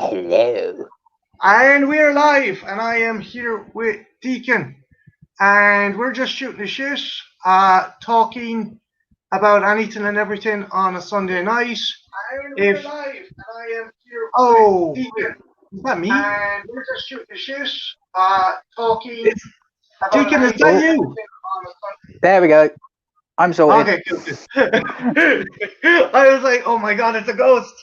Hello. And we're live, and I am here with Deacon, and we're just shooting the shit, talking about anything and everything on a Sunday night. And we're live, and I am here with Deacon. Is that me? And we're just shooting the shit, talking about Deacon, is that you? There we go. I'm sorted. Okay, good. I was like, oh my god, it's a ghost.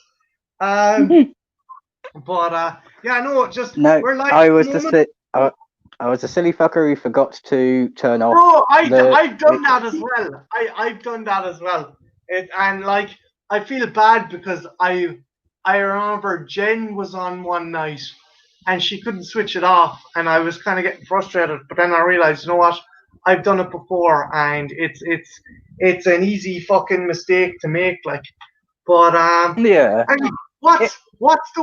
But yeah, no, just No, we're live. I was the silly fucker who forgot to turn off. No, I've done that as well. I've done that as well. And like I feel bad because I remember Jen was on one night and she couldn't switch it off, and I was kind of getting frustrated. But then I realized, you know what? I've done it before, and it's an easy fucking mistake to make. Like, but Yeah. I mean, what's the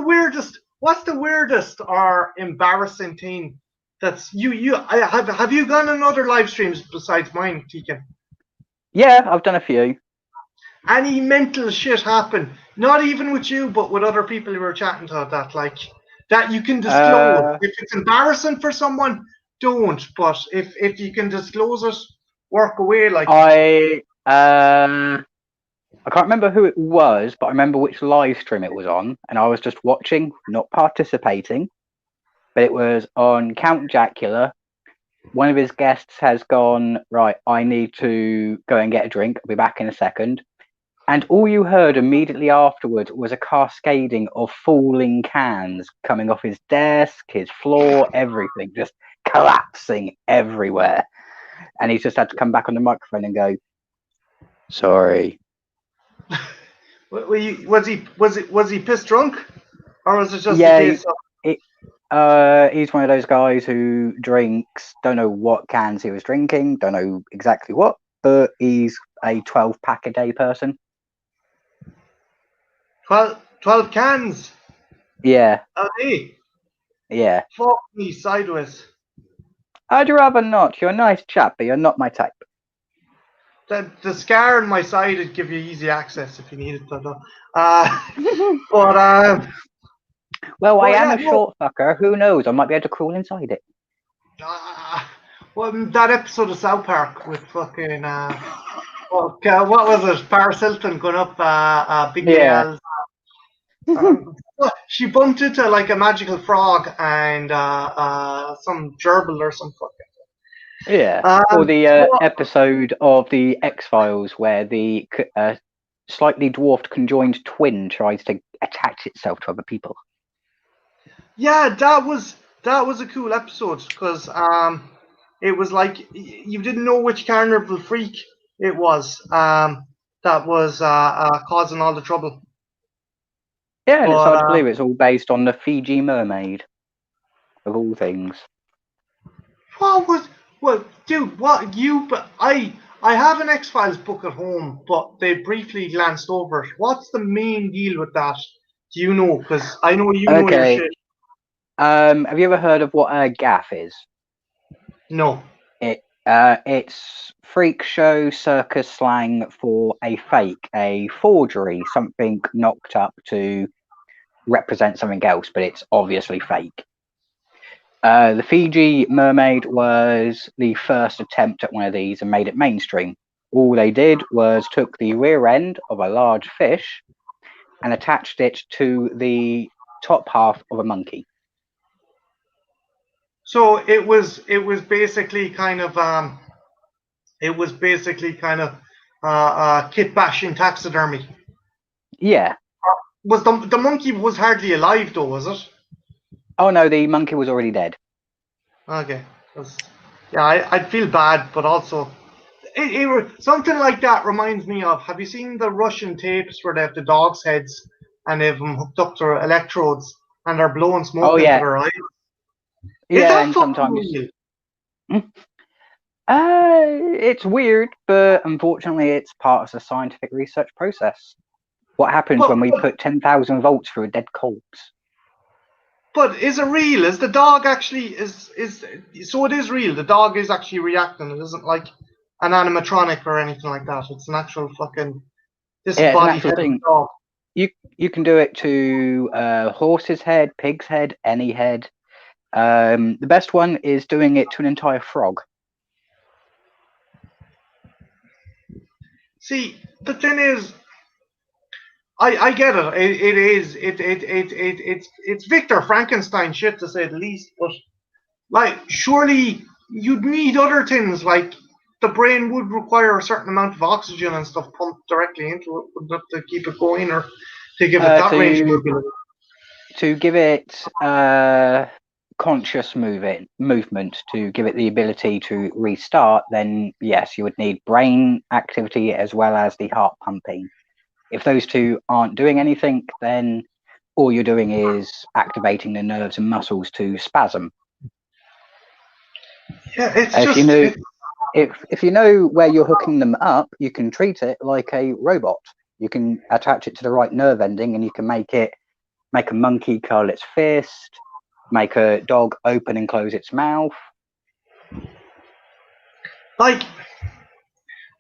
weirdest or embarrassing thing that's have you gone on other live streams besides mine, Tegan? Yeah, I've done a few. Any mental shit happen? Not even with you, but with other people who were chatting to that you can disclose. If it's embarrassing for someone, don't. But if you can disclose it, work away. Like I can't remember who it was, but I remember which live stream it was on, and I was just watching, not participating. But it was on Count Dracula. One of his guests has gone, right, I need to go and get a drink. I'll be back in a second. And all you heard immediately afterwards was a cascading of falling cans coming off his desk, his floor, everything, just collapsing everywhere. And he just had to come back on the microphone and go, sorry. Was he pissed drunk, or was it just Yeah, a case of? He's one of those guys who drinks, don't know what cans he was drinking, don't know exactly what, but he's a 12-pack a day person. 12 cans? Yeah. Oh, hey. Yeah. Fuck me sideways. I'd rather not. You're a nice chap, but you're not my type. The scar on my side would give you easy access if you needed to. Well, I am a short fucker. Who knows? I might be able to crawl inside it. Well, that episode of South Park with fucking what was it? Paris Hilton going up Big Nails. She bumped into like a magical frog and some gerbil or some fucking. Yeah, or the episode of the X-Files where the slightly dwarfed conjoined twin tries to attach itself to other people. Yeah, that was a cool episode because it was like you didn't know which carnival freak it was that was causing all the trouble. Yeah, and it's hard to believe it's all based on the Fiji mermaid, of all things. I have an X-Files book at home, but they briefly glanced over it. What's the main deal with that? Do you know? Because I know you know your shit. Have you ever heard of what a gaff is? No. It's freak show circus slang for a fake, a forgery, something knocked up to represent something else, but it's obviously fake. The Fiji mermaid was the first attempt at one of these and made it mainstream. All they did was took the rear end of a large fish and attached it to the top half of a monkey. So it was basically kind of kit bashing taxidermy. Yeah. Was the monkey was hardly alive though, was it? Oh no, the monkey was already dead. Okay. Yeah, I'd feel bad, but also something like that reminds me of. Have you seen the Russian tapes where they have the dogs' heads and they've them hooked up to electrodes and they're blowing smoke into their eyes? Yeah, and sometimes it's weird, but unfortunately, it's part of the scientific research process. What happens when we put 10,000 volts through a dead corpse? But is it real? Is the dog actually so it is real? The dog is actually reacting. It isn't like an animatronic or anything like that. It's an actual fucking disembodied dog. you can do it to horse's head, pig's head, any head. The best one is doing it to an entire frog. See, the thing is, I get it. It's Victor Frankenstein shit, to say the least. But like, surely you'd need other things. Like, the brain would require a certain amount of oxygen and stuff pumped directly into it, not to keep it going or to give it that range of mobility. To give it conscious movement, to give it the ability to restart, then yes, you would need brain activity as well as the heart pumping. If those two aren't doing anything, then all you're doing is activating the nerves and muscles to spasm. Yeah, it's if just you know if you know where you're hooking them up, you can treat it like a robot. You can attach it to the right nerve ending, and you can make a monkey curl its fist, make a dog open and close its mouth. like,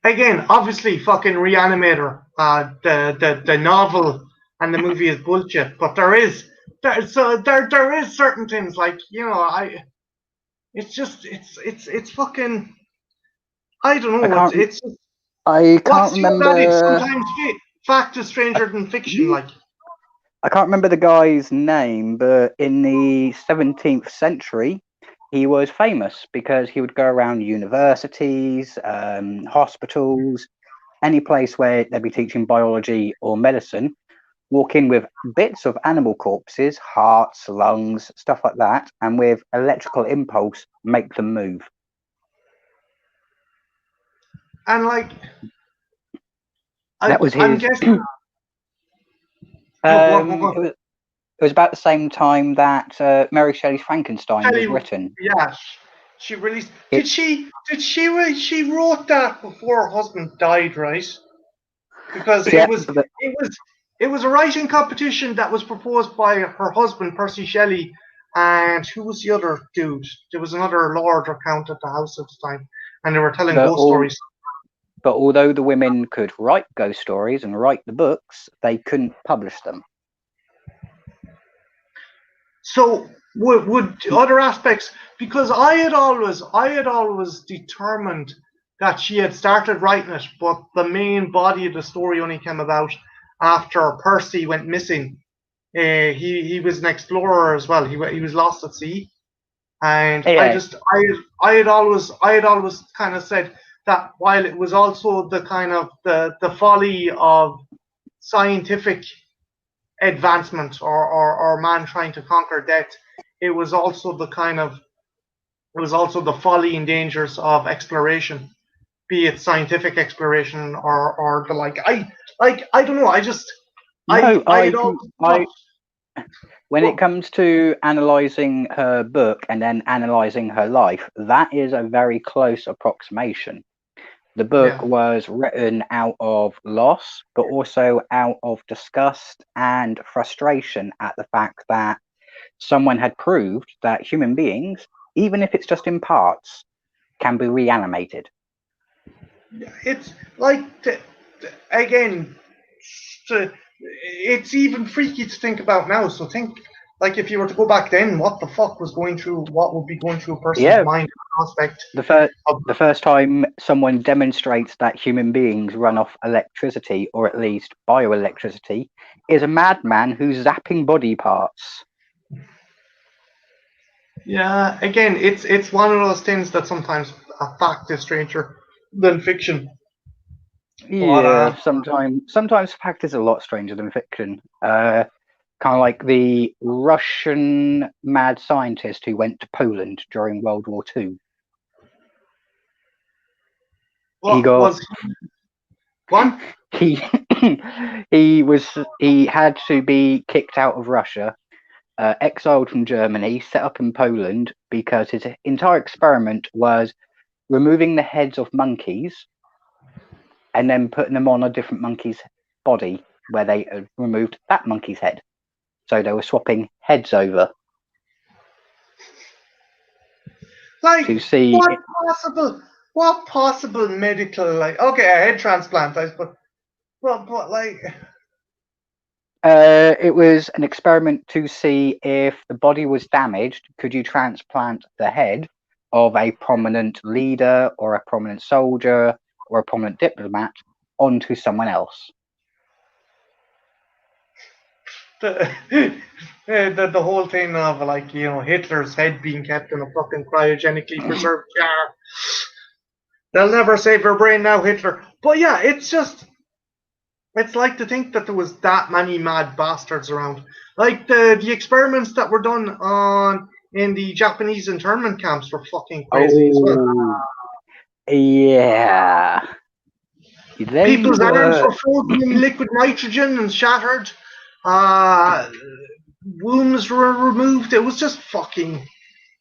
again, obviously, fucking Reanimator. The novel and the movie is bullshit, but there is certain things, like, it's fucking, I don't know. I can't What's the old adage? remember. Sometimes fact is stranger than fiction. Like, I can't remember the guy's name, but in the 17th century, he was famous because he would go around universities, hospitals, any place where they'd be teaching biology or medicine, walk in with bits of animal corpses, hearts, lungs, stuff like that, and with electrical impulse, make them move. and like, That was I'm his. guessing. No, go on. It was about the same time that Mary Shelley's Frankenstein was Shelley, written. yeah, she released. Did she? She wrote that before her husband died, right? Because Yeah, it was a writing competition that was proposed by her husband, Percy Shelley, and who was the other dude? There was another lord or count at the house at the time, and they were telling ghost stories. But although the women could write ghost stories and write the books, they couldn't publish them. So would other aspects, because I had always determined that she had started writing it, but the main body of the story only came about after Percy went missing. He was an explorer as well. He was lost at sea, and Yeah. I had always kind of said that while it was also the kind of the folly of scientific advancement, or man trying to conquer death, it was also the folly and dangers of exploration, be it scientific exploration or the like. I don't know. When it comes to analysing her book and then analysing her life, that is a very close approximation. The book was written out of loss, but also out of disgust and frustration at the fact that someone had proved that human beings, even if it's just in parts, can be reanimated. It's like, again, it's even freaky to think about now. So think, like, if you were to go back then, what the fuck was going through? What would be going through a person's mind? Aspect. The first time someone demonstrates that human beings run off electricity, or at least bioelectricity, is a madman who's zapping body parts. Yeah, again, it's one of those things that sometimes a fact is stranger than fiction. Yeah, sometimes fact is a lot stranger than fiction. Kind of like the Russian mad scientist who went to Poland during World War II. He he had to be kicked out of Russia, exiled from Germany, set up in Poland because his entire experiment was removing the heads of monkeys and then putting them on a different monkey's body where they had removed that monkey's head. So they were swapping heads over. Like, to see what possible medical, like, okay, a head transplant, I suppose, but like, It was an experiment to see if the body was damaged, could you transplant the head of a prominent leader or a prominent soldier or a prominent diplomat onto someone else? The, the whole thing of like Hitler's head being kept in a fucking cryogenically preserved jar. They'll never save your brain now, Hitler. But yeah, it's like to think that there was that many mad bastards around. Like the experiments that were done on in the Japanese internment camps were fucking crazy as well. Oh, yeah. They People's arms were, were frozen in liquid nitrogen and shattered. Uh, Wombs were removed. It was just fucking,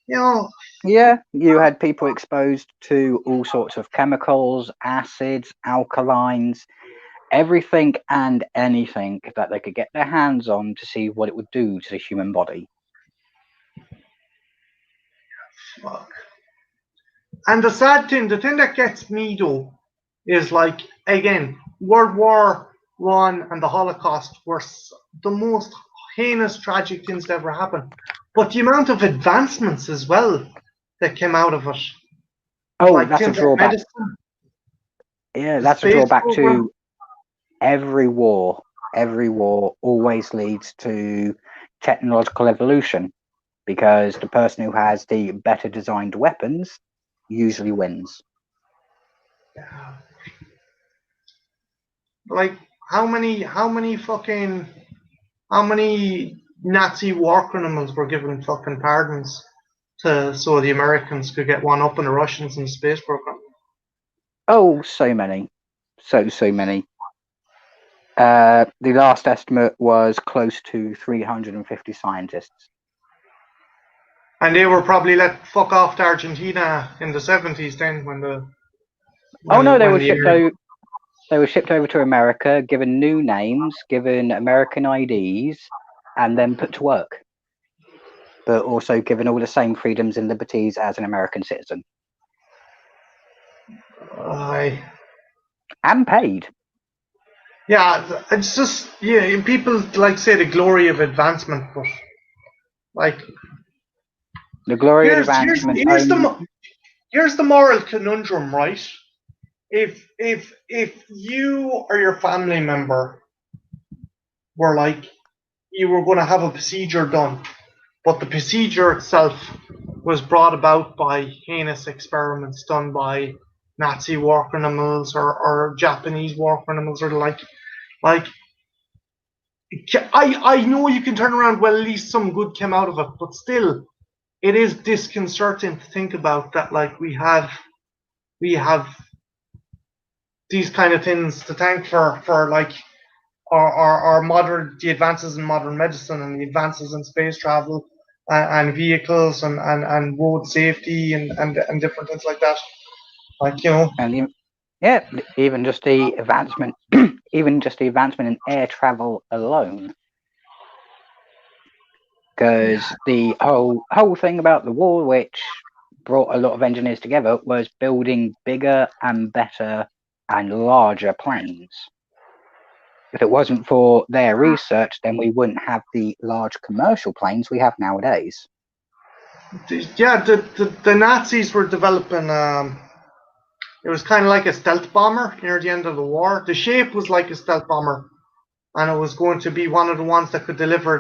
yeah, you had people exposed to all sorts of chemicals, acids, alkalines, everything and anything that they could get their hands on to see what it would do to the human body. fuck. And the thing that gets me though, is like again, World War One and the Holocaust were the most heinous, tragic things that ever happened. But the amount of advancements as well that came out of it, Oh, like that's a things like drawback. medicine, Yeah, the that's a space drawback program. to every war. Every war always leads to technological evolution because the person who has the better designed weapons usually wins. Like how many Nazi war criminals were given fucking pardons so the Americans could get one up on the Russians in the space program? Oh, so many. So many. The last estimate was close to 350 scientists. And they were probably let fuck off to Argentina in the 70s then Oh no, when the they were shipped over to America, given new names, given American IDs, and then put to work. But also given all the same freedoms and liberties as an American citizen. And paid. Yeah, it's just people like say the glory of advancement, but like The glory of here's advancement here's only. here's the moral conundrum, right? If you or your family member were like you were going to have a procedure done, but the procedure itself was brought about by heinous experiments done by Nazi war criminals or Japanese war criminals or the like I know you can turn around, well, at least some good came out of it, but still, it is disconcerting to think about that. Like we have these kind of things to thank for like our modern the advances in modern medicine and the advances in space travel and vehicles and road safety and different things like that. Like And yeah, even just the advancement, even just the advancement in air travel alone. Because the whole thing about the war, which brought a lot of engineers together, was building bigger and better and larger planes. If it wasn't for their research, then we wouldn't have the large commercial planes we have nowadays. Yeah, the Nazis were developing. It was kind of like a stealth bomber near the end of the war. The shape was like a stealth bomber, and it was going to be one of the ones that could deliver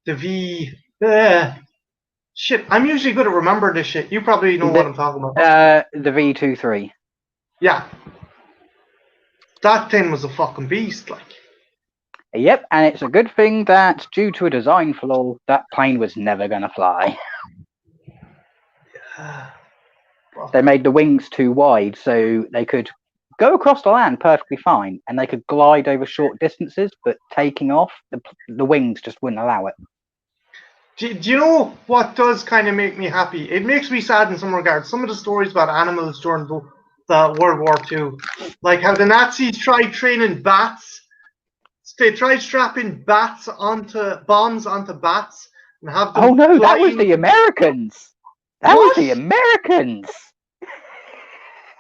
the V. Shit, I'm usually good at remember this shit. You probably know what I'm talking about. The V-23. Yeah, that thing was a fucking beast. Like. Yep, and it's a good thing that due to a design flaw, that plane was never going to fly. They made the wings too wide, so they could go across the land perfectly fine, and they could glide over short distances, but taking off, the wings just wouldn't allow it. Do you know what does kind of make me happy? It makes me sad in some regards. Some of the stories about animals during the World War II, like how the Nazis tried training bats. They tried strapping bombs onto bats and have them. Oh no, that was the Americans. That was the Americans.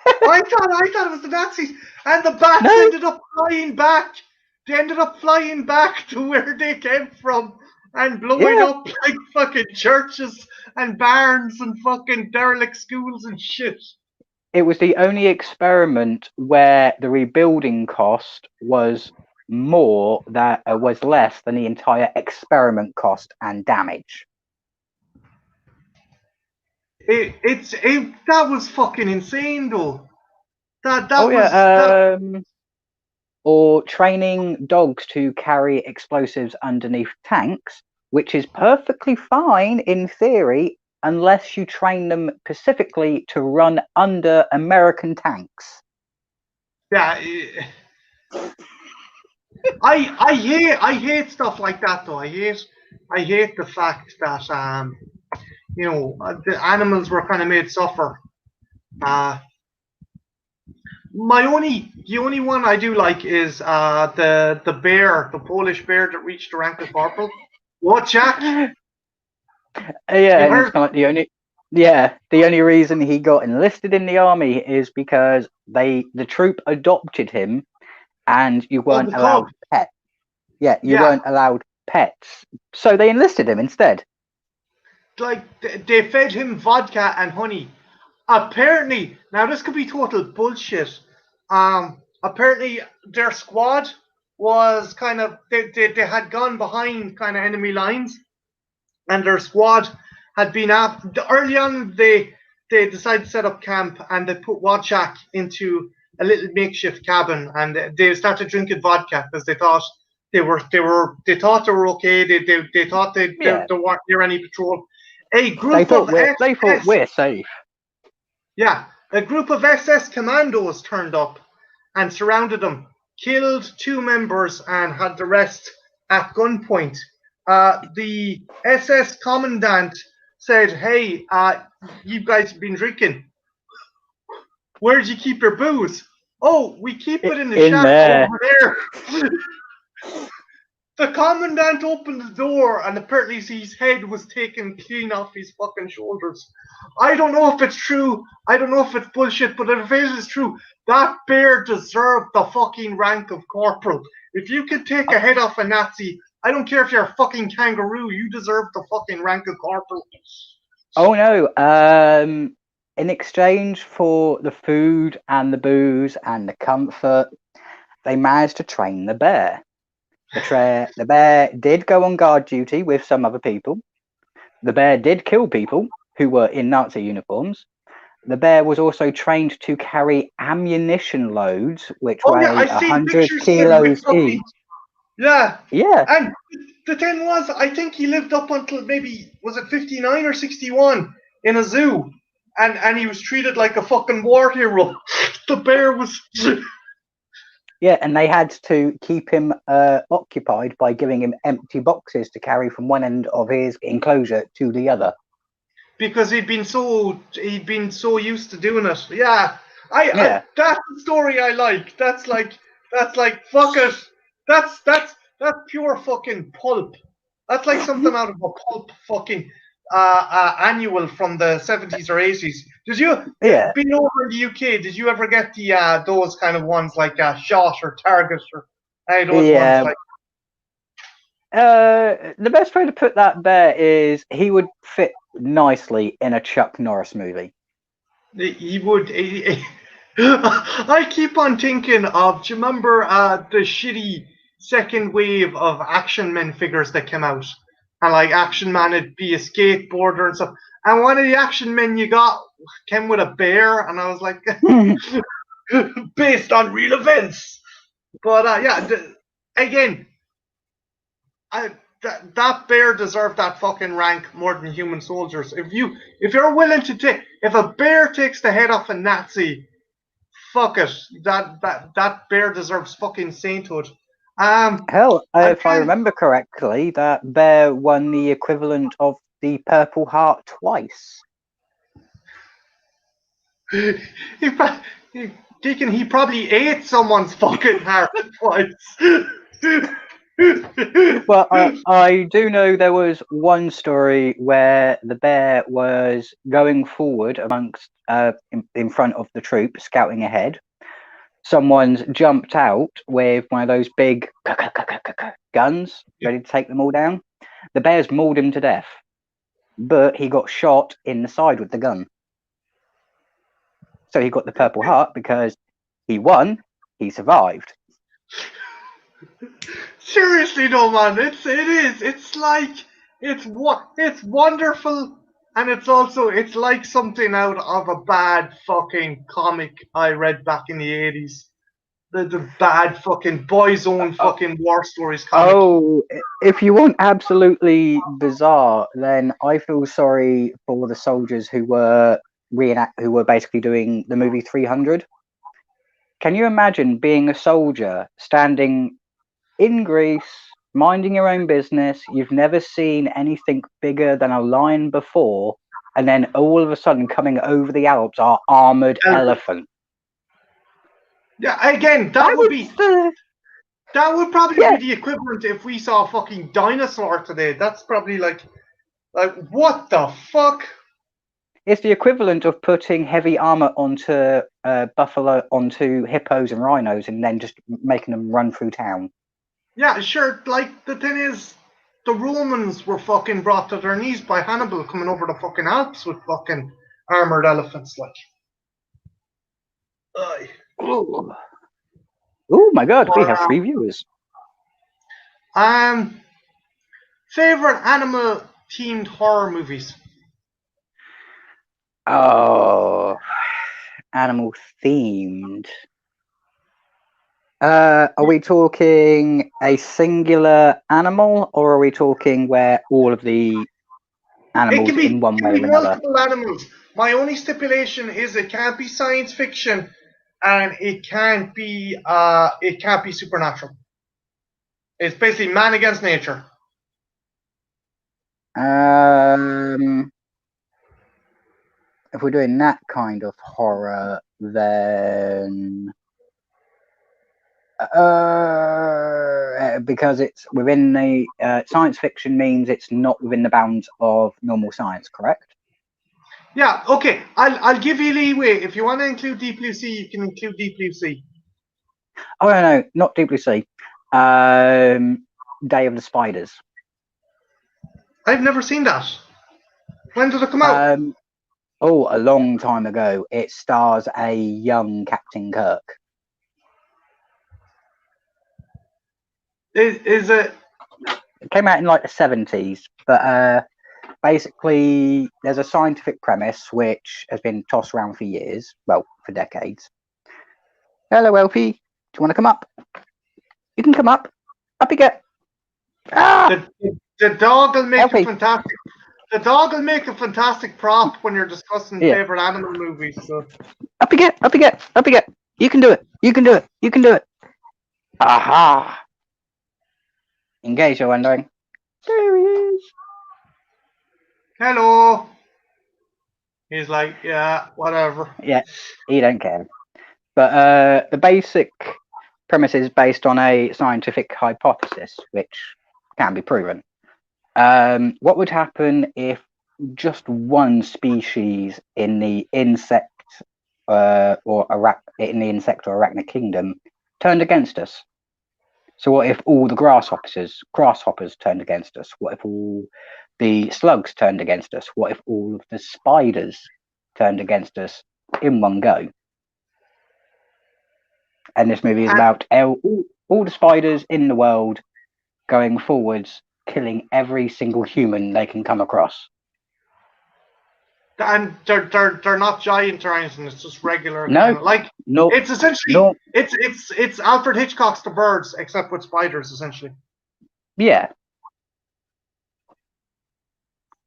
I thought it was the Nazis, and the bats ended up flying back they ended up flying back to where they came from and blowing Yeah, up like fucking churches and barns and fucking derelict schools and shit. it was the only experiment where the rebuilding cost was was less than the entire experiment cost and damage. That was fucking insane though. That Oh that was that. yeah, or training dogs to carry explosives underneath tanks, which is perfectly fine in theory unless you train them specifically to run under American tanks. Yeah, I hate stuff like that though. I hate the fact that the animals were kind of made suffer. Uh, the only one I do like is the bear, the Polish bear that reached the rank of corporal. What, Jack? Yeah, You've and it's heard kind of like the only reason he got enlisted in the army is because the troop adopted him, and you of the weren't cub? allowed pets. Yeah, you Yeah, weren't allowed pets, so they enlisted him instead. like they fed him vodka and honey. Apparently, now this could be total bullshit. Apparently their squad was kind of they had gone behind kind of enemy lines, and their squad had been after early on. They decided to set up camp and they put Wojciech into a little makeshift cabin, and they started drinking vodka because they thought they were okay. They thought Yeah, they weren't near any patrol. A group of they thought SS we're safe. Yeah, a group of SS commandos turned up and surrounded them, killed two members, and had the rest at gunpoint. The SS commandant said, "Hey, you guys have been drinking. Where did you keep your booze? Oh, we keep it in the In shack there. over there." The commandant opened the door and apparently his head was taken clean off his fucking shoulders. I don't know if it's true. I don't know if it's bullshit, but if it is true, that bear deserved the fucking rank of corporal. If you could take a head off a Nazi, I don't care if you're a fucking kangaroo, you deserve the fucking rank of corporal. Oh no. In exchange for the food and the booze and the comfort, they managed to train the bear. The bear did go on guard duty with some other people. The bear did kill people who were in Nazi uniforms. The bear was also trained to carry ammunition loads, which Oh yeah, weigh I seen 100 pictures of him with kilos fucking each. yeah. Yeah, And the thing was, I think he lived up until maybe was it 59 or 61 in a zoo, and he was treated like a fucking war hero. The bear was. yeah, and they had to keep him occupied by giving him empty boxes to carry from one end of his enclosure to the other. Because he'd been so used to doing it. Yeah, I Yeah, that's the story I like. That's like fuck it. That's pure fucking pulp. That's like something out of a pulp fucking annual from the 70s or 80s. Did you yeah, being over in the UK? Did you ever get the those kind of ones like Shot or Target or any of those ones yeah. like? The best way to put that bear is he would fit nicely in a Chuck Norris movie. He would. I keep on thinking of. Do you remember the shitty second wave of Action Men figures that came out? And like Action Man would be a skateboarder and stuff. And one of the Action Men you got came with a bear, and I was like, based on real events. But yeah, again, I, that bear deserved that fucking rank more than human soldiers. If you're willing to take, if a bear takes the head off a Nazi, fuck it. That bear deserves fucking sainthood. Hell, if I Again, remember correctly, that bear won the equivalent of the Purple Heart twice. he, Deacon, he probably ate someone's fucking heart twice. Well, I do know there was one story where the bear was going forward amongst in front of the troop, scouting ahead. someone's jumped out with one of those big guns, ready to take them all down. The bears mauled him to death, but he got shot in the side with the gun. So he got the Purple Heart because he won, he survived. Seriously, though, man, it's like it's wonderful, and it's like something out of a bad fucking comic I read back in the 80s. The bad fucking Boys Own fucking war stories comic. Oh, if you want absolutely bizarre, then I feel sorry for the soldiers who were basically doing the movie 300. Can you imagine being a soldier standing in Greece, minding your own business? You've never seen anything bigger than a lion before, and then all of a sudden coming over the Alps are armored elephants. Yeah, again, that would probably be the equivalent if we saw a fucking dinosaur today. That's probably like what the fuck? It's the equivalent of putting heavy armor onto onto hippos and rhinos, and then just making them run through town. Yeah, sure. Like the thing is, the Romans were fucking brought to their knees by Hannibal coming over the fucking Alps with fucking armored elephants, like. Oh my god, we have 3 viewers. Favorite animal themed horror movies? Oh, animal themed. Are we talking a singular animal, or are we talking where all of the animals in one way or another? Multiple animals. My only stipulation is it can't be science fiction, and it can't be supernatural. It's basically man against nature. If we're doing that kind of horror, then because it's within the science fiction means it's not within the bounds of normal science, correct? Yeah, okay. I'll give you leeway. If you want to include Deep Blue Sea, you can include Deep Blue Sea. Oh no, not Deep Blue Sea. Day of the Spiders. I've never seen that. When did it come out? A long time ago. It stars a young Captain Kirk. Is it? It came out in like the 70s, but basically there's a scientific premise which has been tossed around for years, well, for decades. Hello, Elfie. Do you want to come up? You can come up. Up you get. Ah! The dog will make Elfie. A fantastic. The dog will make a fantastic prop when you're discussing favorite animal movies. So. Up you get. Up you get. Up you get. You can do it. You can do it. You can do it. Aha! Engage, you're wondering. There he is. Hello. He's like, yeah, whatever. Yeah, he don't care. But the basic premise is based on a scientific hypothesis, which can be proven. What would happen if just one species in the insect or arachnid kingdom turned against us? So what if all the grasshoppers turned against us? What if all the slugs turned against us? What if all of the spiders turned against us in one go? And this movie is about all the spiders in the world going forwards, killing every single human they can come across. And they're not giant or anything. It's just regular. No, no. It's essentially it's Alfred Hitchcock's The Birds, except with spiders, essentially. Yeah.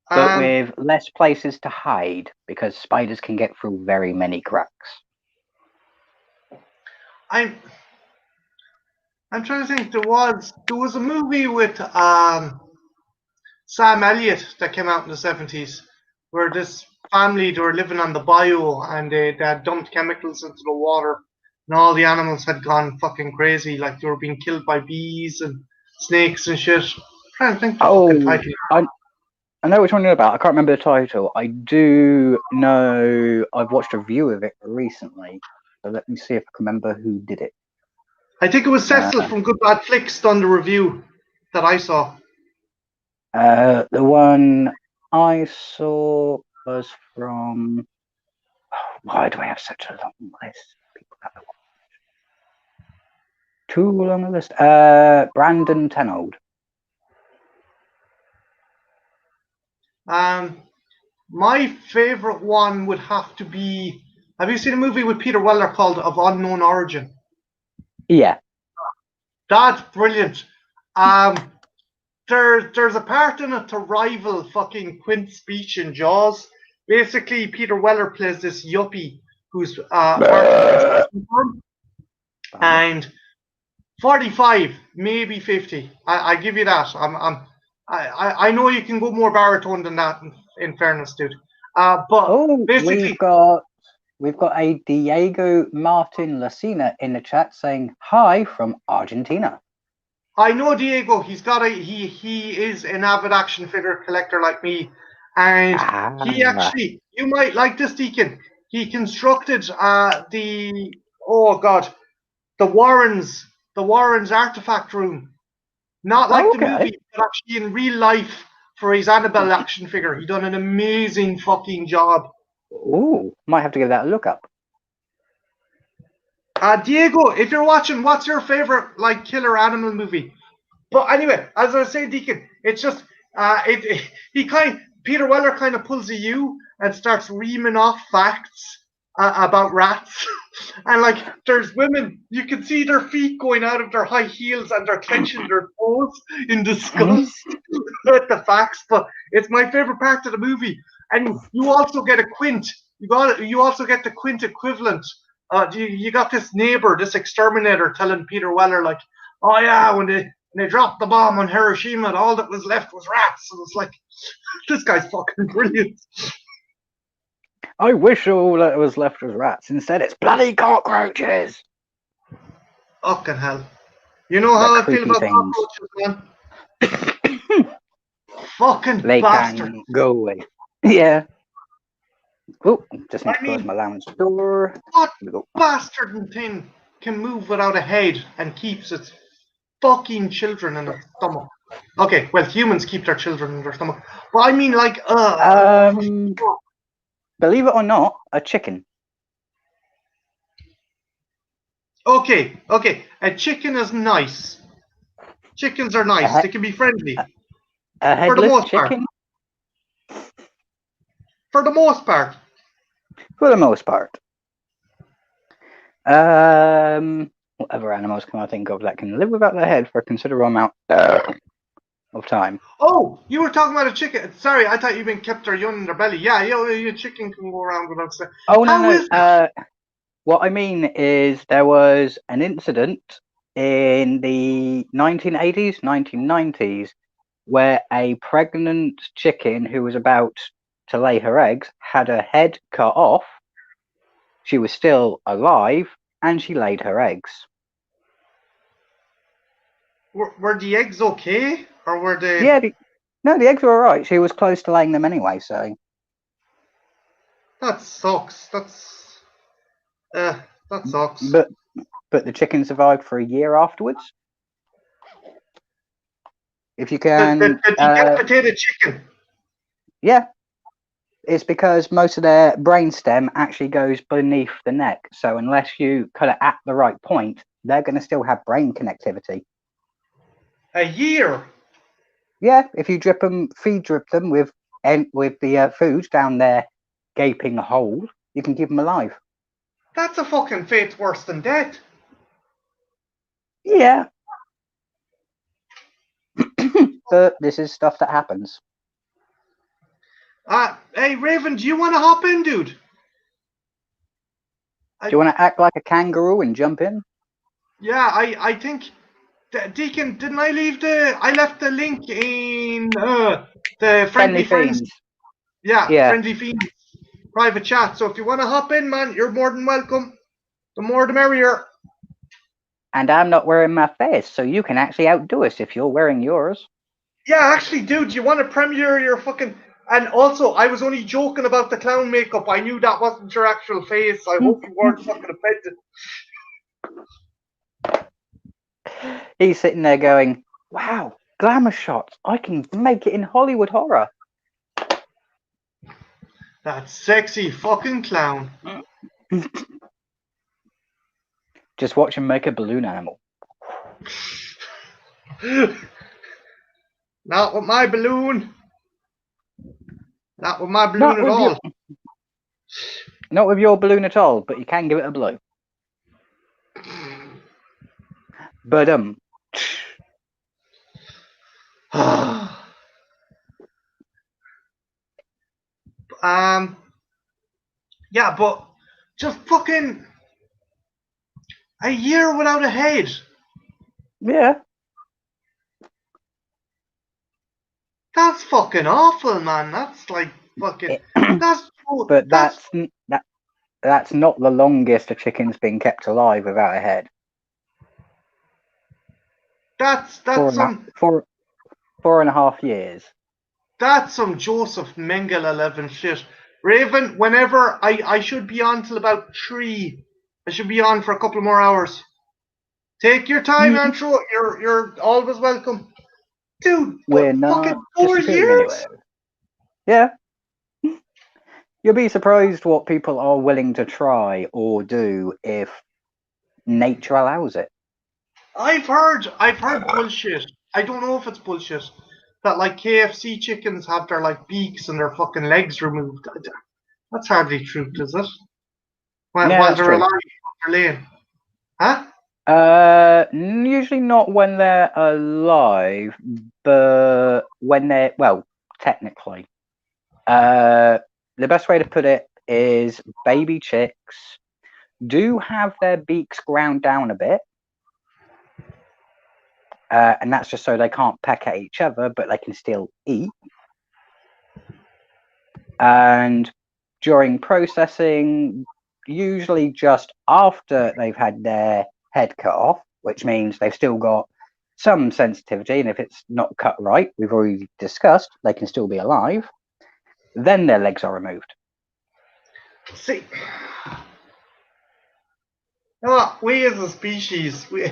But with less places to hide, because spiders can get through very many cracks. I'm trying to think. There was a movie with Sam Elliott that came out in the 70s, where this family, they were living on the bayou and they had dumped chemicals into the water, and all the animals had gone fucking crazy, like they were being killed by bees and snakes and shit. I'm trying to think the fucking title. I know which one you're about. I can't remember the title. I do know I've watched a review of it recently, So let me see if I can remember who did it. I think it was Cecil from Good Bad Flicks done the review that I saw. The one I saw was from. Why do I have such a long list? People that I watch. Too long a list. Brandon Tenold. My favorite one would have to be. Have you seen a movie with Peter Weller called Of Unknown Origin? Yeah. That's brilliant. There's a part in it to rival fucking Quint's speech in Jaws. Basically, Peter Weller plays this yuppie who's part of the firm, and 45, maybe 50. I give you that. I know you can go more baritone than that. In fairness, dude. But basically, we've got a Diego Martin Lacina in the chat saying hi from Argentina. I know Diego. He is an avid action figure collector like me, and he actually, you might like this, Deacon. He constructed the Warrens artifact room, not like the movie, but actually in real life for his Annabelle action figure. He done an amazing fucking job. Ooh, might have to give that a look up. Diego, if you're watching, what's your favorite like killer animal movie? But anyway, as I was saying, Deacon, it's just Peter Weller kind of pulls a U and starts reaming off facts about rats, and like there's women, you can see their feet going out of their high heels and they're clenching their toes in disgust at the facts. But it's my favorite part of the movie, and you also get a Quint. You also get the Quint equivalent. You got this neighbor, this exterminator, telling Peter Weller like, "Oh yeah, when they dropped the bomb on Hiroshima, all that was left was rats." And it's like, this guy's fucking brilliant. I wish all that was left was rats. Instead, it's bloody cockroaches. Fucking hell. You know how I feel about cockroaches, man? Fucking they bastard. Can go away. Yeah. Oh, just need to close my lounge door. What bastard thing can move without a head and keeps its fucking children in its stomach? Okay, well, humans keep their children in their stomach. But I mean, like, believe it or not, a chicken. Okay. A chicken is nice. Chickens are nice. They can be friendly. A headless chicken? For the most part. For the most part. What other animals can I think of that can live without their head for a considerable amount of time? Oh, you were talking about a chicken. Sorry, I thought you meant kept their young in their belly. Yeah, your chicken can go around without saying. Oh, no. What I mean is there was an incident in the 1980s, 1990s, where a pregnant chicken who was about to lay her eggs had her head cut off. She was still alive, and she laid her eggs. Were the eggs okay, or were they? Yeah, the eggs were all right. She was close to laying them anyway, so. That sucks. That sucks. But the chicken survived for a year afterwards. If you can. The decapitated chicken. Yeah. It's because most of their brainstem actually goes beneath the neck. So unless you cut it at the right point, they're going to still have brain connectivity. A year? Yeah, if you feed drip them with the food down their gaping hole, you can keep them alive. That's a fucking fate worse than death. Yeah. But this is stuff that happens. Hey, Raven, do you want to hop in, dude? Do you want to act like a kangaroo and jump in? Yeah, I think, Deacon, didn't I leave I left the link in the Friendly Friends. Yeah, Friendly Fiends private chat. So if you want to hop in, man, you're more than welcome. The more the merrier. And I'm not wearing my face, so you can actually outdo us if you're wearing yours. Yeah, actually, dude, you want to premiere your fucking And also, I was only joking about the clown makeup. I knew that wasn't your actual face. I hope you weren't fucking offended. He's sitting there going, wow, glamour shots. I can make it in Hollywood horror. That sexy fucking clown. Just watch him make a balloon animal. Not with my balloon. Not with my balloon at all. Not with your balloon at all, but you can give it a blow. But yeah, but just fucking a year without a head. Yeah. That's fucking awful, man. That's like fucking. But that's not the longest a chicken's been kept alive without a head. That's some 4.5 years. That's some Joseph Mengele 11 shit. Raven, whenever I should be on till about 3. I should be on for a couple more hours. Take your time, Andrew. You're always welcome. Dude, we're not fucking 4 years? Anywhere. Yeah. You'll be surprised what people are willing to try or do if nature allows it. I've heard bullshit. I don't know if it's bullshit. That like KFC chickens have their like beaks and their fucking legs removed. That's hardly true, is it? While they're alive, they're laying. Huh? Usually not when they're alive, but when they're, well, technically. The best way to put it is baby chicks do have their beaks ground down a bit. And that's just so they can't peck at each other, but they can still eat. And during processing, usually just after they've had their head cut off, which means they've still got some sensitivity, and if it's not cut right, we've already discussed, they can still be alive, then their legs are removed. See, we as a species, we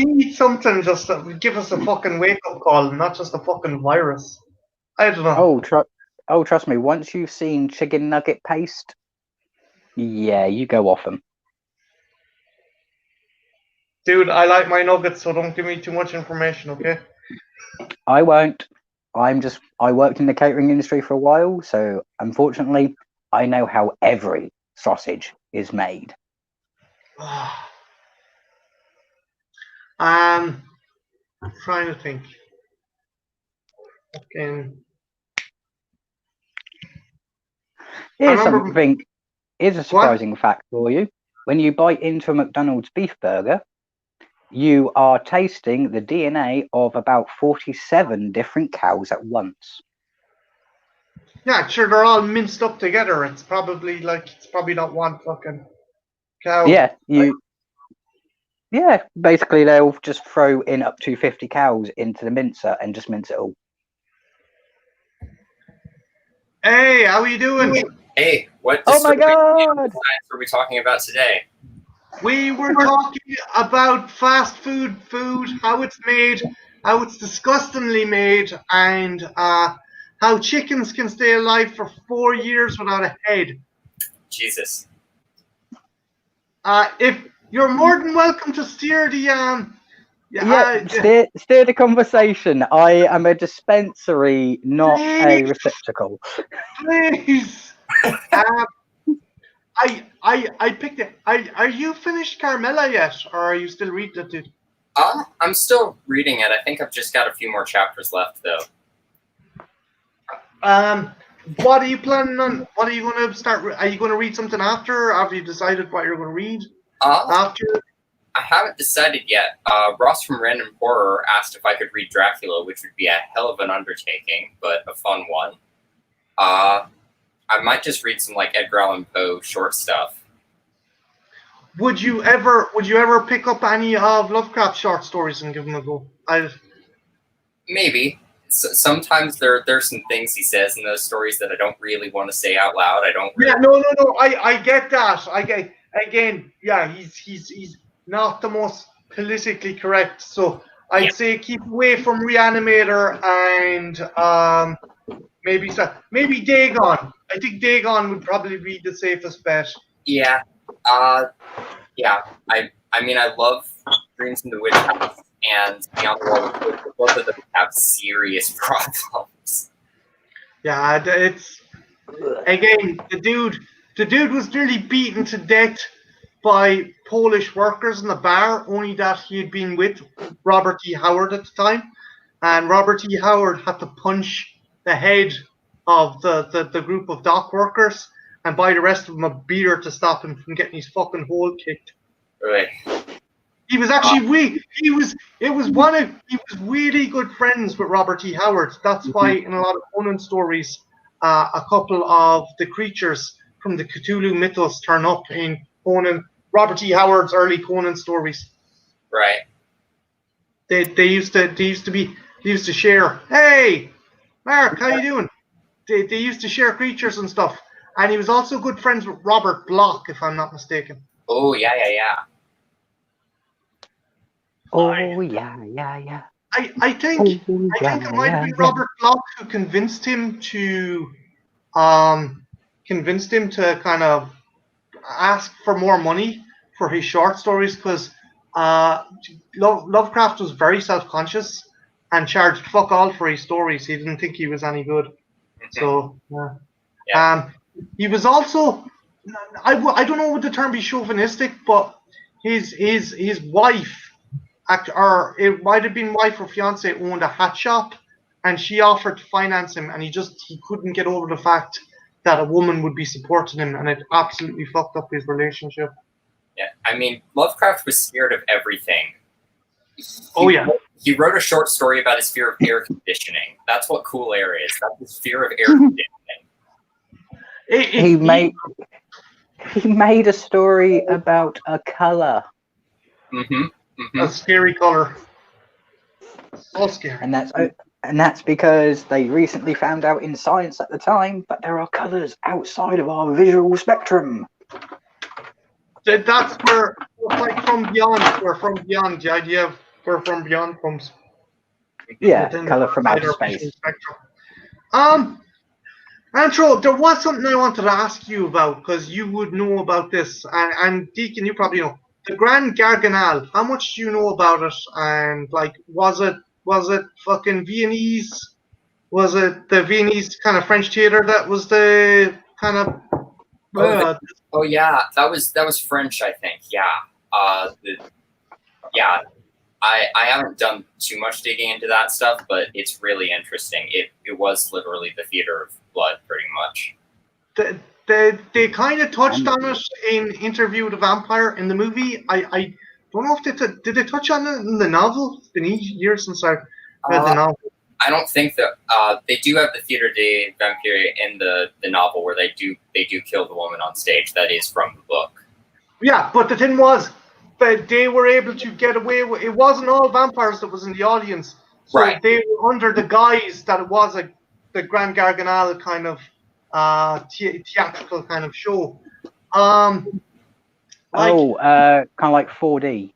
need something just that give us a fucking wake-up call, not just a fucking virus. I don't know. Trust me, once you've seen chicken nugget paste, yeah, you go off them. Dude, I like my nuggets, so don't give me too much information, okay? I won't. I worked in the catering industry for a while, so unfortunately, I know how every sausage is made. I'm trying to think. Fucking. Here's a surprising fact for you. When you bite into a McDonald's beef burger, you are tasting the DNA of about 47 different cows at once. Yeah, sure, they're all minced up together. It's probably not one fucking cow. Yeah, basically they'll just throw in up to 50 cows into the mincer and just mince it all. Hey, how are you doing? Hey, what science are we talking about today? We were talking about fast food, how it's made, how it's disgustingly made, and how chickens can stay alive for 4 years without a head. Jesus. If you're more than welcome to steer the steer the conversation. I am a dispensary, not a receptacle. Please. I picked it. Are you finished Carmela yet, or are you still reading it? I'm still reading it. I think I've just got a few more chapters left, though. What are you planning on? What are you going to start? Are you going to read something after? Have you decided what you're going to read? After? I haven't decided yet. Ross from Random Horror asked if I could read Dracula, which would be a hell of an undertaking, but a fun one. I might just read some like Edgar Allan Poe short stuff. Would you ever pick up any of Lovecraft's short stories and give them a go? Maybe. sometimes there's some things he says in those stories that I don't really want to say out loud. I don't. Really... Yeah, no. I get that. I get again. Yeah, he's not the most politically correct. So I'd say keep away from Reanimator and maybe Dagon. I think Dagon would probably be the safest bet. Yeah. Yeah. I mean, I love Dreams in the Witch House and Beyond the Wall of Wood, but both of them have serious problems. Yeah, it's again the dude was nearly beaten to death by Polish workers in the bar, only that he had been with Robert E. Howard at the time, and Robert E. Howard had to punch the head of the group of dock workers and buy the rest of them a beer to stop him from getting his fucking hole kicked. Right. He was actually he was really good friends with Robert E. Howard. That's why in a lot of Conan stories, a couple of the creatures from the Cthulhu mythos turn up in Conan, Robert E. Howard's early Conan stories. Right. They used to share. Hey, Mark, how you doing? They used to share creatures and stuff. And he was also good friends with Robert Bloch, if I'm not mistaken. Oh yeah. I think it might have been Robert Bloch who convinced him to kind of ask for more money for his short stories, because Lovecraft was very self-conscious and charged fuck all for his stories. He didn't think he was any good. So he was also, I don't know what the term be, chauvinistic, but his wife, or it might have been wife or fiance, owned a hat shop, and she offered to finance him, and he couldn't get over the fact that a woman would be supporting him, and it absolutely fucked up his relationship. Yeah, I mean, Lovecraft was scared of everything. He wrote a short story about his fear of air conditioning. That's what cool air is. That's his fear of air conditioning. He made a story about a color. A scary color. So scary. And that's because they recently found out in science at the time that there are colors outside of our visual spectrum. That's where, like, from beyond. We're from beyond. The idea of where from beyond comes. Yeah, color from outer space. Andrew, there was something I wanted to ask you about, because you would know about this, and Deacon, you probably know. The Grand Garganal, how much do you know about it? And like, was it fucking Viennese? Was it the Viennese kind of French theater that was the kind of? Oh yeah, that was French, I think. Yeah. I haven't done too much digging into that stuff, but it's really interesting. It was literally the theater of blood, pretty much. They kind of touched on it in Interview with a Vampire in the movie. I don't know if did they touch on it in the novel? It's been years since I read the novel. I don't think that they do have the Theater de Vampire in the novel, where they do kill the woman on stage. That is from the book. Yeah, but the thing was that they were able to get away with it. Wasn't all vampires that was in the audience, so right. They were under the guise that it was the Grand Garganal kind of theatrical kind of show. Kind of like 4D.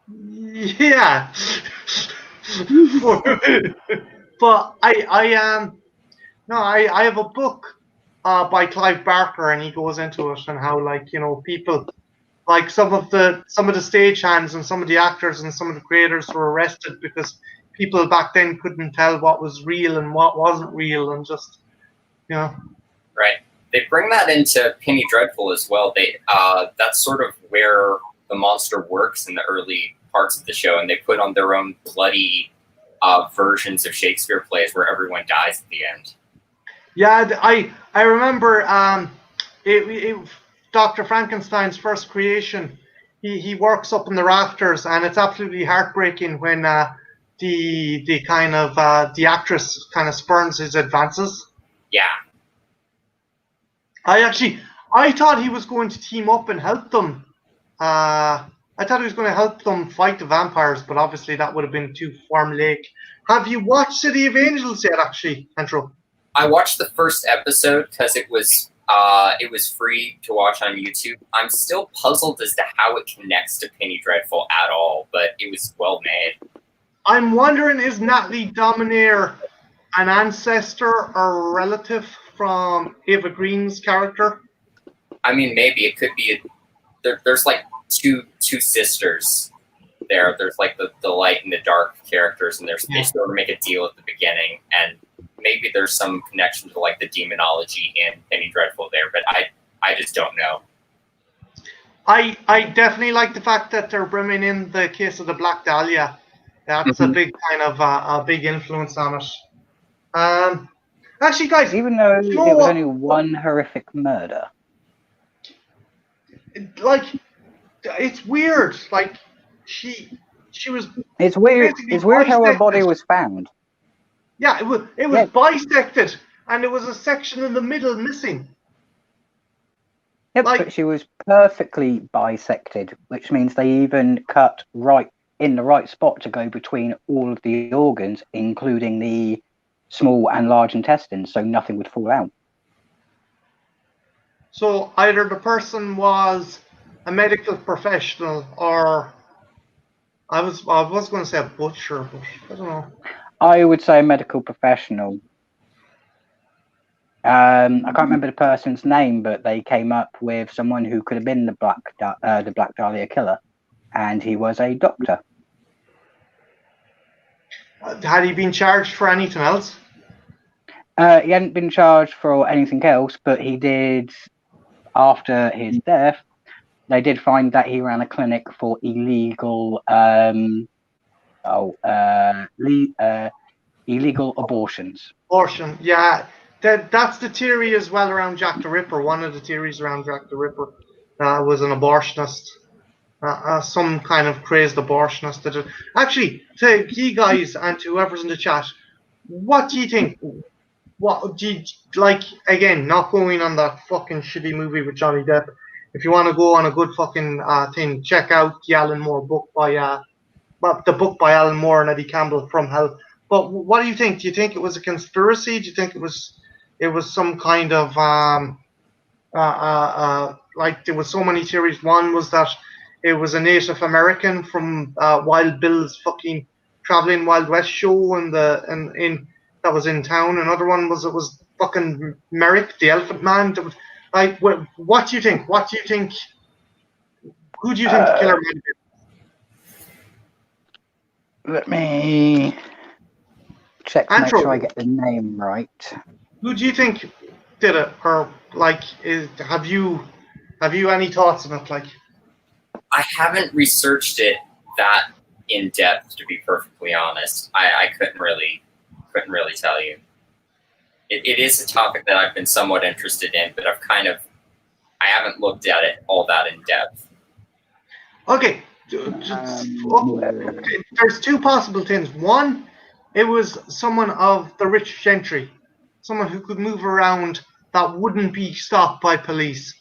Yeah. But I have a book by Clive Barker, and he goes into it and how, like, you know, people, like some of the stagehands and some of the actors and some of the creators were arrested because people back then couldn't tell what was real and what wasn't real, and just, you know. Right. They bring that into Penny Dreadful as well. That's sort of where the monster works in the early parts of the show, and they put on their own bloody versions of Shakespeare plays where everyone dies at the end. Yeah, I remember Dr. Frankenstein's first creation. He works up in the rafters, and it's absolutely heartbreaking when the kind of the actress kind of spurns his advances. Yeah. I thought he was going to team up and help them I thought he was going to help them fight the vampires, but obviously that would have been too formulaic. Have you watched City of Angels yet, actually, Andrew? I watched the first episode because it was free to watch on YouTube. I'm still puzzled as to how it connects to Penny Dreadful at all, but it was well made. I'm wondering, is Natalie Dominaire an ancestor or a relative from Eva Green's character? I mean, maybe it could be. There's like two sisters there. There's like the light and the dark characters, and they sort of make a deal at the beginning, and maybe there's some connection to like the demonology in Penny Dreadful there, but I just don't know. I definitely like the fact that they're bringing in the case of the Black Dahlia. That's a big kind of a big influence on it. Actually, guys, even though it was only one horrific murder, like it's weird. Like she was. It's weird. It's weird how her body was found. Yeah, it was bisected, and there was a section in the middle missing. Yep, but she was perfectly bisected, which means they even cut right in the right spot to go between all of the organs, including the small and large intestines, so nothing would fall out. So either the person was a medical professional, or I was going to say a butcher, but I don't know. I would say a medical professional. I can't remember the person's name, but they came up with someone who could have been the Black Dahlia killer, and he was a doctor. Had he been charged for anything else? He hadn't been charged for anything else, but he did, after his death, they did find that he ran a clinic for illegal illegal abortions. Abortion, yeah. That's the theory as well around Jack the Ripper. One of the theories around Jack the Ripper was an abortionist. Some kind of crazed abortionist. Actually, to you guys and to whoever's in the chat, what do you think? What do you like? Again, not going on that fucking shitty movie with Johnny Depp. If you want to go on a good fucking thing, check out the Alan Moore book by the book by Alan Moore and Eddie Campbell, From Hell. But what do you think? Do you think it was a conspiracy? Do you think it was some kind of like there was so many theories? One was that it was a Native American from Wild Bill's fucking Traveling Wild West show in that was in town. Another one was it was fucking Merrick, the Elephant Man. Like, what do you think? What do you think? Who do you think the killer might be? Let me check to make sure I get the name right. Who do you think did it? Or like, have you any thoughts on it? Like, I haven't researched it that in depth, to be perfectly honest. I couldn't really tell you. It is a topic that I've been somewhat interested in, but I haven't looked at it all that in depth. Okay. There's two possible things. One, it was someone of the rich gentry, someone who could move around that wouldn't be stopped by police.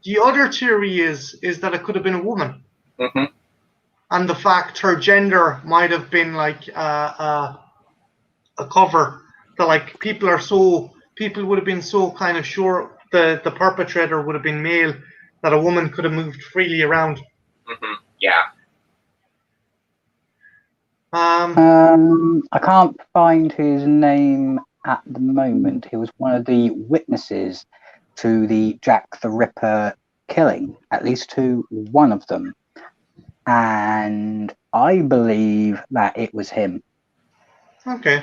The other theory is that it could have been a woman. Mm-hmm. And the fact her gender might have been like a cover. That like people would have been so kind of sure the perpetrator would have been male that a woman could have moved freely around. Mm-hmm. Yeah. I can't find his name at the moment. He was one of the witnesses to the Jack the Ripper killing, at least to one of them. And I believe that it was him. Okay.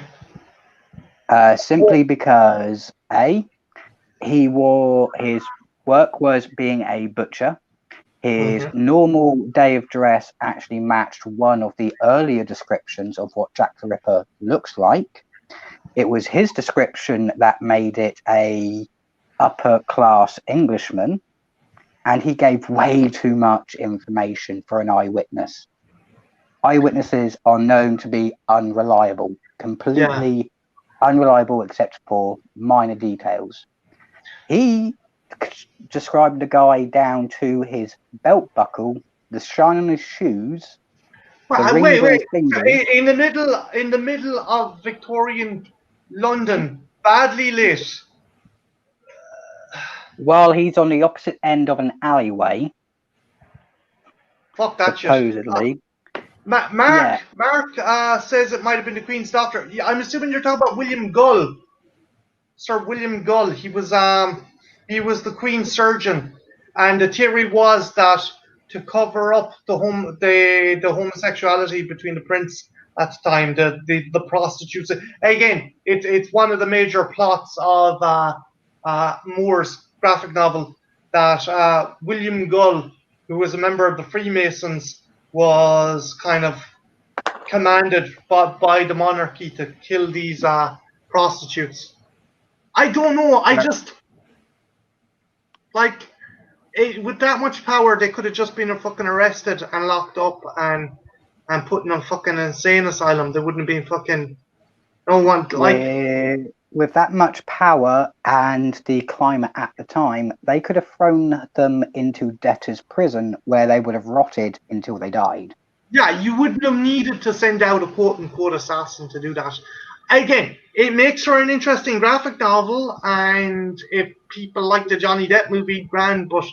Simply because his work was being a butcher. His normal day of dress actually matched one of the earlier descriptions of what Jack the Ripper looks like. It was his description that made it a upper class Englishman, and he gave way too much information for an eyewitness. Eyewitnesses are known to be unreliable, completely unreliable except for minor details. He described the guy down to his belt buckle the shine on his shoes, the Well, rings wait, on his wait. fingers. In the middle of Victorian London, badly lit. While he's on the opposite end of an alleyway, Fuck that shit. supposedly. Mark says it might have been the Queen's doctor. Yeah, I'm assuming you're talking about William Gull, Sir William Gull. He was the Queen's surgeon, and the theory was that to cover up the homosexuality between the prince at the time, the prostitutes. Again, it's one of the major plots of Moore's graphic novel that William Gull, who was a member of the Freemasons, was kind of commanded by the monarchy to kill these prostitutes. I don't know. I just like with that much power, they could have just been fucking arrested and locked up and put in a fucking insane asylum. They wouldn't have been fucking no one like. With that much power and the climate at the time, they could have thrown them into debtor's prison where they would have rotted until they died. Yeah, you wouldn't have needed to send out a quote-unquote assassin to do that. Again, it makes for an interesting graphic novel, and if people like the Johnny Depp movie, grand, but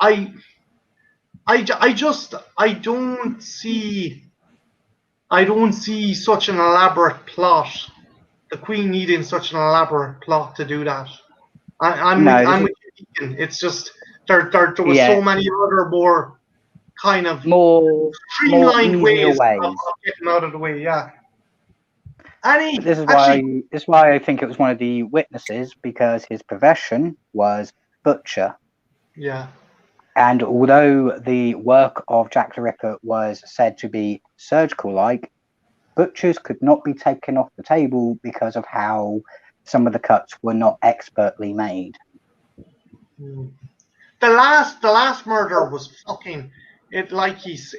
I don't see such an elaborate plot. The Queen needing such an elaborate plot to do that. I'm with you. It's just there was so many other more kind of more streamlined ways of getting out of the way. Yeah. This is why I think it was one of the witnesses, because his profession was butcher. Yeah. And although the work of Jack the Ripper was said to be surgical-like, butchers could not be taken off the table because of how some of the cuts were not expertly made. The last murder was fucking it like he's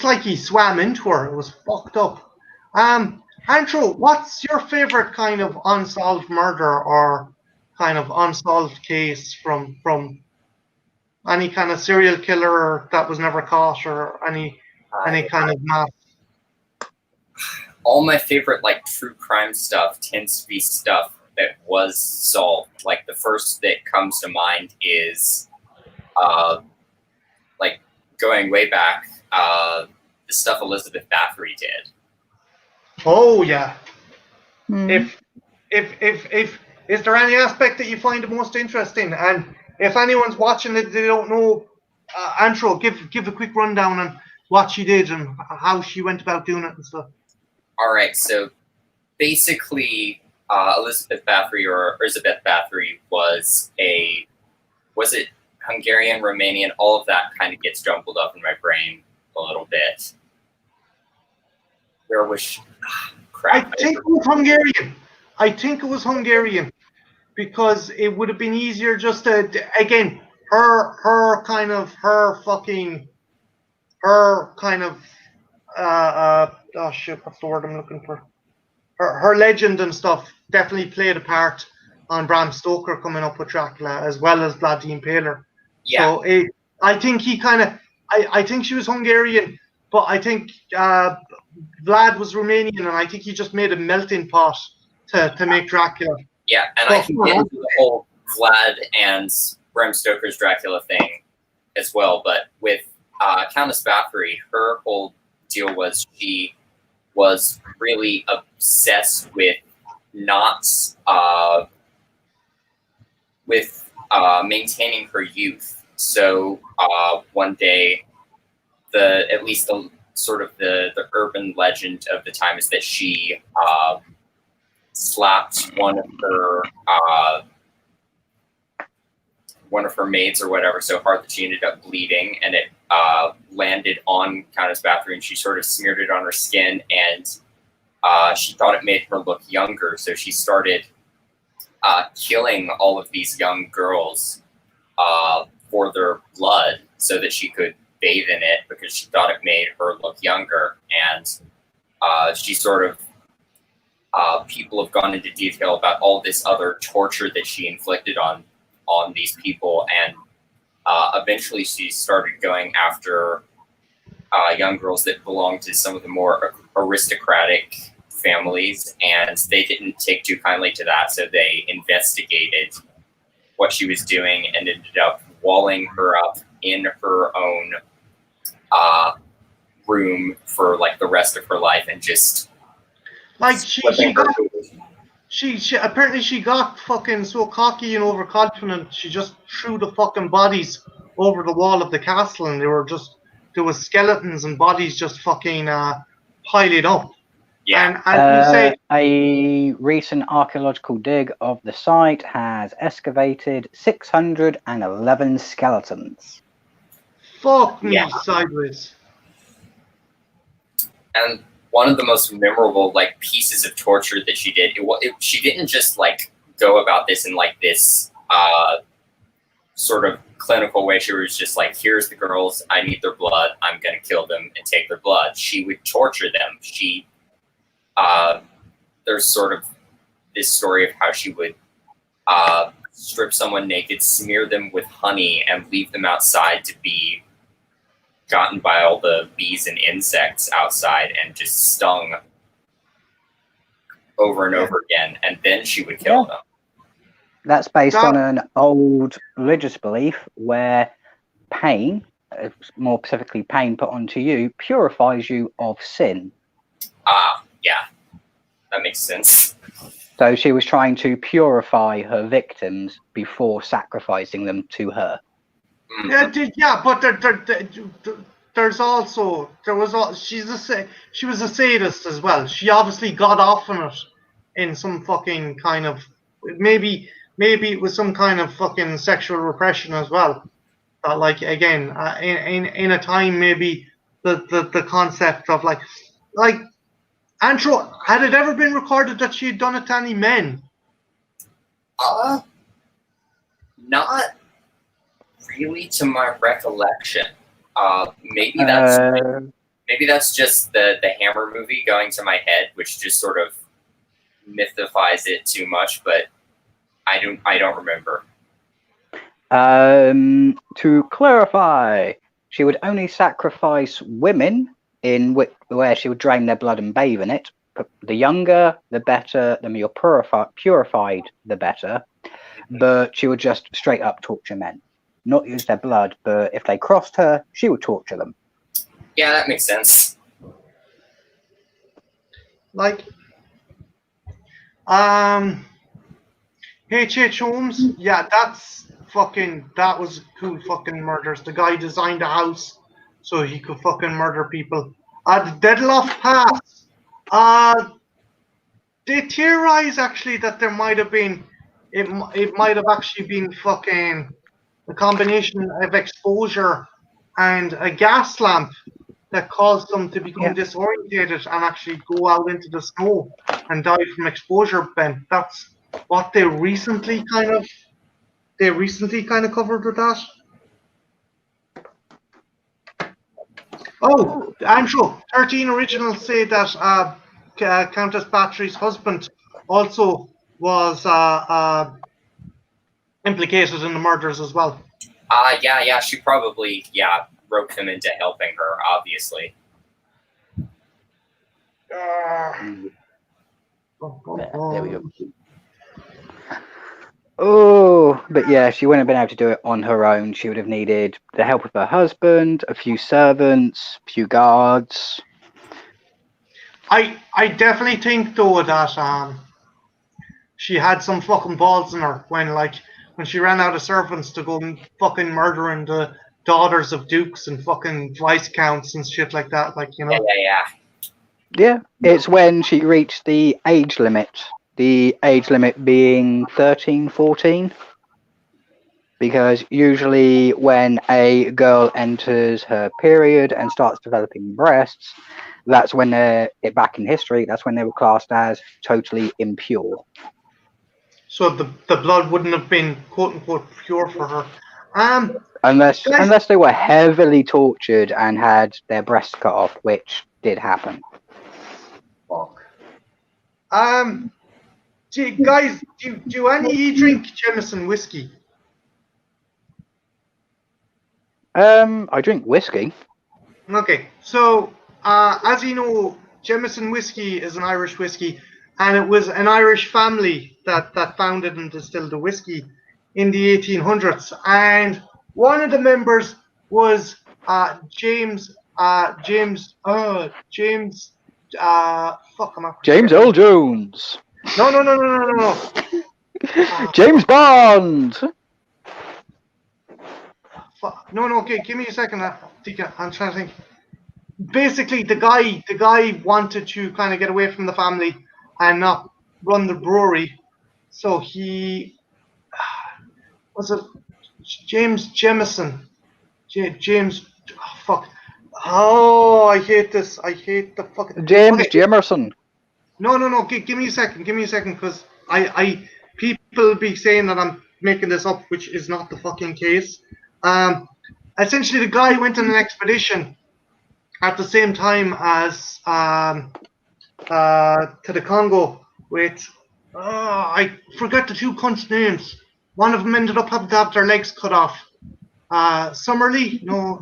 like he swam into her. It was fucked up. Andrew, what's your favorite kind of unsolved murder or kind of unsolved case from any kind of serial killer that was never caught or any kind of mass? All my favorite like true crime stuff tends to be stuff that was solved. Like the first that comes to mind is like going way back, the stuff Elizabeth Bathory did. Oh yeah. If is there any aspect that you find the most interesting? And if anyone's watching it, they don't know, Andrew, give a quick rundown on what she did and how she went about doing it and stuff. All right, so basically, Elizabeth Bathory was it Hungarian, Romanian? All of that kind of gets jumbled up in my brain a little bit. Where was she? Crap. I think it was Hungarian because it would have been easier just to, again, her kind of oh shit, what's the word I'm looking for? Her legend and stuff definitely played a part on Bram Stoker coming up with Dracula as well as Vlad the Impaler. Yeah. So I think he kind of, I think she was Hungarian, but I think Vlad was Romanian, and I think he just made a melting pot to make Dracula. Yeah, and I can get into the whole Vlad and Bram Stoker's Dracula thing as well, but with Countess Bathory, her whole deal was she was really obsessed with maintaining her youth. So one day, the urban legend of the time is that she slapped one of her maids or whatever so hard that she ended up bleeding, and it landed on Countess Bathory, and she sort of smeared it on her skin, and she thought it made her look younger, so she started killing all of these young girls for their blood so that she could bathe in it because she thought it made her look younger. And she sort of people have gone into detail about all this other torture that she inflicted on these people, and Eventually, she started going after young girls that belonged to some of the more aristocratic families, and they didn't take too kindly to that, so they investigated what she was doing and ended up walling her up in her own room for like the rest of her life and just like she apparently she got fucking so cocky and overconfident she just threw the fucking bodies over the wall of the castle, and there was skeletons and bodies just fucking piled up. Yeah. And you say A recent archaeological dig of the site has excavated 611 skeletons. fuck me Yeah. sideways. And one of the most memorable like pieces of torture that she did, she didn't just like go about this in like this sort of clinical way. She was just like, here's the girls, I need their blood, I'm gonna kill them and take their blood. She would torture them. There's sort of this story of how she would strip someone naked, smear them with honey, and leave them outside to be gotten by all the bees and insects outside and just stung over and over again, and then she would kill them. That's based on an old religious belief where pain, more specifically pain put onto you, purifies you of sin. Yeah, that makes sense. So she was trying to purify her victims before sacrificing them to her. Yeah, but she was a sadist as well. She obviously got off on it in some fucking kind of maybe it was some kind of fucking sexual repression as well. Like again, in a time maybe the concept of like Andrew, had it ever been recorded that she had done it to any men? Not really to my recollection. Maybe that's just the Hammer movie going to my head, which just sort of mythifies it too much, but I don't remember. To clarify, she would only sacrifice women where she would drain their blood and bathe in it. But the younger, the better. The more purified, the better. But she would just straight up torture men, not use their blood. But if they crossed her, she would torture them. Yeah, that makes sense. Like, H.H. Holmes, yeah, that was cool fucking murders. The guy designed a house so he could fucking murder people. The Deadloff Pass, they theorize actually that there might have been, it might have actually been fucking a combination of exposure and a gas lamp that caused them to become disorientated and actually go out into the snow and die from exposure. Ben, that's what they recently kind of covered with that. Oh, Andrew, 13 originals say that Countess Bathory's husband also was implicated in the murders as well. Yeah, she probably roped him into helping her, obviously. There we go. Oh, but yeah, she wouldn't have been able to do it on her own. She would have needed the help of her husband, a few servants, a few guards. I definitely think though that she had some fucking balls in her when she ran out of servants to go and fucking murdering the daughters of dukes and fucking viscounts and shit like that, like, you know. Yeah, it's when she reached the age limit. The age limit being 13, 14. Because usually when a girl enters her period and starts developing breasts, that's when back in history, that's when they were classed as totally impure. So the blood wouldn't have been quote unquote pure for her. Unless they were heavily tortured and had their breasts cut off, which did happen. Fuck. Guys, do any of you drink Jameson whiskey? I drink whiskey. Okay, so as you know, Jameson whiskey is an Irish whiskey, and it was an Irish family that founded and distilled the whiskey in the 1800s. And one of the members was James. Fuck, I'm not James forgetting. Earl Jones. No. James Bond. Fuck. No. Okay, give me a second. I'm trying to think. Basically, the guy wanted to kind of get away from the family and not run the brewery, so he was it James Jemison. James, oh, fuck. Oh, I hate this. I hate the fucking. James Okay, Jemerson. no. Give me a second. Because I people be saying that I'm making this up, which is not the fucking case. Essentially, the guy went on an expedition at the same time as to the Congo with I forgot the two cunts' names. One of them ended up having to have their legs cut off. Summerlee? No.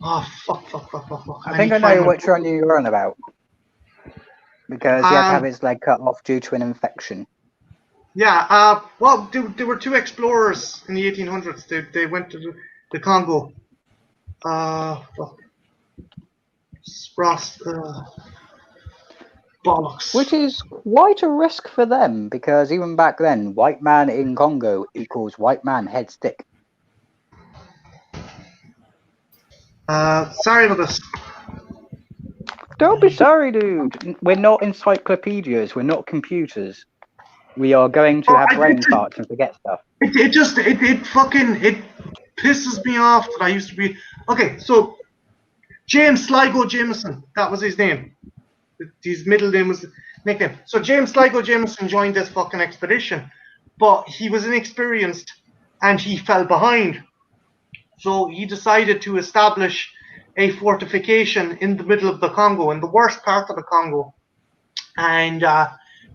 Oh fuck. I think I know which one you're on about. Because he had to have his leg cut off due to an infection. Yeah. Well, there were two explorers in the 1800s. They went to the Congo. Fuck. Ross. Bollocks. Which is quite a risk for them, because even back then, white man in Congo equals white man head stick. Sorry about this. Don't be sorry, dude. We're not encyclopedias. We're not computers. We are going to have brain farts and forget stuff. It fucking pisses me off that I used to be. Okay, so James Sligo Jameson, that was his name. His middle name was nickname. So James Sligo Jameson joined this fucking expedition, but he was inexperienced and he fell behind. So he decided to establish a fortification in the middle of the Congo, in the worst part of the Congo. And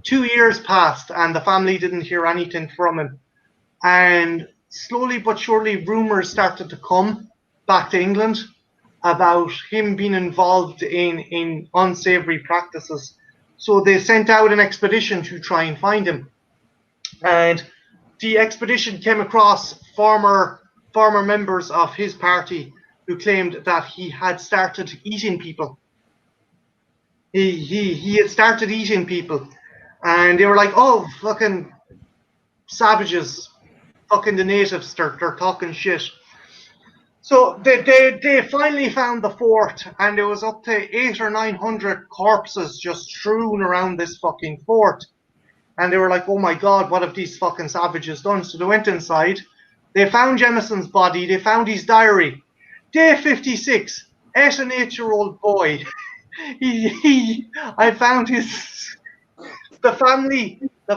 2 years passed and the family didn't hear anything from him. And slowly but surely, rumors started to come back to England about him being involved in unsavory practices. So they sent out an expedition to try and find him. And the expedition came across former members of his party who claimed that he had started eating people. He had started eating people. And they were like, oh, fucking savages, fucking the natives, they're talking shit. So they finally found the fort, and there was up to 800 or 900 corpses just strewn around this fucking fort. And they were like, oh my god, what have these fucking savages done? So they went inside, they found Jemison's body, they found his diary. Day 56, at an 8-year-old boy. I found the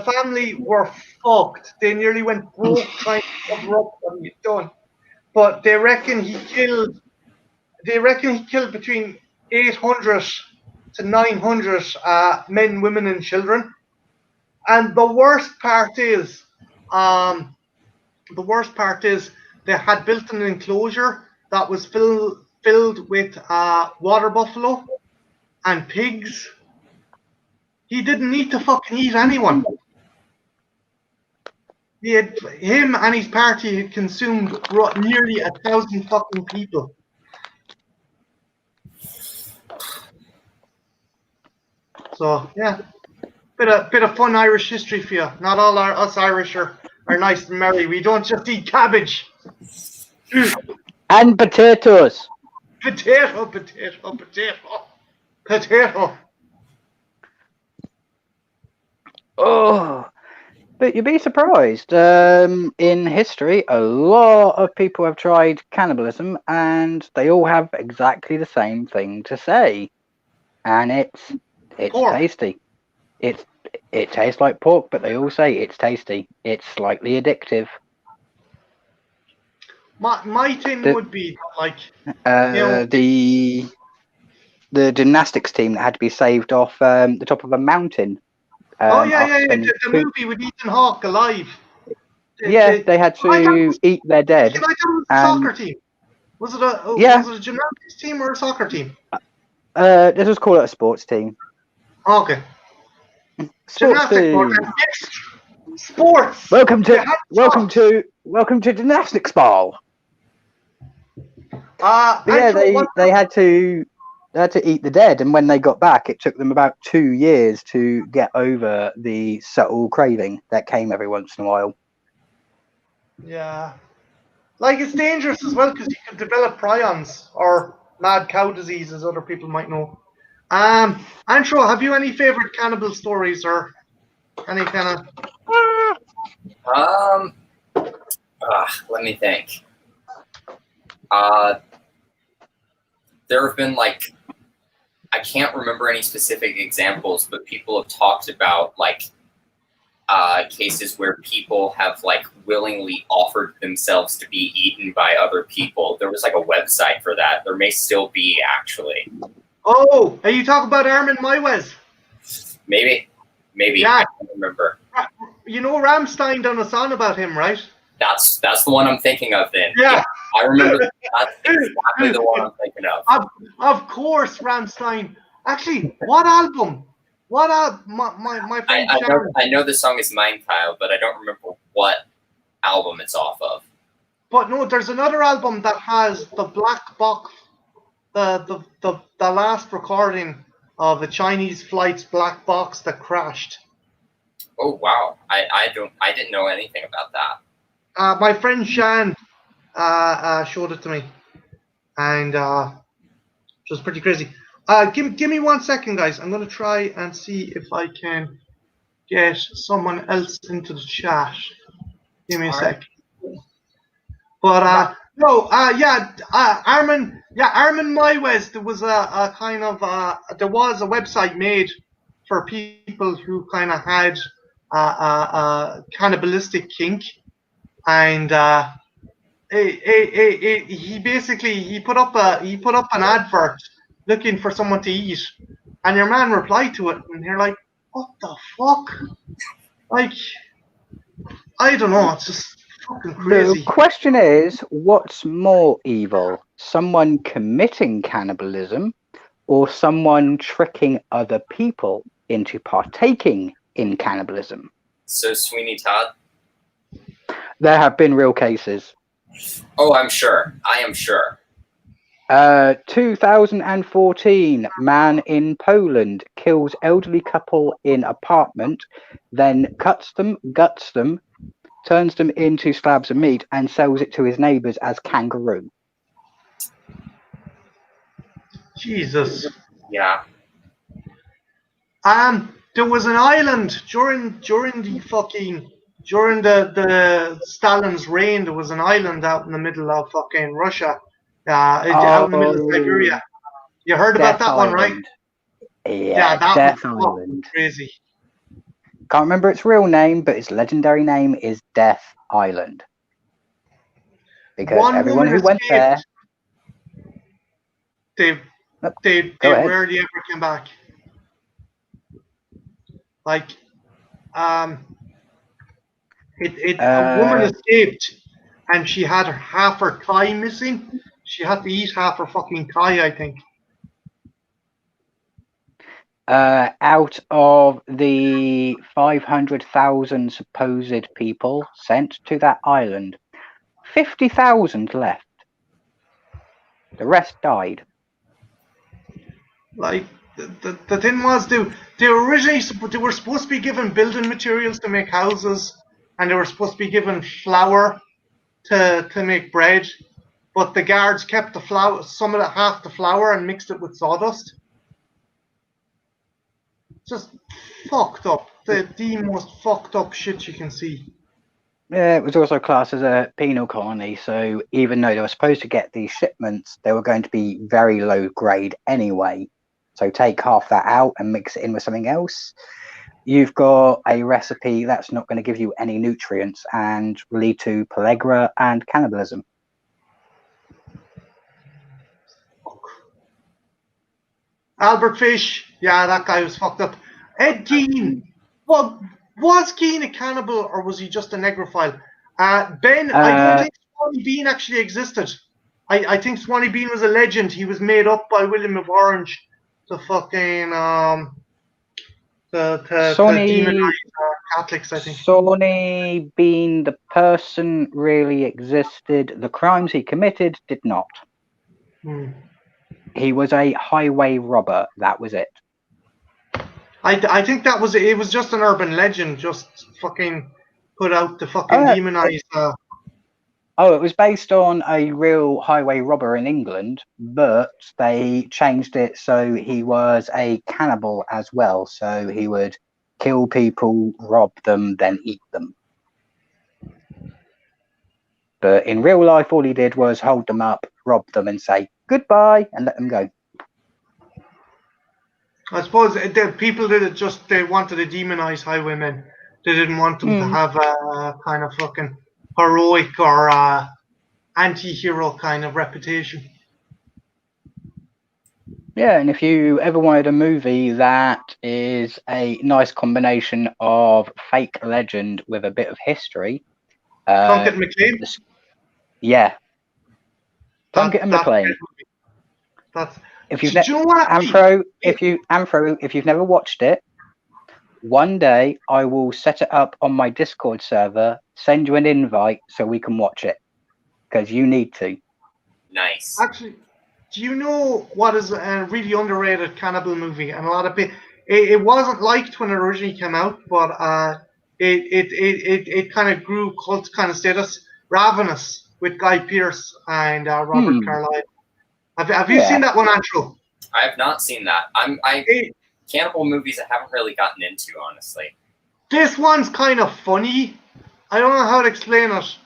family were fucked. They nearly went broke trying to cover up what he'd done. But they reckon he killed between 800 to 900 men, women, and children. And the worst part is they had built an enclosure that was filled with water buffalo and pigs. He didn't need to fucking eat anyone. Him and his party had consumed nearly 1,000 fucking people. So yeah, bit of fun Irish history for you. Not all us Irish are nice and merry. We don't just eat cabbage. And potatoes. Potato. Oh, but you'd be surprised. In history, a lot of people have tried cannibalism, and they all have exactly the same thing to say, and it's Pork. tasty. It tastes like pork, but they all say it's tasty. It's slightly addictive. My thing would be like the gymnastics team that had to be saved off the top of a mountain. The movie with Ethan Hawke, Alive. Yeah, they had to eat their dead. Can I tell you a And soccer team? Was it a Yeah. was it a gymnastics team or a soccer team? Let's just call it a sports team. Okay. Sports Gymnastics sport. team. Sports. Welcome They had to gymnastics ball. But Yeah, they had to eat the dead, and when they got back, it took them about 2 years to get over the subtle craving that came every once in a while. Yeah. Like, it's dangerous as well because you could develop prions or mad cow disease, as other people might know. Antro, have you any favorite cannibal stories or any kind of? Let me think. There have been I can't remember any specific examples, but people have talked about cases where people have willingly offered themselves to be eaten by other people. There was a website for that. There may still be, actually. Oh, are you talking about Armin Maiwes? Maybe. Yeah. I can't remember. You know, Rammstein done a song about him, right? That's the one I'm thinking of then. Yeah. I remember. That's exactly the one I'm thinking of. Of course, Rammstein. Actually, what album? What my friend Sharon. I know the song is Mein Teil, but I don't remember what album it's off of. But no, there's another album that has the black box, the last recording of the Chinese flight's black box that crashed. Oh wow! I didn't know anything about that. My friend Shan showed it to me, and it was pretty crazy. Give me 1 second, guys. I'm gonna try and see if I can get someone else into the chat. Give me a sec. But Armin Maiwes. There was a kind of there was a website made for people who kind of had a cannibalistic kink, and he put up an advert looking for someone to eat, and your man replied to it, and you're like, what the fuck? Like, I don't know. It's just fucking crazy. The question is, what's more evil? Someone committing cannibalism or someone tricking other people into partaking in cannibalism? So, Sweeney Todd? There have been real cases. Oh, I'm sure. I am sure. 2014, man in Poland kills elderly couple in apartment, then cuts them, guts them, turns them into slabs of meat, and sells it to his neighbours as kangaroo. Jesus. Yeah. There was an island during the Stalin's reign. There was an island out in the middle of fucking Russia, out in the middle of Siberia. You heard about that one, right? Yeah, that Death Island. Crazy. Can't remember its real name, but its legendary name is Death Island. Because everyone who went there, they rarely ever came back. Like, a woman escaped, and she had half her thigh missing. She had to eat half her fucking thigh, I think. Out of the 500,000 supposed people sent to that island, 50,000 left. The rest died. Like, the thing was, they were supposed to be given building materials to make houses, and they were supposed to be given flour to make bread, but the guards kept the flour, half the flour, and mixed it with sawdust. Just fucked up. The most fucked up shit you can see. Yeah, it was also classed as a penal colony, so even though they were supposed to get these shipments, they were going to be very low grade anyway. So take half that out and mix it in with something else. You've got a recipe that's not going to give you any nutrients and lead to pellagra and cannibalism. Albert Fish, yeah, that guy was fucked up. Ed Gein, well, was Gein a cannibal or was he just a negrophile? Ben, I don't think Swanee Bean actually existed. I think Swanee Bean was a legend. He was made up by William of Orange to fucking to demonize Catholics, I think. Sonny being the person really existed. The crimes he committed did not. He was a highway robber. That was it. I think that was it. Was just an urban legend, just fucking put out to fucking demonize. It was based on a real highway robber in England, but they changed it so he was a cannibal as well. So he would kill people, rob them, then eat them. But in real life, all he did was hold them up, rob them, and say goodbye, and let them go. I suppose the people did it just, they wanted to demonize highwaymen. They didn't want them to have a kind of fucking heroic or anti-hero kind of reputation. Yeah, and if you ever wanted a movie that is a nice combination of fake legend with a bit of history, Plunkett and McLean? Yeah. Plunkett and McLean. If you've Anthro, if you've never watched it, one day I will set it up on my Discord server, send you an invite so we can watch it, because you need to. Nice. Actually, do you know what is a really underrated cannibal movie? And a lot of people, it wasn't liked when it originally came out, but it kind of grew cult kind of status. Ravenous with Guy Pearce and Robert Carlyle. Have you seen that one, Andrew? I have not seen that. Cannibal movies I haven't really gotten into, honestly. This one's kind of funny. I don't know how to explain it.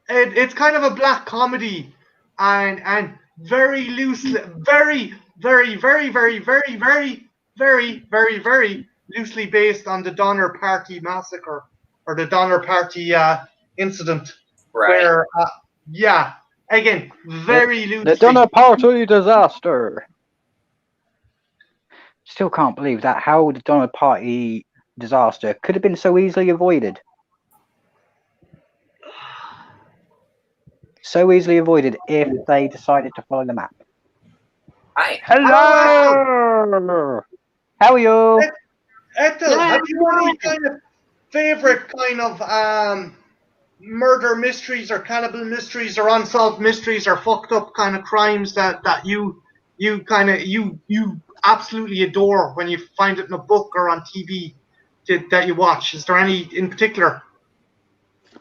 It's kind of a black comedy and very loosely, very loosely based on the Donner Party massacre or the Donner Party incident. Right. Where, again, very loosely. The Donner Party disaster. Still can't believe that. How the Donner Party disaster could have been so easily avoided. So easily avoided if they decided to follow the map. Hi. Hello. How are you? Ethel, have you any kind of favorite kind of murder mysteries or cannibal mysteries or unsolved mysteries or fucked up kind of crimes that you absolutely adore when you find it in a book or on TV that you watch? Is there any in particular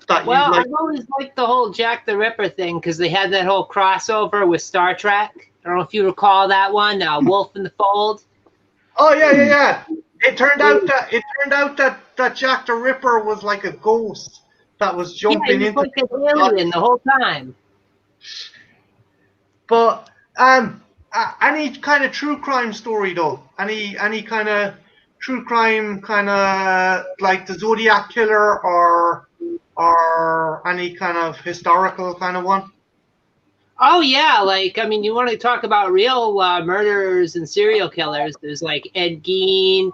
that you like? I've always liked the whole Jack the Ripper thing because they had that whole crossover with Star Trek. I don't know if you recall that one, Wolf in the Fold. Oh yeah. It turned out that Jack the Ripper was like a ghost that was jumping into like an alien the whole time. But any kind of true crime story though? Any kind of true crime kind of like the Zodiac Killer or any kind of historical kind of one? Oh yeah, you want to talk about real murderers and serial killers? There's like Ed Gein,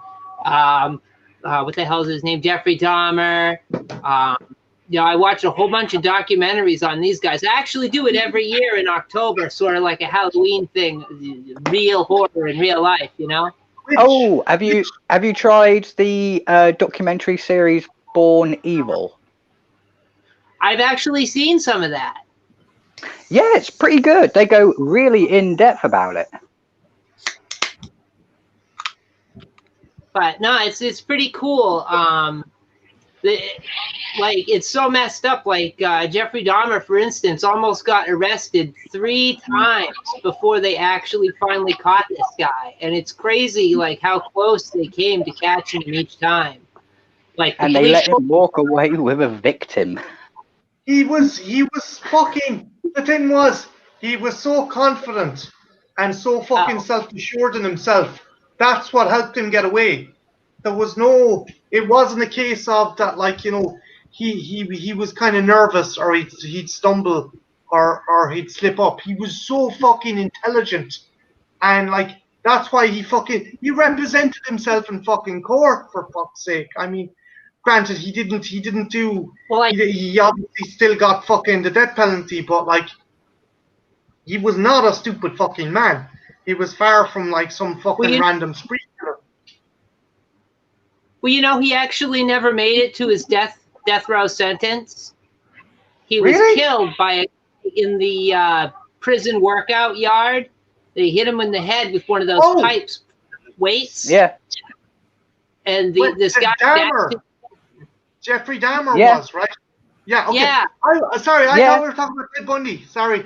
what the hell is his name? Jeffrey Dahmer. I watch a whole bunch of documentaries on these guys. I actually do it every year in October, sort of like a Halloween thing, real horror in real life, you know? Oh, have you tried the documentary series Born Evil? I've actually seen some of that. Yeah, it's pretty good. They go really in depth about it. But no, it's pretty cool. It's so messed up. Like Jeffrey Dahmer, for instance, almost got arrested 3 times before they actually finally caught this guy, and it's crazy, like how close they came to catching him each time. And they let him walk away with a victim. He was fucking. The thing was, he was so confident and so fucking self-assured in himself. That's what helped him get away. There was it wasn't a case of that, he was kind of nervous or he'd stumble or he'd slip up. He was so fucking intelligent, and that's why he represented himself in fucking court, for fuck's sake. I mean, granted, he didn't do. Well, like, He obviously still got fucking the death penalty, but like, he was not a stupid fucking man. He was far from like some fucking random spree killer. well, he actually never made it to his death row sentence. He was Really? killed in the prison workout yard. They hit him in the head with one of those pipes, weights. Yeah. And this guy, Dahmer. Jeffrey Dahmer was, right? Yeah, okay. Yeah. Sorry, I thought we were talking about Ted Bundy. Sorry.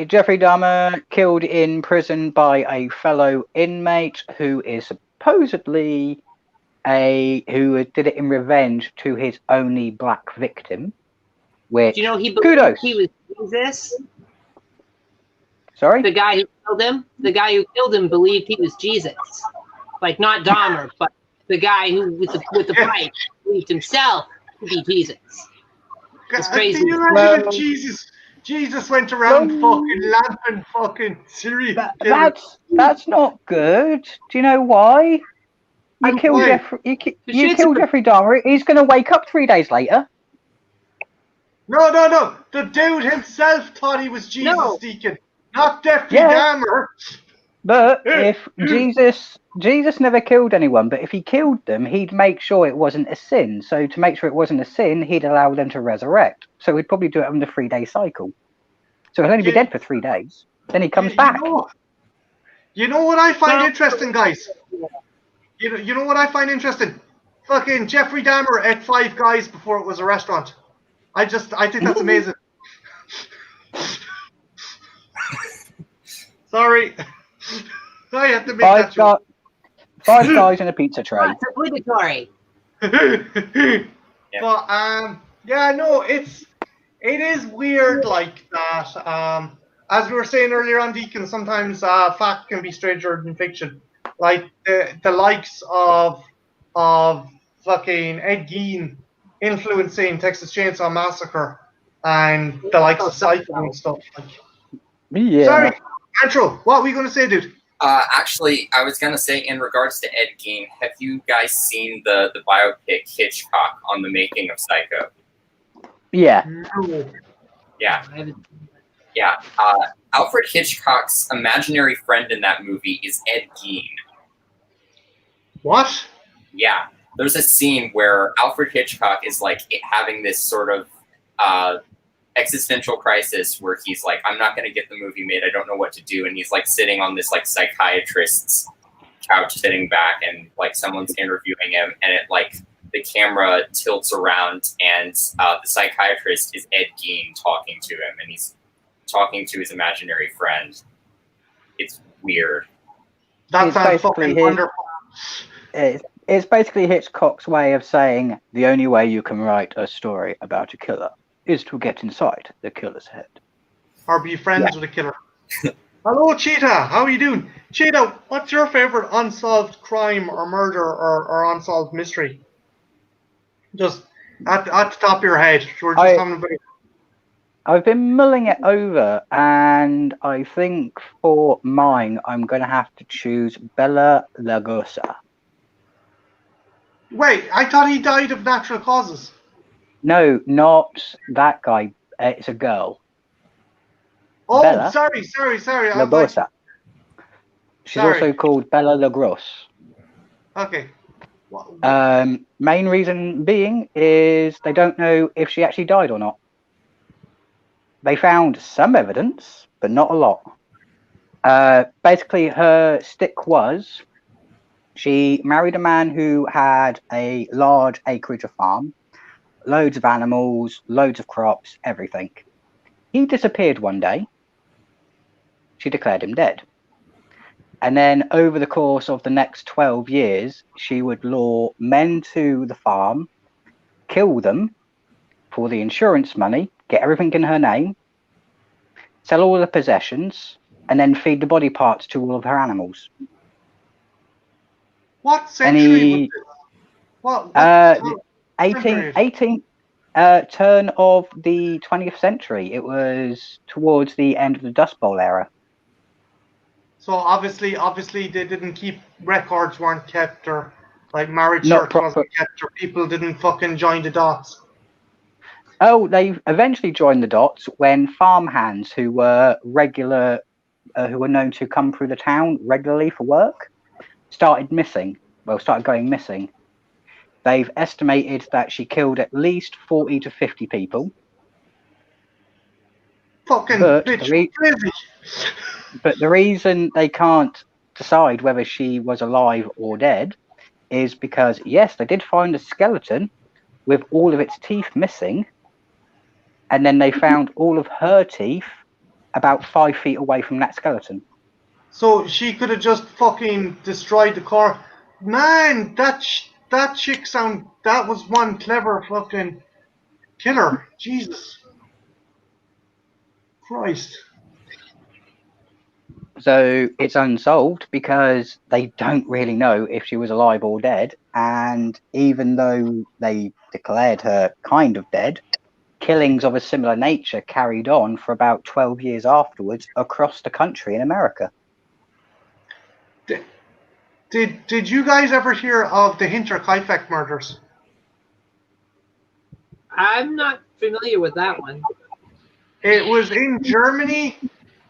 Jeffrey Dahmer killed in prison by a fellow inmate who is supposedly who did it in revenge to his only black victim. Which, do you know he kudos. He was Jesus? Sorry? The guy who killed him? The guy who killed him believed he was Jesus. Like, not Dahmer, but the guy who with the pipe believed himself to be Jesus. It's crazy. Can you imagine if Jesus went around fucking lamping fucking serial killers? That's not good. Do you know why? You kill Jeffrey Dahmer. He's going to wake up 3 days later. No. The dude himself thought he was Jesus, Deacon, not Jeffrey Dahmer. But if Jesus never killed anyone, but if he killed them, he'd make sure it wasn't a sin. So to make sure it wasn't a sin, he'd allow them to resurrect. So he'd probably do it on the 3-day cycle. So he'll only be dead for 3 days. Then he comes back. You know what I find interesting, guys? You know what I find interesting? Fucking Jeffrey Dahmer ate 5 guys before it was a restaurant. I think that's amazing. Sorry. I have to make that joke. 5 guys in a pizza tray. It's obligatory. But it is weird like that. As we were saying earlier on, Deacon, sometimes fact can be stranger than fiction. Like the likes of fucking Ed Gein influencing Texas Chainsaw Massacre and the likes of Psycho and stuff. Yeah. Sorry, Andrew, what were you going to say, dude? Actually, I was going to say, in regards to Ed Gein, have you guys seen the biopic Hitchcock on the making of Psycho? Yeah. Yeah. Yeah. Alfred Hitchcock's imaginary friend in that movie is Ed Gein. What? Yeah. There's a scene where Alfred Hitchcock is like having this sort of existential crisis where he's like, I'm not going to get the movie made. I don't know what to do. And he's like sitting on this like psychiatrist's couch, sitting back, and like someone's interviewing him, and it like the camera tilts around, and the psychiatrist is Ed Gein talking to him, and he's talking to his imaginary friend. It's weird. That sounds fucking wonderful. It's basically Hitchcock's way of saying the only way you can write a story about a killer is to get inside the killer's head. Or be friends with a killer. Hello, Cheetah. How are you doing? Cheetah, what's your favorite unsolved crime or murder or unsolved mystery? Just at the top of your head. We're just having a bit. I've been mulling it over, and I think for mine, I'm going to have to choose Bela Lugosi. Wait, I thought he died of natural causes. No, not that guy. It's a girl. Oh, Bella sorry. Lugosi. She's also called Bela Lugosi. Okay. Main reason being is they don't know if she actually died or not. They found some evidence, but not a lot. Basically, her stick was she married a man who had a large acreage of farm, loads of animals, loads of crops, everything. He disappeared one day. She declared him dead. And then over the course of the next 12 years, she would lure men to the farm, kill them for the insurance money, get everything in her name, sell all the possessions, and then feed the body parts to all of her animals. What century was this? 18th turn of the 20th century. It was towards the end of the Dust Bowl era. So obviously they didn't keep records, weren't kept, or like marriage Not certs proper. wasn't kept, or people didn't fucking join the dots. Oh, they eventually joined the dots when farmhands who were who were known to come through the town regularly for work, started going missing. They've estimated that she killed at least 40 to 50 people. Fucking But bitch, crazy. But the reason they can't decide whether she was alive or dead is because, yes, they did find a skeleton with all of its teeth missing, and then they found all of her teeth about 5 feet away from that skeleton. So she could have just fucking destroyed the car. Man, that chick that was one clever fucking killer. Jesus Christ. So it's unsolved because they don't really know if she was alive or dead. And even though they declared her kind of dead, killings of a similar nature carried on for about 12 years afterwards across the country in America. Did you guys ever hear of the Hinterkaifeck murders? I'm not familiar with that one. It was in Germany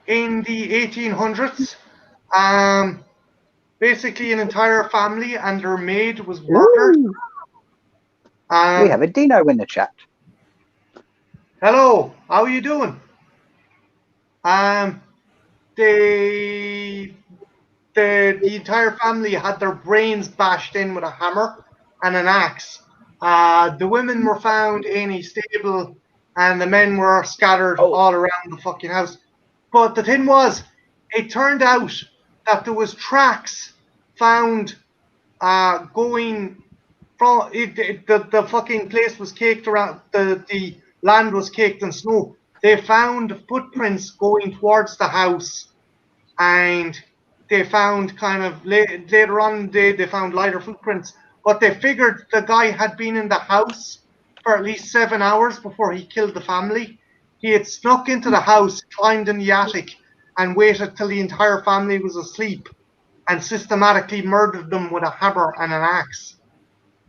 in the 1800s. Basically, an entire family and their maid was murdered. Ooh, we have a Dino in the chat. Hello, how are you doing? The entire family had their brains bashed in with a hammer and an axe. The women were found in a stable, and the men were scattered all around the fucking house. But the thing was, it turned out that there was tracks found going from the fucking place was caked around, the land was caked in snow. They found footprints going towards the house, and they found kind of later on they found lighter footprints, but they figured the guy had been in the house for at least 7 hours before he killed the family. He had snuck into the house, climbed in the attic, and waited till the entire family was asleep, and systematically murdered them with a hammer and an axe.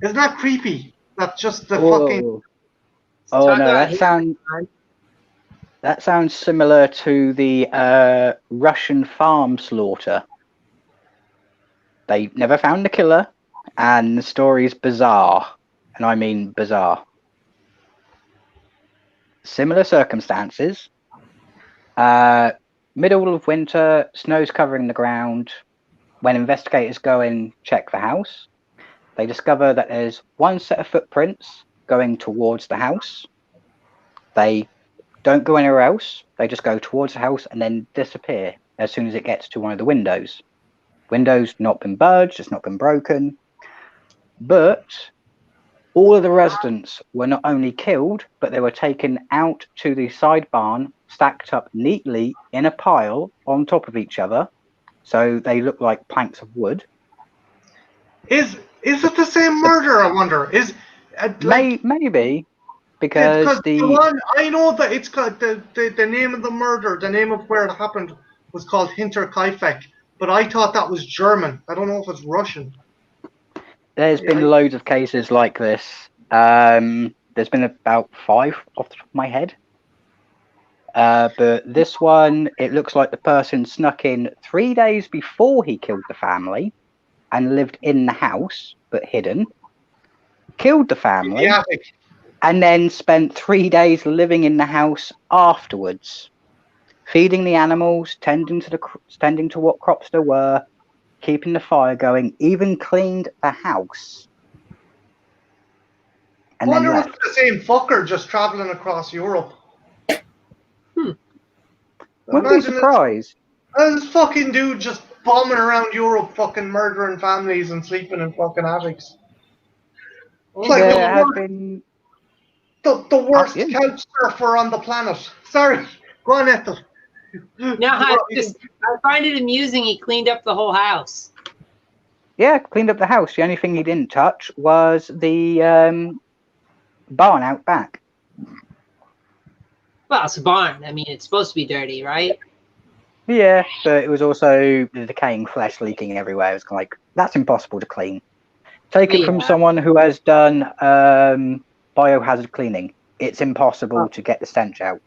Isn't that creepy? That's just the fucking. Oh Talk no, about that sounds similar to the Russian farm slaughter. They never found the killer, and the story's bizarre, and I mean bizarre. Similar circumstances. Middle of winter, snow's covering the ground. When investigators go and check the house, they discover that there's one set of footprints going towards the house. They don't go anywhere else. They just go towards the house and then disappear as soon as it gets to one of the windows. Windows not been budged, it's not been broken. But all of the residents were not only killed, but they were taken out to the side barn, stacked up neatly in a pile on top of each other. So they look like planks of wood. Is it the same murder? I wonder. Maybe because the one I know that it's called the name of the murder, the name of where it happened was called Hinterkaifeck, but I thought that was German. I don't know if it's Russian. There's been loads of cases like this. There's been about 5 off the top of my head. But this one, it looks like the person snuck in 3 days before he killed the family and lived in the house, but hidden. Killed the family. And then spent 3 days living in the house afterwards, feeding the animals, tending to what crops there were, keeping the fire going, even cleaned the house. And I wonder then if it's the same fucker just traveling across Europe. Wouldn't be surprised. This fucking dude just bombing around Europe, fucking murdering families and sleeping in fucking attics. Like the worst couch surfer on the planet. Sorry, go on, Ethel. No, I find it amusing. He cleaned up the whole house. Yeah, cleaned up the house. The only thing he didn't touch was the barn out back. Well, it's a barn. I mean, it's supposed to be dirty, right? Yeah, but it was also the decaying flesh leaking everywhere. It was kind of like, that's impossible to clean. Take it from Yeah. someone who has done biohazard cleaning. It's impossible to get the stench out.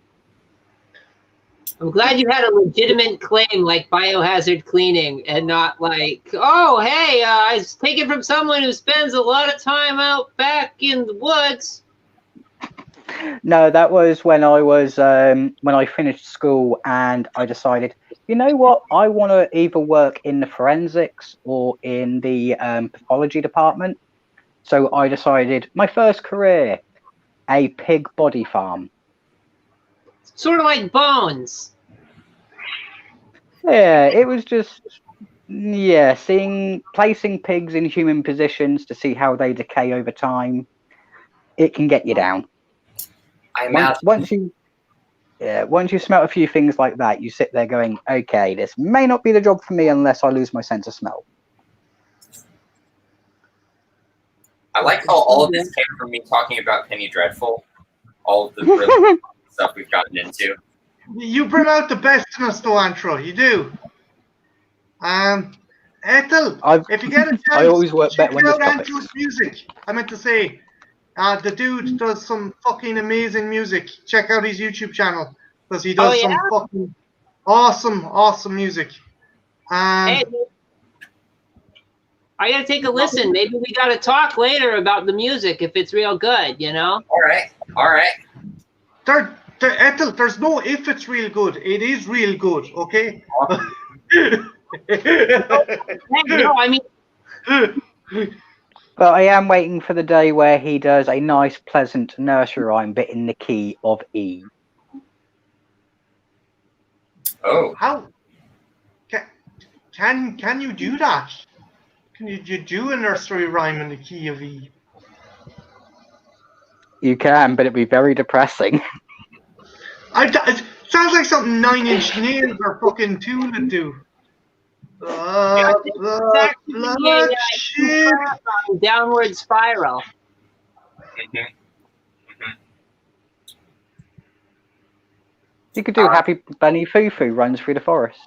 I'm glad you had a legitimate claim like biohazard cleaning and not like, oh, hey, I take it from someone who spends a lot of time out back in the woods. No, that was when I finished school and I decided, you know what, I want to either work in the forensics or in the pathology department. So I decided my first career, a pig body farm. Sort of like Bones. Yeah, it was just placing pigs in human positions to see how they decay over time. It can get you down. I imagine. Once you smell a few things like that, you sit there going, okay, this may not be the job for me unless I lose my sense of smell. I like how all of this came from me talking about Penny Dreadful. All of the really stuff we've gotten into. You bring out the best in us, though, Antro. You do. Ethel, if you get a chance, I always work check better when there's out topics. Antro's music. I meant to say, the dude does some fucking amazing music. Check out his YouTube channel because he does some fucking awesome music. Hey, I gotta take a listen. Maybe we gotta talk later about the music if it's real good, you know? All right. Ethel, there's no if it's real good. It is real good, okay? No, I mean, But I am waiting for the day where he does a nice, pleasant nursery rhyme, but in the key of E. Oh. How can you do that? Can you do a nursery rhyme in the key of E? You can, but it'd be very depressing. It sounds like something 9 Inch Nails or fucking Tool would do. Downward spiral. You could do Happy Bunny Foo-Foo runs through the forest.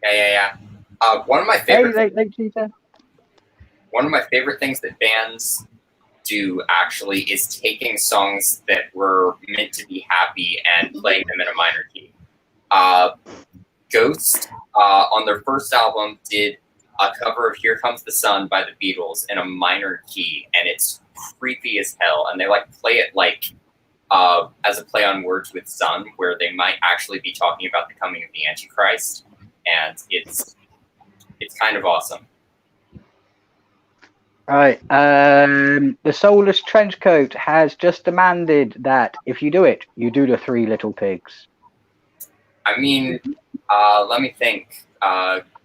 Yeah. One of my favorite. Cheetah. One of my favorite things that bands do actually is taking songs that were meant to be happy and playing them in a minor key. Ghost on their first album did a cover of "Here Comes the Sun" by the Beatles in a minor key, and it's creepy as hell. And they play it as a play on words with "sun," where they might actually be talking about the coming of the Antichrist, and it's kind of awesome. Right. The Soulless Trenchcoat has just demanded that if you do it, you do the Three Little Pigs. I mean, let me think.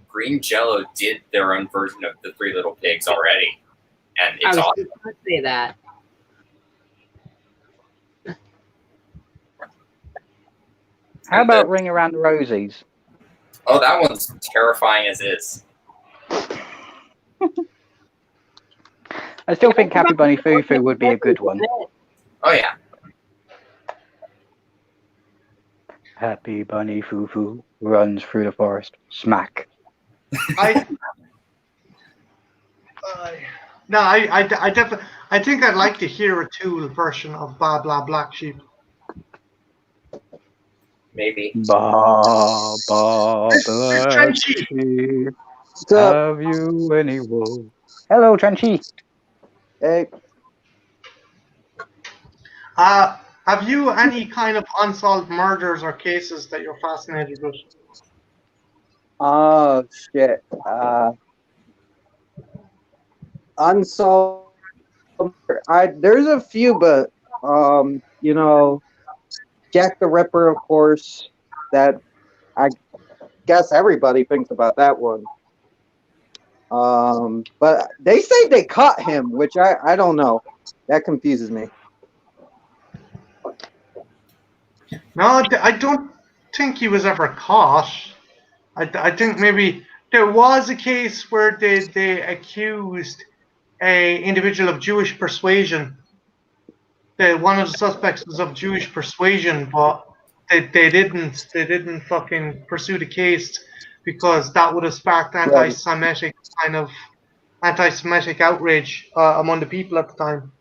Green Jello did their own version of the Three Little Pigs already, and it's awesome. I was going to say that. How about Ring Around the Rosies? Oh, that one's terrifying as is. I still think Happy Bunny Foo-Foo would be a good one. Oh, yeah. Happy Bunny Foo-Foo runs through the forest. Smack. I definitely. I think I'd like to hear a Tool version of "Blah Blah Black Sheep." Maybe. Ba black sheep. Have you any wool? Hello, Trenchy. Hey. Have you any kind of unsolved murders or cases that you're fascinated with? Oh shit. Unsolved. There's a few, but Jack the Ripper, of course. That I guess everybody thinks about that one. But they say they caught him, which I don't know. That confuses me. No, I don't think he was ever caught. I think maybe there was a case where they accused a individual of Jewish persuasion. One of the suspects was of Jewish persuasion, but they didn't fucking pursue the case because that would have sparked Right. anti-Semitic outrage among the people at the time.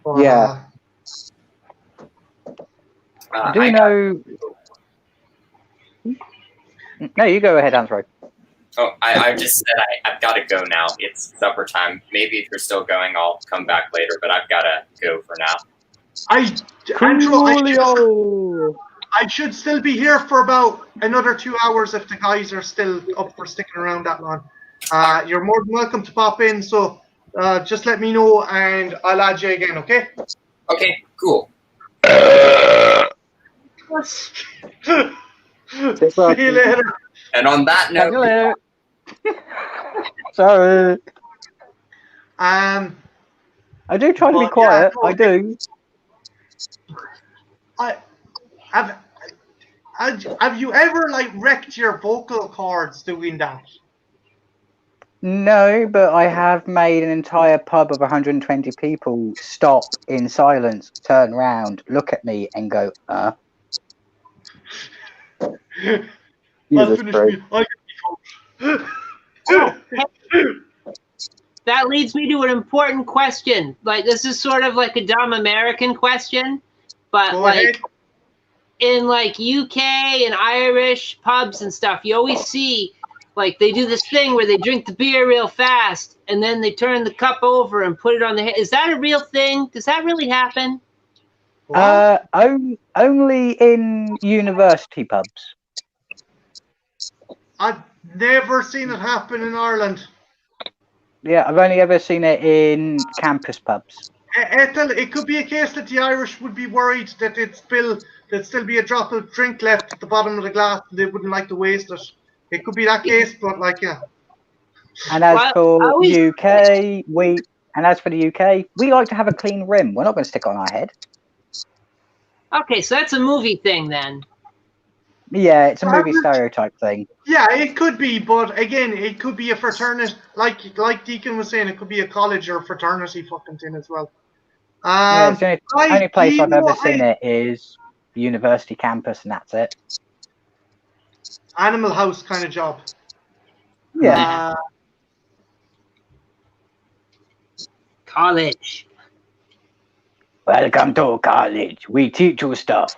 But, Yeah. I do know. No, you go ahead, Ansro. I just said I've got to go now. It's supper time. Maybe if you're still going, I'll come back later, but I've got to go for now. I should still be here for about another 2 hours if the guys are still up for sticking around that long. You're more than welcome to pop in, so just let me know and I'll add you again, okay? Okay, cool. See you later. And on that Catch you note, later. Sorry. I I do try to be But, quiet. yeah, no, I do. have you ever like wrecked your vocal cords doing that? No, but I have made an entire pub of 120 people stop in silence, turn round, look at me, and go, Jesus Christ. That leads me to an important question. Like, this is sort of like a dumb American question, but Go like ahead. in like UK and Irish pubs and stuff, you always see like they do this thing where they drink the beer real fast and then they turn the cup over and put it on the head. Is that a real thing? Does that really happen? only in university pubs. I've never seen it happen in Ireland. Yeah, I've only ever seen it in campus pubs. Ethel, it could be a case that the Irish would be worried that there'd still be a drop of drink left at the bottom of the glass and they wouldn't like to waste it. It could be that case, but like, yeah. And as for always- UK, we like to have a clean rim. We're not going to stick it on our head. Okay, so that's a movie thing then. Yeah, it's a movie stereotype thing. Yeah, it could be, but again, it could be a fraternity, like Deacon was saying, it could be a college or fraternity fucking thing as well. Yeah, it's the only place I've ever seen it is university campus, and that's it. Animal House kind of job. Yeah. College. Welcome to college. We teach you stuff.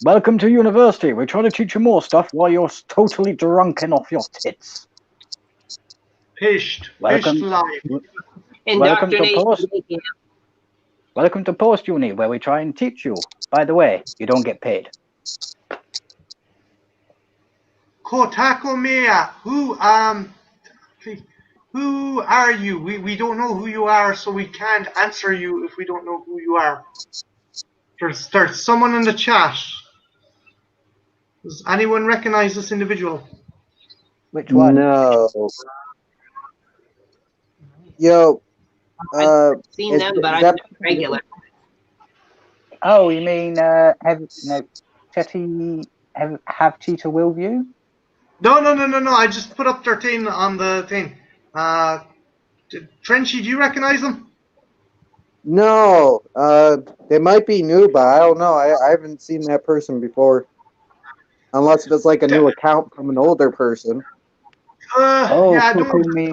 Welcome to university. We're trying to teach you more stuff while you're totally drunken off your tits. Pished Welcome. live. Welcome to post uni, where we try and teach you. By the way, you don't get paid. Kotako Mea, who are you? We don't know who you are, so we can't answer you if we don't know who you are. There's someone in the chat. Does anyone recognize this individual? Which one? No. Yo. I've seen them, but I'm not regular. Oh, you mean have Cheetah will view? No. I just put up their thing on the thing. Trenchy, do you recognize them? No. They might be new, but I don't know. I haven't seen that person before. Unless it's like a new account from an older person. Yeah, Mea.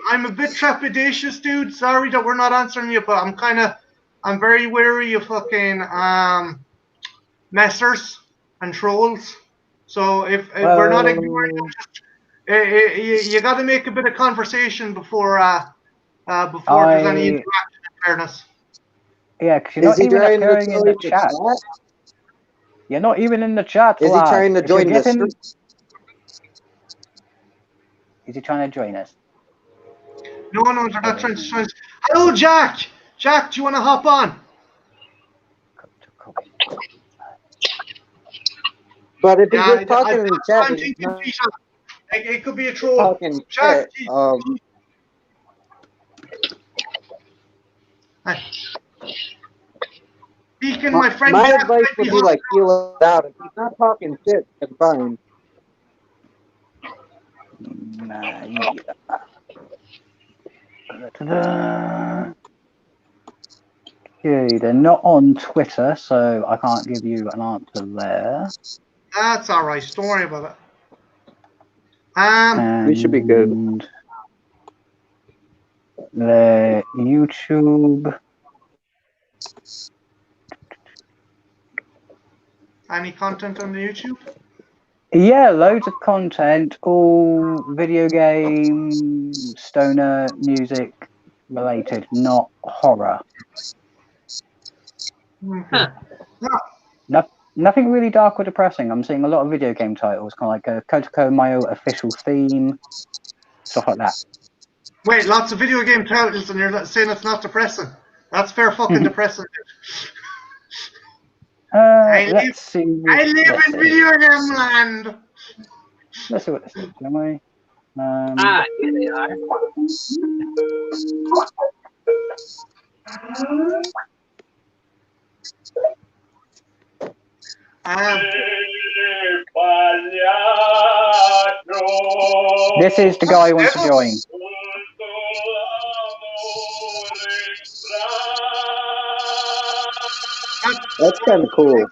I'm a bit trepidatious, dude. Sorry that we're not answering you, but I'm very wary of fucking messers and trolls. So if we're not ignoring them, you got to make a bit of conversation before there's any interaction in fairness. Yeah, because you're not even appearing in the chat. You're not even in the chat. Is he trying to join the stream? Is he trying to join us? No, they're not trying to join us. Hello, Jack! Jack, do you want to hop on? But if he's just talking in the chat, it could be a troll. Jack, Deacon, my friend. My advice would be like feel it out. If he's not talking shit, then fine. Okay, they're not on Twitter, so I can't give you an answer there. That's all right. Don't worry about it. We should be good. And the YouTube. Any content on the YouTube? Yeah, loads of content, all video game, stoner music related, not horror. Okay. Huh. Yeah. Nothing really dark or depressing. I'm seeing a lot of video game titles, kind of like a Kotoko Mayo official theme, stuff like that. Wait, lots of video game titles, and you're saying it's not depressing. That's fair fucking depressing. Let's see. I live in video game land. Let's see what this is, shall we? Here they are. This is the guy who wants to join. That's kind of cool.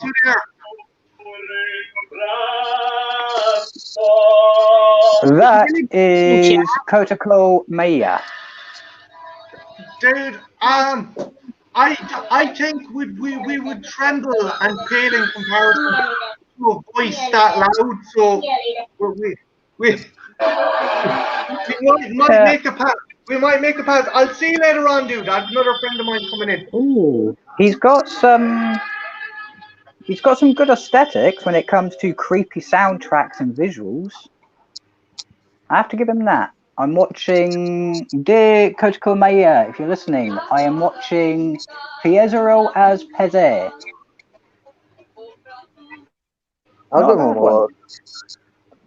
That is Kotoko Maya. Dude, I think we would tremble and pale in comparison to a voice that loud. So we might make a pass. We might make a pass. I'll see you later on, dude. I have another friend of mine coming in. Ooh, he's got some good aesthetics when it comes to creepy soundtracks and visuals. I have to give him that. I'm watching, dear Kotoko Maya, if you're listening, I am watching Fiesero as Peze. I'll give him a look.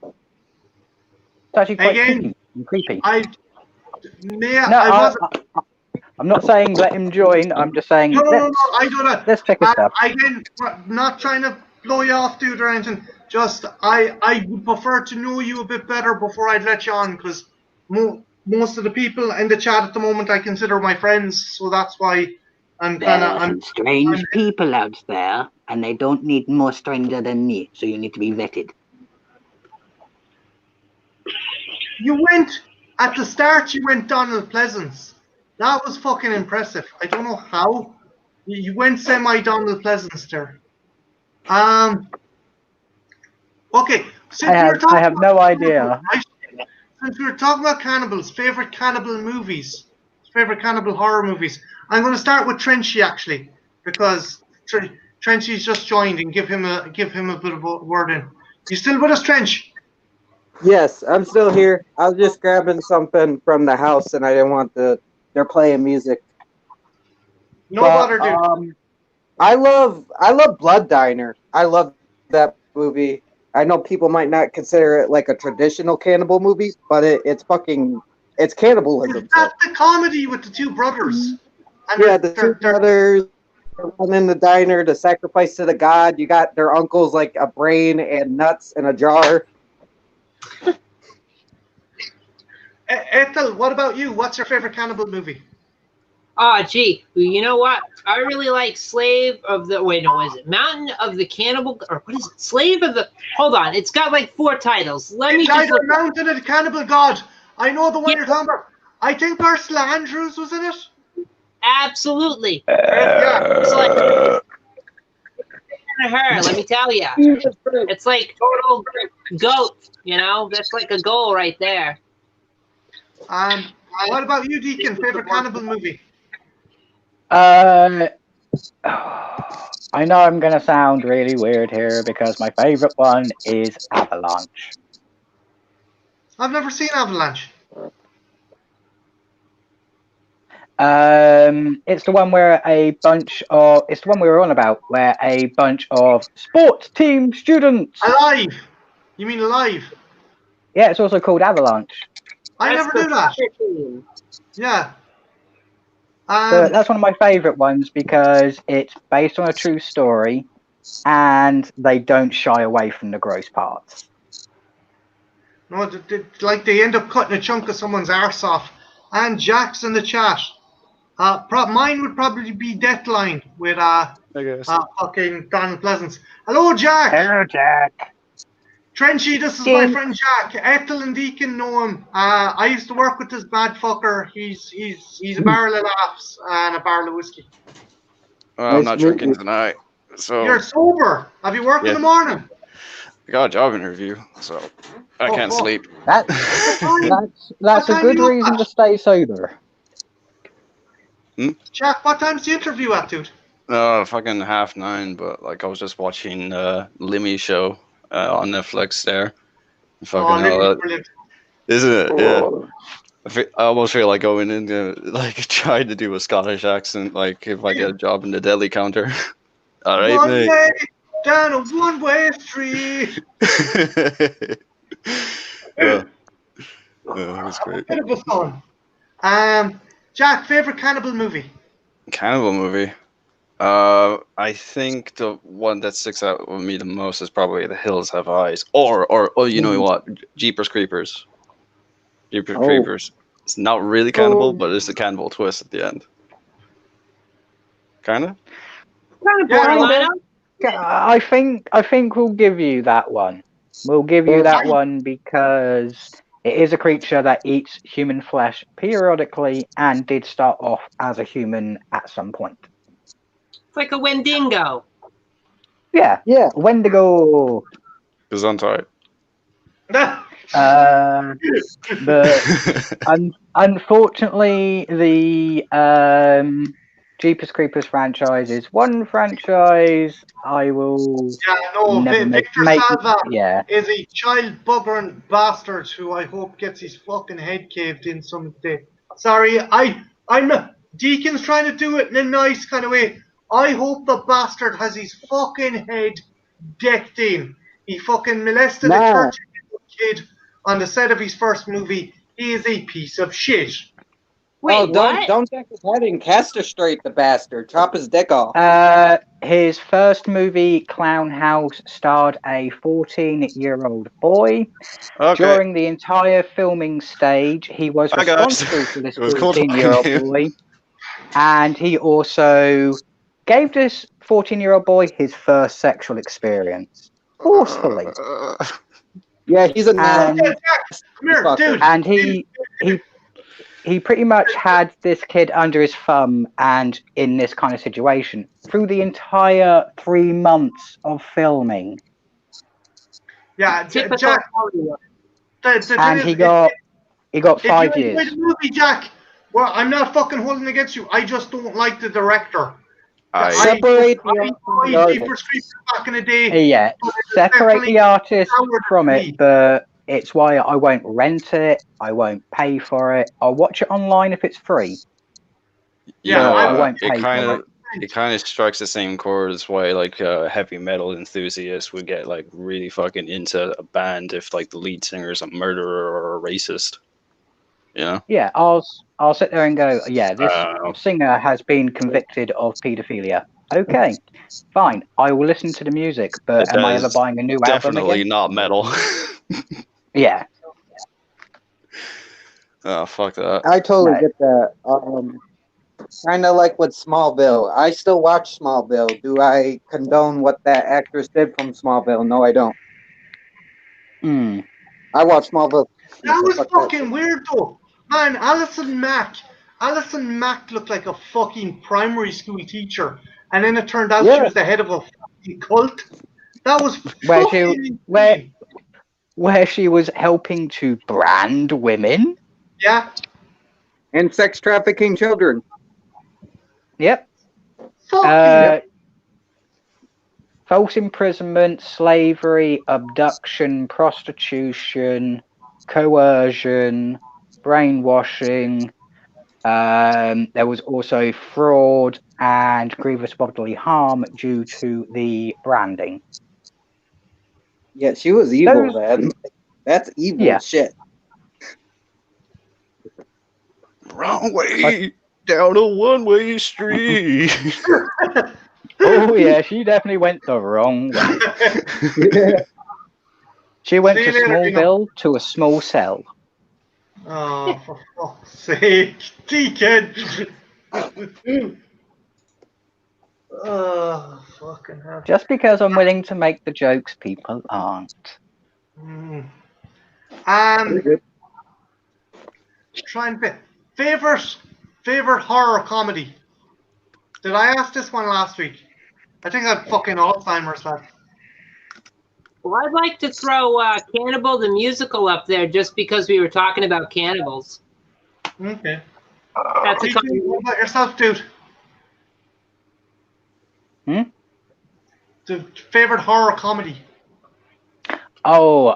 It's actually quite Again, creepy. I'm not saying let him join. I'm just saying No, I don't. Let's check it out. Again, not trying to blow you off, dude, or anything. Just I would prefer to know you a bit better before I'd let you on, because most of the people in the chat at the moment I consider my friends, so that's why I'm kind of. There are some strange people out there, and they don't need more stranger than me, so you need to be vetted. You went at the start. You went Donald Pleasance. That was fucking impressive. I don't know how you went semi Donald Pleasance there. Okay. I have no idea. Since we were talking about cannibals, favorite cannibal horror movies, I'm going to start with Trenchy actually, because Trenchy's just joined, and give him a bit of a word in. You still with us, Trench? Yes, I'm still here. I was just grabbing something from the house, and I didn't want they're playing music. No bother, dude. I love Blood Diner. I love that movie. I know people might not consider it like a traditional cannibal movie, but it's cannibalism. That's the comedy with the two brothers. And yeah, the two brothers run in the diner to sacrifice to the god. You got their uncles like a brain and nuts in a jar. Ethel, what about you? What's your favorite cannibal movie? Oh, gee. You know what? I really like Mountain of the Cannibal, or what is it? Slave of the... Hold on. It's got like 4 titles. Let me just look. Mountain of the Cannibal God. I know the one you're talking about. I think Ursula Andrews was in it. Absolutely. Yeah. It's like her, let me tell you. It's like total goat, you know? That's like a goal right there. What about you, Deacon? Favorite cannibal movie? I know I'm going to sound really weird here because my favorite one is Avalanche. I've never seen Avalanche. It's the one where it's the one we were on about, where a bunch of sports team students. Alive. You mean Alive? Yeah, it's also called Avalanche. I never knew that. Yeah. But that's one of my favorite ones because it's based on a true story, and they don't shy away from the gross parts. No, they end up cutting a chunk of someone's arse off. And Jack's in the chat. Mine would probably be Deathline with I guess. fucking Donald Pleasance. Hello, Jack. Hello, Jack. Trenchy, this is my friend Jack. Ethel and Deacon know him. I used to work with this bad fucker. He's a barrel of laughs and a barrel of whiskey. Well, I'm Nice not to meet drinking you. tonight, so You're sober. Have you worked in Yeah. the morning? I got a job interview, so I Oh, can't fuck. sleep. That's What a time good you up reason at? to stay sober. Jack, what time's the interview at, dude? Fucking 9:30, but like I was just watching Limmy show on Netflix there. Fucking Limmy's brilliant. isn't it? Yeah. I almost feel like going into like trying to do a Scottish accent, like if I get a job in the deli counter. All right, One mate. way down a one-way street. That's great. Bit of a fun. Jack, favorite cannibal movie? Cannibal movie. I think the one that sticks out with me the most is probably The Hills Have Eyes, or you know what, Jeepers Creepers. Jeepers Oh. Creepers. It's not really cannibal, but it's a cannibal twist at the end. Kinda. Kind of Yeah, borderline. I think we'll give you that one. We'll give you that one because it is a creature that eats human flesh periodically and did start off as a human at some point. It's like a Wendigo. Yeah, Yeah. Wendigo. Gesundheit. But unfortunately, the Jeepers Creepers franchise is one franchise I will never Victor make. Salva Yeah, is a child buggering bastard who I hope gets his fucking head caved in someday. Sorry, I'm not. Deacon's trying to do it in a nice kind of way. I hope the bastard has his fucking head decked in. He fucking molested a Nah. 13-year-old kid on the set of his first movie. He is a piece of shit. Wait, Oh, what? don't check his head and castrate the bastard. Chop his dick off. his first movie, Clown House, starred a 14-year-old boy. Okay. During the entire filming stage, he was Hi, guys. responsible for this It was cool talking to 14-year-old you. boy, and he also gave this 14-year-old boy his first sexual experience forcefully. Yeah, he's a And- nasty Come here, fucker. dude. And he pretty much had this kid under his thumb and in this kind of situation through the entire 3 months of filming. Yeah, Typical Jack. Hollywood. The thing And is, he got if 5 you years. enjoy the movie, Jack, well, I'm not fucking holding against you. I just don't like the director. I Separate the I art from the enjoyed artist. Jeepers Creepers back in the day. Yeah, but it's separate definitely the artist coward from to it, me. but it's why I won't rent it, I won't pay for it. I'll watch it online if it's free. you Yeah, know, I won't pay for it kind of strikes the same chord as why like heavy metal enthusiasts would get like really fucking into a band if like the lead singer is a murderer or a racist. You know? Yeah, I'll sit there and go, yeah, this Oh. singer has been convicted of paedophilia. Okay, fine. I will listen to the music, but That am I ever is buying a new album Definitely again? not metal. Yeah. Oh, fuck that. I totally Right. get that. Kind of like with Smallville. I still watch Smallville. Do I condone what that actress did from Smallville? No, I don't. Hmm. I watch Smallville. That was Fuck fucking weird though. Man, Alison Mack looked like a fucking primary school teacher. And then it turned out she Yeah. was the head of a fucking cult. That was Where fucking she- where- insane. Where she was helping to brand women. Yeah. And sex trafficking children. Yep. Fucking False imprisonment, slavery, abduction, prostitution, coercion, brainwashing. There was also fraud and grievous bodily harm due to the branding. Yeah, she was evil, Those- man. That's evil Yeah. shit. Wrong way down a one-way street. Oh yeah, she definitely went the wrong way. She went See to you later, Dino. Smallville to a small cell. Oh, for fuck's sake. Deacon. Oh, fucking hell. Just because I'm willing to make the jokes, people aren't. Mm. Pretty good. Try and pick. Favorite horror comedy. Did I ask this one last week? I think I had fucking Alzheimer's left. Well, I'd like to throw Cannibal the Musical up there just because we were talking about cannibals. Okay. That's a TJ, what about yourself, dude? The favorite horror comedy. Oh,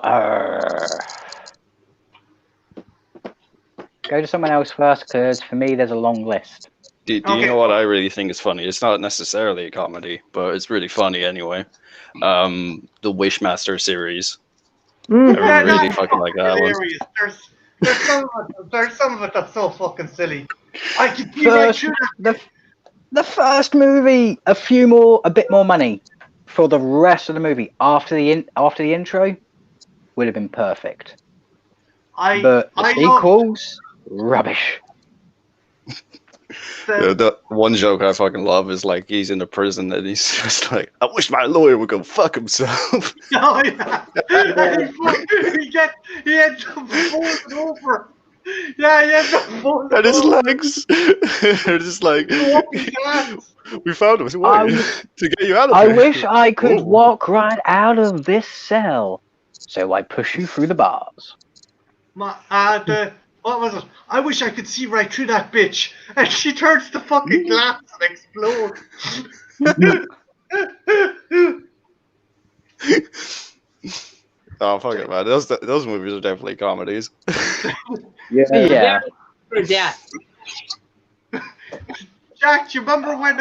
go to someone else first, because for me, there's a long list. Do you Okay. know what I really think is funny? It's not necessarily a comedy, but it's really funny anyway. The Wishmaster series. Mm. I really fucking like that one. hilarious. There's some of it that's so fucking silly. I could see right through that. The first movie, a bit more money for the rest of the movie after the intro would have been perfect. But the I sequels, rubbish. The one joke I fucking love is like he's in the prison and he's just like, I wish my lawyer would go fuck himself. Oh yeah. he ends up falling over. Yeah, he ends up falling And his over. legs. They're just like, Walking glass. we found him to get you out of I here. wish I could Whoa. walk right out of this cell, so I push you through the bars. What was it? I wish I could see right through that bitch. And she turns the fucking glass and explodes. Oh fuck it, man! Those movies are definitely comedies. Yeah. For death. Jack, do you remember when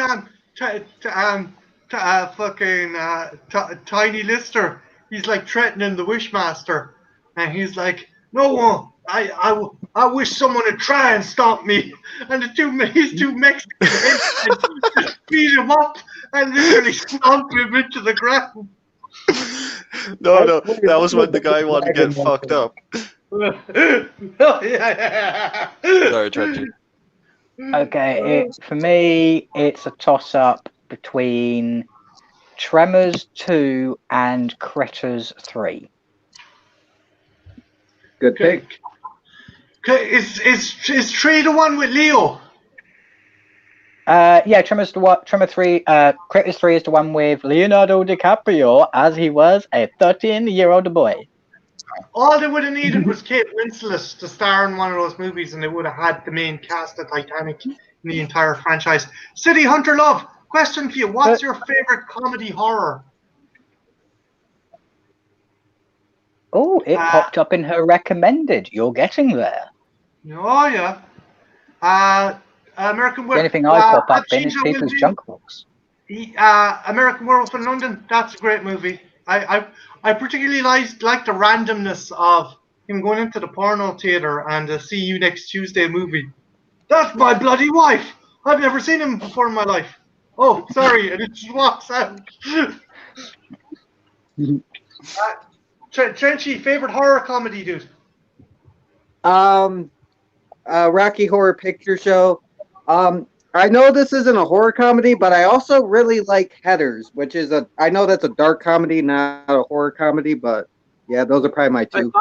Tiny Lister, he's like threatening the Wishmaster, and he's like, "No, I wish someone would try and stop me." And his two Mexican henchmen just beat him up and literally stomp him into the ground. No, that was when the guy wanted to get fucked up. Oh, yeah. Sorry, Trenchie. Okay, for me, it's a toss-up between Tremors 2 and Critters 3. Good pick. Is 3 the one with Leo? Yeah, Tremor 3, Critters 3 is the one with Leonardo DiCaprio as he was a 13-year-old boy. All they would have needed was Kate Winslet to star in one of those movies, and they would have had the main cast of Titanic in the entire franchise. City Hunter Love, question for you: what's your favorite comedy horror? Oh, it popped up in her recommended. You're getting there. Oh yeah, American The Werewolf. only thing I pop up in is people's junk books. American Werewolf in London. That's a great movie. I particularly like the randomness of him going into the porno theater and See You Next Tuesday movie. That's my bloody wife. I've never seen him before in my life. Oh, sorry, and it just walks out. Trenchy, favorite horror comedy, dude? Rocky Horror Picture Show. I know this isn't a horror comedy, but I also really like Headers, which is I know that's a dark comedy, not a horror comedy, but yeah, those are probably my two.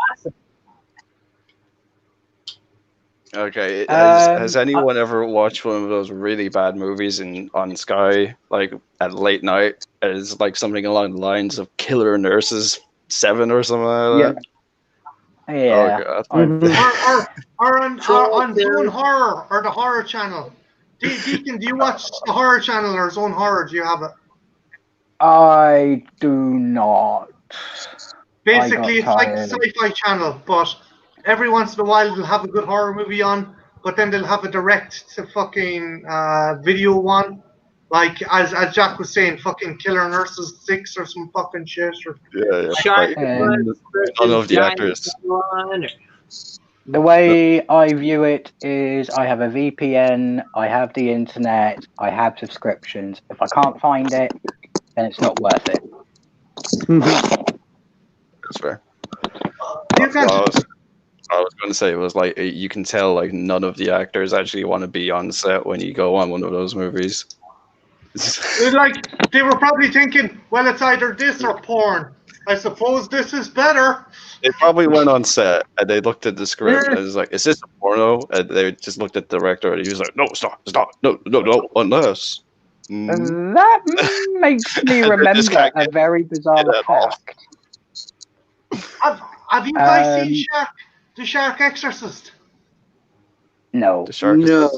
Okay, has anyone ever watched one of those really bad movies on Sky, like at late night? It's like something along the lines of Killer Nurses 7 or something like that. Yeah. Oh god. Or on Zone Horror or the Horror Channel. Deacon, do you watch the Horror Channel or Zone Horror? Do you have it? I do not. Basically, it's like the Sci-Fi Channel, but every once in a while they'll have a good horror movie on, but then they'll have a direct to fucking video one. Like as Jack was saying, fucking Killer Nurses 6 or some fucking shit. Or... Yeah. Shark None of the actors. The way I view it is I have a VPN, I have the internet, I have subscriptions. If I can't find it, then it's not worth it. That's fair. You can. I what I was going to say. It was like you can tell like none of the actors actually want to be on set when you go on one of those movies. Like they were probably thinking, well, it's either this or porn. I suppose this is better. They probably went on set and they looked at the script and it was like, "Is this a porno?" And they just looked at the director and he was like, "No, it's not. No, unless." That makes me remember a very bizarre fact. Have you guys seen the Shark Exorcist? No. The shark. No.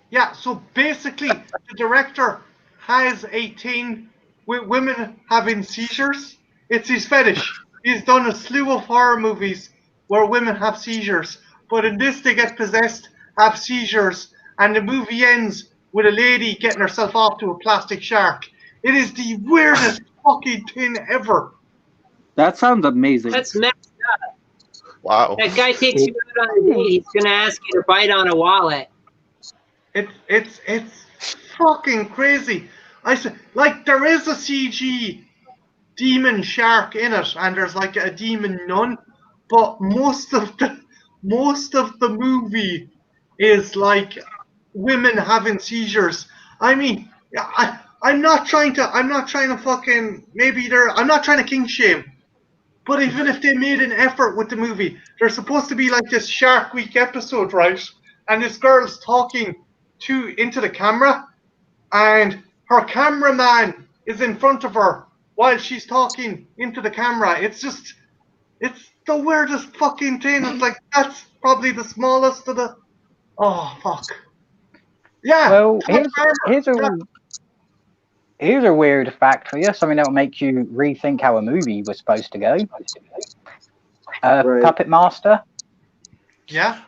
Yeah, so basically, the director has a thing with women having seizures. It's his fetish. He's done a slew of horror movies where women have seizures, but in this they get possessed, have seizures, and the movie ends with a lady getting herself off to a plastic shark. It is the weirdest fucking thing ever. That sounds amazing. That's messed up. Wow. That guy takes you out on a date. He's gonna ask you to bite on a wallet. It's fucking crazy. I said, like, there is a CG demon shark in it, and there's like a demon nun, but most of the movie is like women having seizures. I mean, I'm not trying to fucking I'm not trying to king shame. But even if they made an effort with the movie, there's supposed to be like this Shark Week episode, right? And this girl's talking into the camera, and her cameraman is in front of her while she's talking into the camera. It's the weirdest fucking thing. It's like, that's probably the smallest of the... Oh, fuck. Yeah. Well, here's a weird fact for you. Something that will make you rethink how a movie was supposed to go. Right. Puppet Master. Yeah.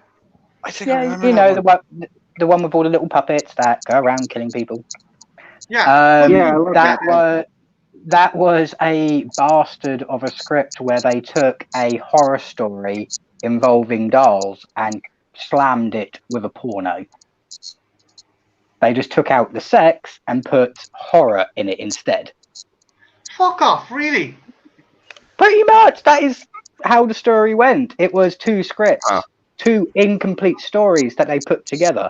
I think I Yeah, remember you know that the one with all the little puppets that go around killing people. Yeah. That was a bastard of a script where they took a horror story involving dolls and slammed it with a porno. They just took out the sex and put horror in it instead. Fuck off, really? Pretty much, that is how the story went. It was two scripts, two incomplete stories that they put together.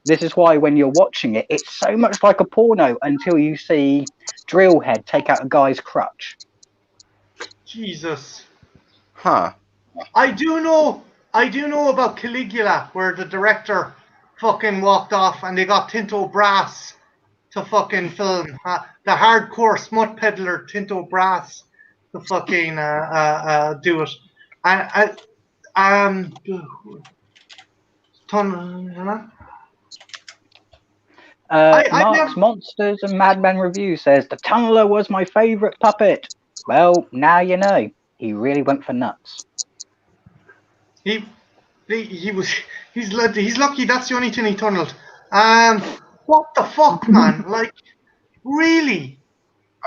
This is why when you're watching it, it's so much like a porno until you see Drillhead take out a guy's crutch. Jesus. Huh. I do know about Caligula, where the director fucking walked off and they got Tinto Brass to fucking film. The hardcore smut peddler Tinto Brass to fucking do it. And Mark's Monsters and Madman Review says the Tunneler was my favourite puppet. Well, now you know. He really went for nuts. He's lucky that's the only thing he tunneled. What the fuck, man? Like, really?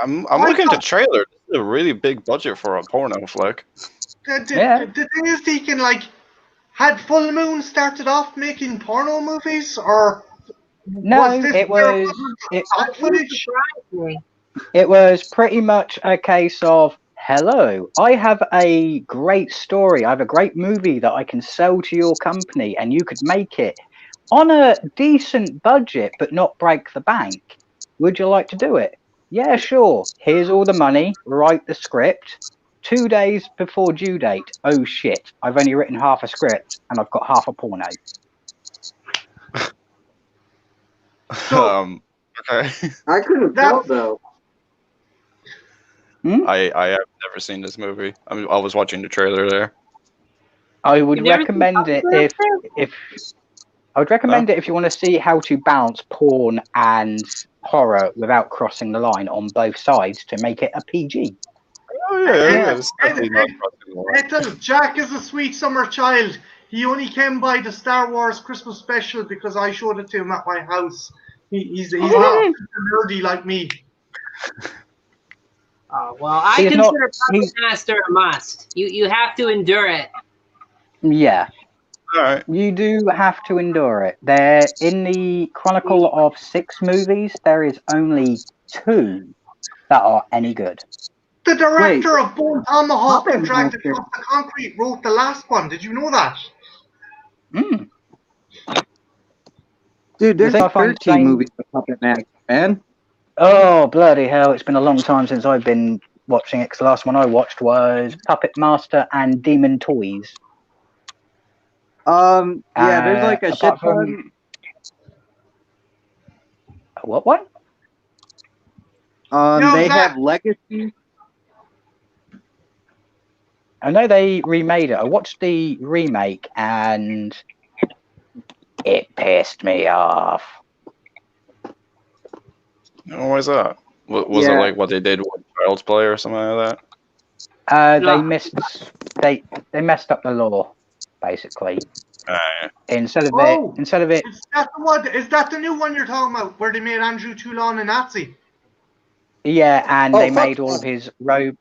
I'm looking at the trailer. This is a really big budget for a porno flick. The thing is, Deacon, like, had Full Moon started off making porno movies, or it was pretty much a case of, hello, I have a great story. I have a great movie that I can sell to your company, and you could make it on a decent budget, but not break the bank. Would you like to do it? Yeah, sure. Here's all the money. Write the script. 2 days before due date. Oh shit! I've only written half a script, and I've got half a porno. Okay. I couldn't tell though. I have never seen this movie. I was watching the trailer there. I would recommend it if you want to see how to balance porn and horror without crossing the line on both sides to make it a PG. Oh yeah, it's definitely not crossing the line. Jack is a sweet summer child. He only came by the Star Wars Christmas special because I showed it to him at my house. He's not nerdy like me. Oh, well, I consider Puppet Master a must. You have to endure it. Yeah. All right. You do have to endure it. There, in the chronicle of 6 movies, there is only 2 that are any good. The director of Bone Tomahawk Puppet and Dragged Master. Across the Concrete wrote the last one. Did you know that? Mm. Dude, The there's thing I like find 13 strange- movies with Puppet Master, man. Oh, bloody hell. It's been a long time since I've been watching it, because the last one I watched was Puppet Master and Demon Toys. Yeah, there's like a apart shit from- ton. What? Yo, They Zach. have Legacy. I know they remade it. I watched the remake and it pissed me off. Oh, why is that? Was it Yeah. like what they did with Child's Play or something like that? They No. messed up the law, basically. Instead of Oh. it, Is that the one? Is that the new one you're talking about, where they made Andrew Toulon a Nazi? yeah, and Oh, they fuck made all of that. his robe.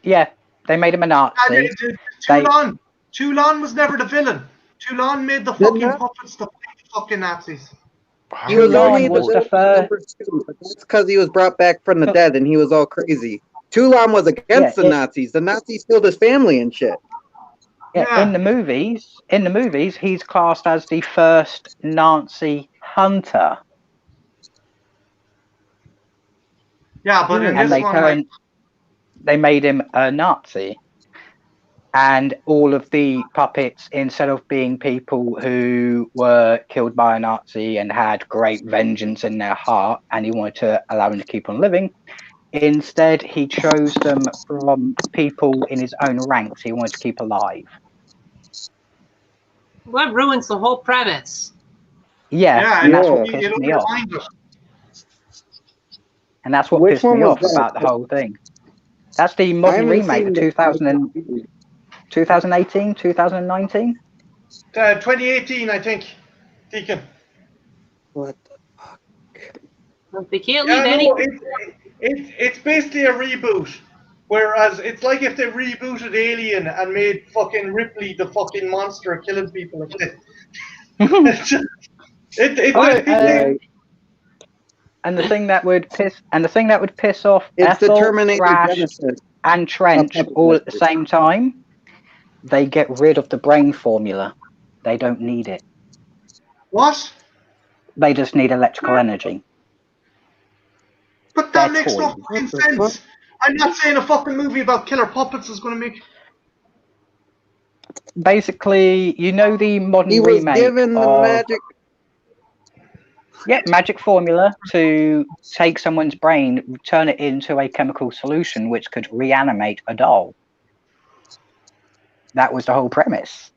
Yeah, they made him a Nazi. Toulon was never the villain. Toulon made the Didn't fucking that? puppets to fight fucking Nazis. How He was Toulon only was the the villain first- number 2, but that's because he was brought back from the dead and he was all crazy. Toulon was against Yeah, the Nazis. The Nazis killed his family and shit. Yeah, Yeah. in the movies, he's classed as the first Nazi hunter, Yeah, but in Yeah. and this one, they made him a Nazi. And all of the puppets, instead of being people who were killed by a Nazi and had great vengeance in their heart, and he wanted to allow them to keep on living, instead he chose them from people in his own ranks he wanted to keep alive. What ruins the whole premise? Yeah, and that's what Yeah. pissed me off. undermined it. And that's what Which pissed one me was off that? about the whole thing. That's the I modern haven't remake seen of the 2018, 2019. 2018, I think. Deacon. What? They can't Yeah, leave no, any. it's basically a reboot. Whereas it's like if they rebooted Alien and made fucking Ripley the fucking monster killing people and shit. And the thing that would piss off It's the Ethel, Terminator Crash, Genesis. and Trench all at the same time, they get rid of the brain formula. They don't need it. What? They just need electrical energy. But that They're makes no toys. fucking What the sense. fuck? I'm not saying a fucking movie about killer puppets is going to make. Basically, you know the modern He was remake given the of magic. magic formula to take someone's brain, turn it into a chemical solution which could reanimate a doll. That was the whole premise.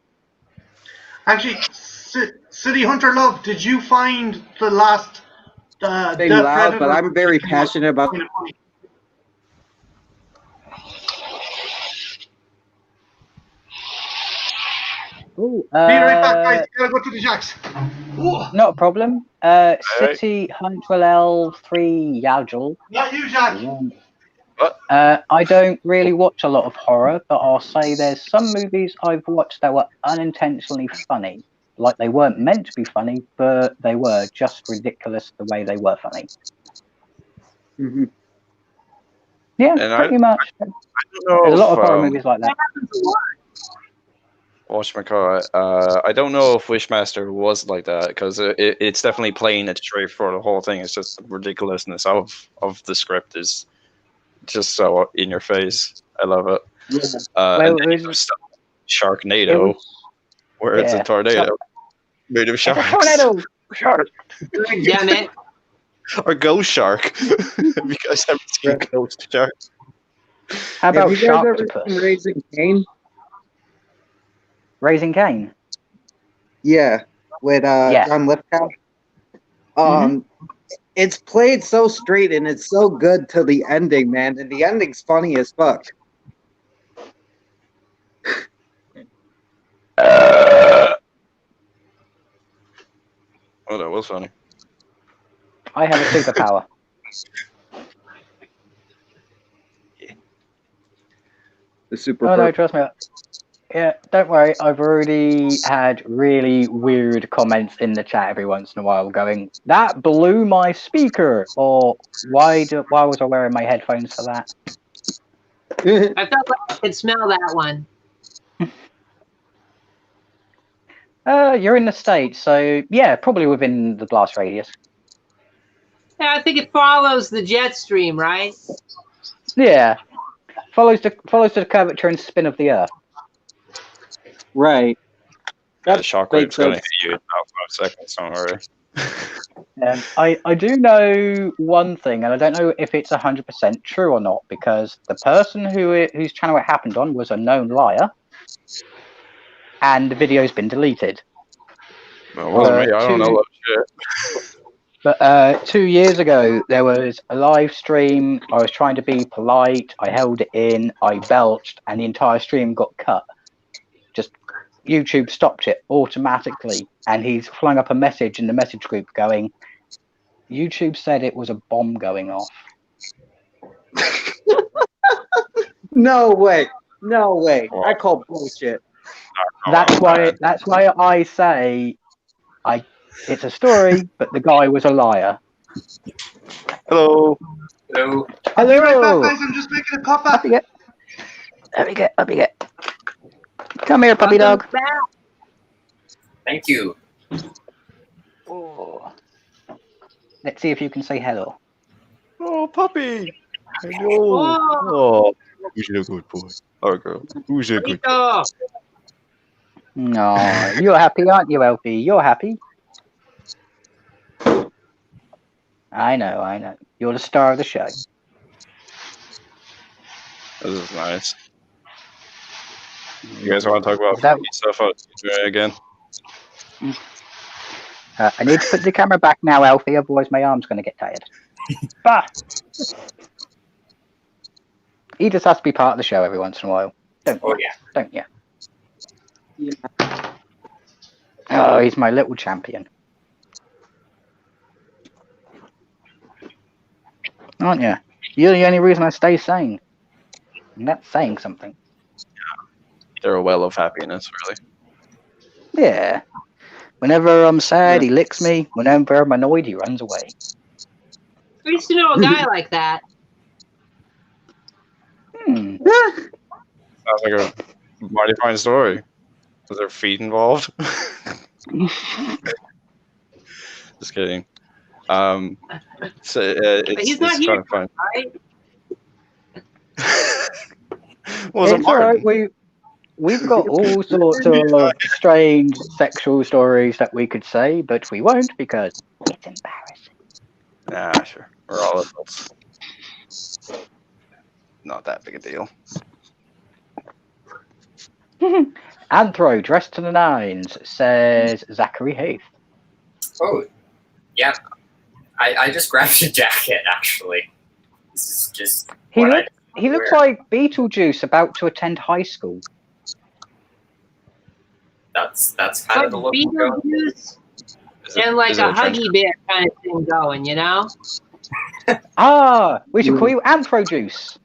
Actually, City Hunter Love, did you find the last Saying Death loud, but Predator? I'm very passionate about. Ooh, Be right back, guys. Gotta go to the jacks. Ooh. not a problem. City Hunter L3 Yagel. Not you, Jack. I don't really watch a lot of horror, but I'll say there's some movies I've watched that were unintentionally funny. Like they weren't meant to be funny, but they were just ridiculous the way they were funny. Mm-hmm. Yeah, And pretty much. I don't know There's a lot of if, horror movies like that. I don't know if Wishmaster was like that, because it's definitely playing it straight for the whole thing. It's just the ridiculousness of the script is just so in your face. I love it. Yeah. And then you have stuff like Sharknado, where it's a tornado made of sharks. Tornado! Shark. Damn it. Or Ghost Shark. Because I've seen Ghost Shark. How about Have you guys ever Sharktopus? seen Raising Cain? Raising Cain? Yeah, with Yeah. John Lithgow. It's played so straight and it's so good till the ending, man. And the ending's funny as fuck. Oh, that was funny. I have a superpower. The super. Oh no, trust me. Yeah, don't worry. I've already had really weird comments in the chat every once in a while going, "That blew my speaker," or why was I wearing my headphones for that? I felt like I could smell that one. You're in the States, so yeah, probably within the blast radius. Yeah, I think it follows the jet stream, right? Yeah, follows the curvature and spin of the Earth. Right. The That shockwave's makes going to sense. hit you in about 5 seconds, don't worry. I do know one thing, and I don't know if it's 100% true or not, because the person whose channel it happened on was a known liar, and the video's been deleted. Well, it wasn't me. I don't know that shit. But 2 years ago, there was a live stream. I was trying to be polite. I held it in. I belched, and the entire stream got cut. Just YouTube stopped it automatically, and he's flung up a message in the message group going, YouTube said it was a bomb going off. No way. No way. I call bullshit. That's why I say it's a story, but the guy was a liar. Hello. So, I'll be right back, guys. I'm just making a cuppa. Up you get. Come here, puppy dog. thank you. Oh. Let's see if you can say hello. Oh, puppy. Hello. Oh, who's a good boy? Or girl? Who's a good boy? Rico. No, you're happy, aren't you, Elfie? You're happy. I know. You're the star of the show. This is nice. You guys want to talk about That- stuff again? I need to put the camera back now, Elfie, otherwise my arm's going to get tired. But he just has to be part of the show every once in a while. Don't you? Yeah. Oh, he's my little champion. Aren't you? You're the only reason I stay sane. And that's saying something. They're a well of happiness, really. Yeah. Whenever I'm sad, he licks me. Whenever I'm annoyed, he runs away. I used to know a guy like that. Sounds like a mighty fine story. Was there feet involved? Just kidding. So He's not it's here, kind of fun. right? Was It's all right. We've got all sorts of strange sexual stories that we could say, but we won't because it's embarrassing. Nah, sure. We're all adults. Not that big a deal. Anthro, dressed to the nines, says Zachary Heath. Oh, yeah. I just grabbed a jacket, actually. This is just He what looks He looks like Beetlejuice about to attend high school. That's kind of the look we're going. Beetlejuice and like a Huggy Bear kind of thing going, you know? We should call you Anthro Juice.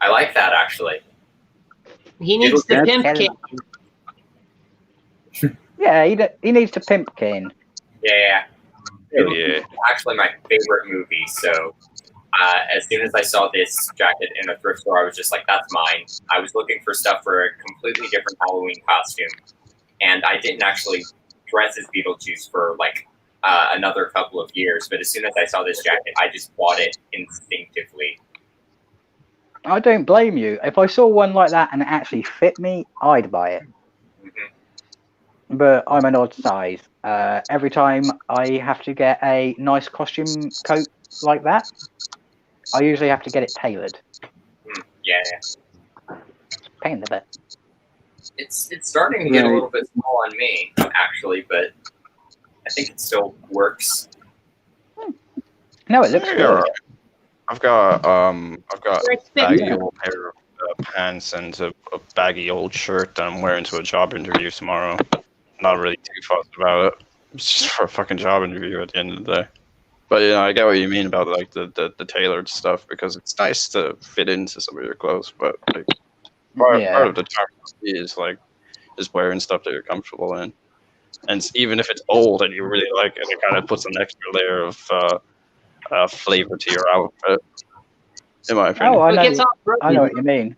I like that, actually. He needs the pimp kid. Yeah, he needs to pimp Ken. Yeah. Yeah. Actually, my favorite movie. So, as soon as I saw this jacket in a thrift store, I was just like, "That's mine." I was looking for stuff for a completely different Halloween costume, and I didn't actually dress as Beetlejuice for like another couple of years. But as soon as I saw this jacket, I just bought it instinctively. I don't blame you. If I saw one like that and it actually fit me, I'd buy it. Mm-hmm. But I'm an odd size. Every time I have to get a nice costume coat like that, I usually have to get it tailored. Yeah. Pain in the butt. It's starting to get a little bit small on me, actually, but I think it still works. No, it looks good. I've got a baggy old pair of pants and a baggy old shirt that I'm wearing to a job interview tomorrow. Not really too fussed about it. It's just for a fucking job interview at the end of the day. But I get what you mean about like the tailored stuff, because it's nice to fit into some of your clothes. But like part of the charm is like just wearing stuff that you're comfortable in, and even if it's old and you really like it, it kind of puts an extra layer of flavor to your outfit. in my opinion. Oh, It gets all I know what you mean.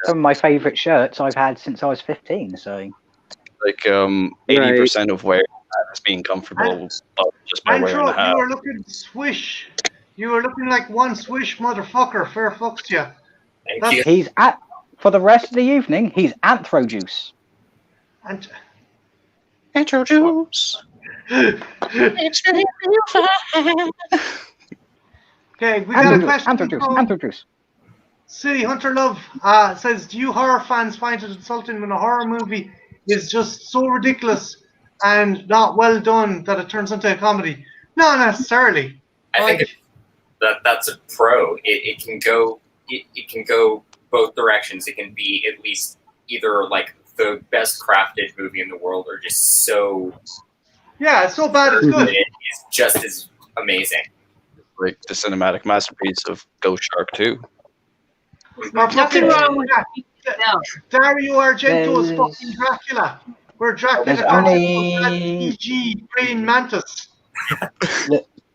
Some of my favourite shirts I've had since I was 15. So Like 80% of wearing that is being comfortable, but just by I'm wearing the sure you hat. were looking swish. You were looking like one swish motherfucker. Fair fucks to you. Thank you. he's at for the rest of the evening. He's Anthro Juice. And Introduce. okay, we got a question Anthro Juice. from Anthro Juice. City Hunter Love. Says, do you horror fans find it insulting when a horror movie is just so ridiculous and not well done that it turns into a comedy? Not necessarily. I think that's a pro. It can go both directions. It can be at least either like the best crafted movie in the world, or just so Yeah, it's so bad it's good. it's just as amazing. Like the cinematic masterpiece of Ghost Shark 2. Or Nothing fucking wrong with no. Dario Argento's There's- fucking Dracula. Where Dracula There's turns only- into a PG praying mantis.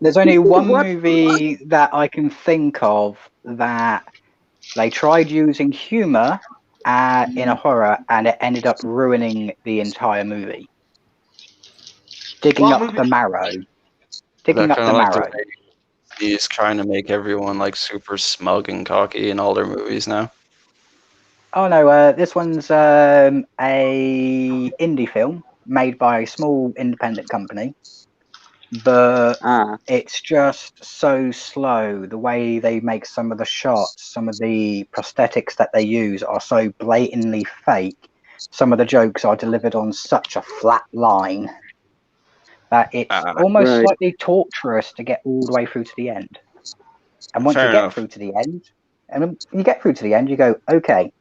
There's only one What? movie that I can think of that they tried using humor in a horror, and it ended up ruining the entire movie. Digging What up movie? the marrow. Digging up Kinda the like marrow. way he's trying to make everyone like super smug and cocky in all their movies now. Oh no, this one's a indie film made by a small independent company, but it's just so slow. The way they make some of the shots, some of the prosthetics that they use are so blatantly fake. Some of the jokes are delivered on such a flat line that it's almost Right. slightly torturous to get all the way through to the end. And once Fair you get enough. through to the end, and when you get through to the end, you go, okay,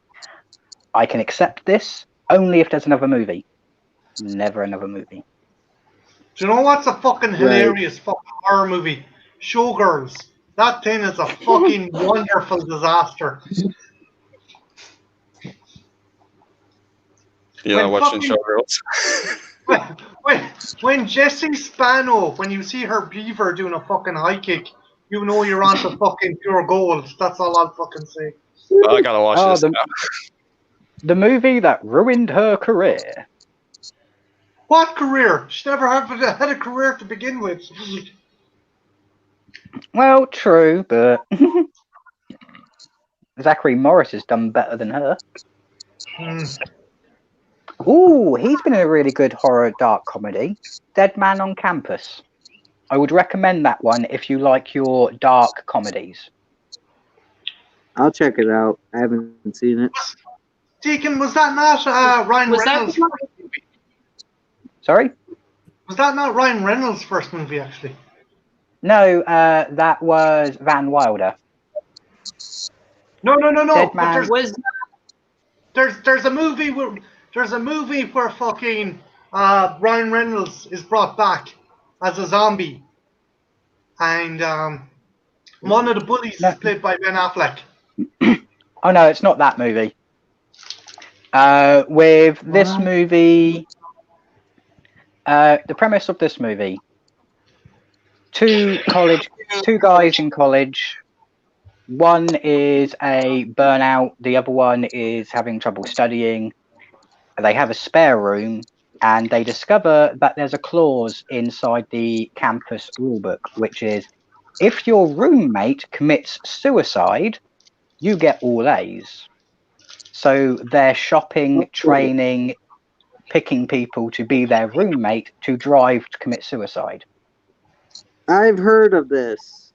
I can accept this only if there's another movie. Never another movie. Do you know what's a fucking hilarious fucking horror movie? Showgirls. That thing is a fucking wonderful disaster. You know, When watching fucking- Showgirls. When Jessie Spano, when you see her beaver doing a fucking high kick, you know you're on to fucking pure gold. That's all I'll fucking say. I gotta watch Oh, this now. the movie that ruined her career. What career? She never had a career to begin with. Well, true, but Zachary Morris has done better than her. Ooh, he's been in a really good horror dark comedy, Dead Man on Campus. I would recommend that one if you like your dark comedies. I'll check it out. I haven't seen it. Deacon, was that not Ryan Was that Reynolds' the one- first movie? Sorry? Was that not Ryan Reynolds' first movie, actually? No, that was Van Wilder. No. Dead But Man. there's a movie where fucking Ryan Reynolds is brought back as a zombie, and one of the bullies is played by Ben Affleck. Oh no, it's not that movie. With this movie, the premise of this movie: two guys in college. One is a burnout. The other one is having trouble studying. They have a spare room, and they discover that there's a clause inside the campus rulebook, which is if your roommate commits suicide, you get all A's. So they're shopping, training, picking people to be their roommate to drive to commit suicide. I've heard of this.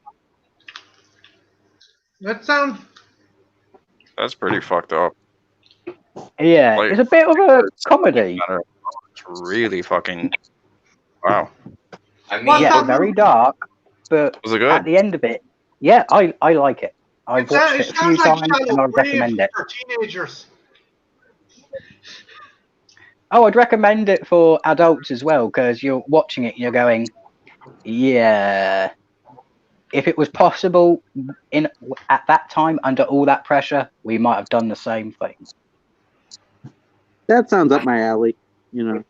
That sounds. That's pretty fucked up. Yeah, Like, it's a bit of a comedy. It's really fucking wow. I mean, What's Yeah, that very movie? dark, but Was it at good? the end of it, yeah, I like it. I've watched it a few sounds like times and Shallow I'd recommend Grave it. for teenagers. Oh, I'd recommend it for adults as well, because you're watching it and you're going, yeah. If it was possible at that time, under all that pressure, we might have done the same thing. That sounds up my alley. You know.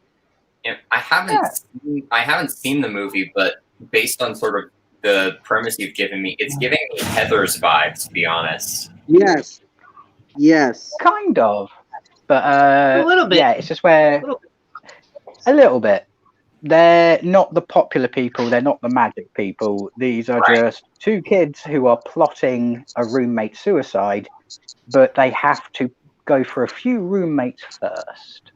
I haven't seen the movie, but based on sort of the premise you've given me, it's giving me Heather's vibes, to be honest. Yes. Yes. Kind of, but A little bit. yeah, it's just where a little bit. They're not the popular people. They're not the magic people. These are Right. just two kids who are plotting a roommate suicide, but they have to go for a few roommates first.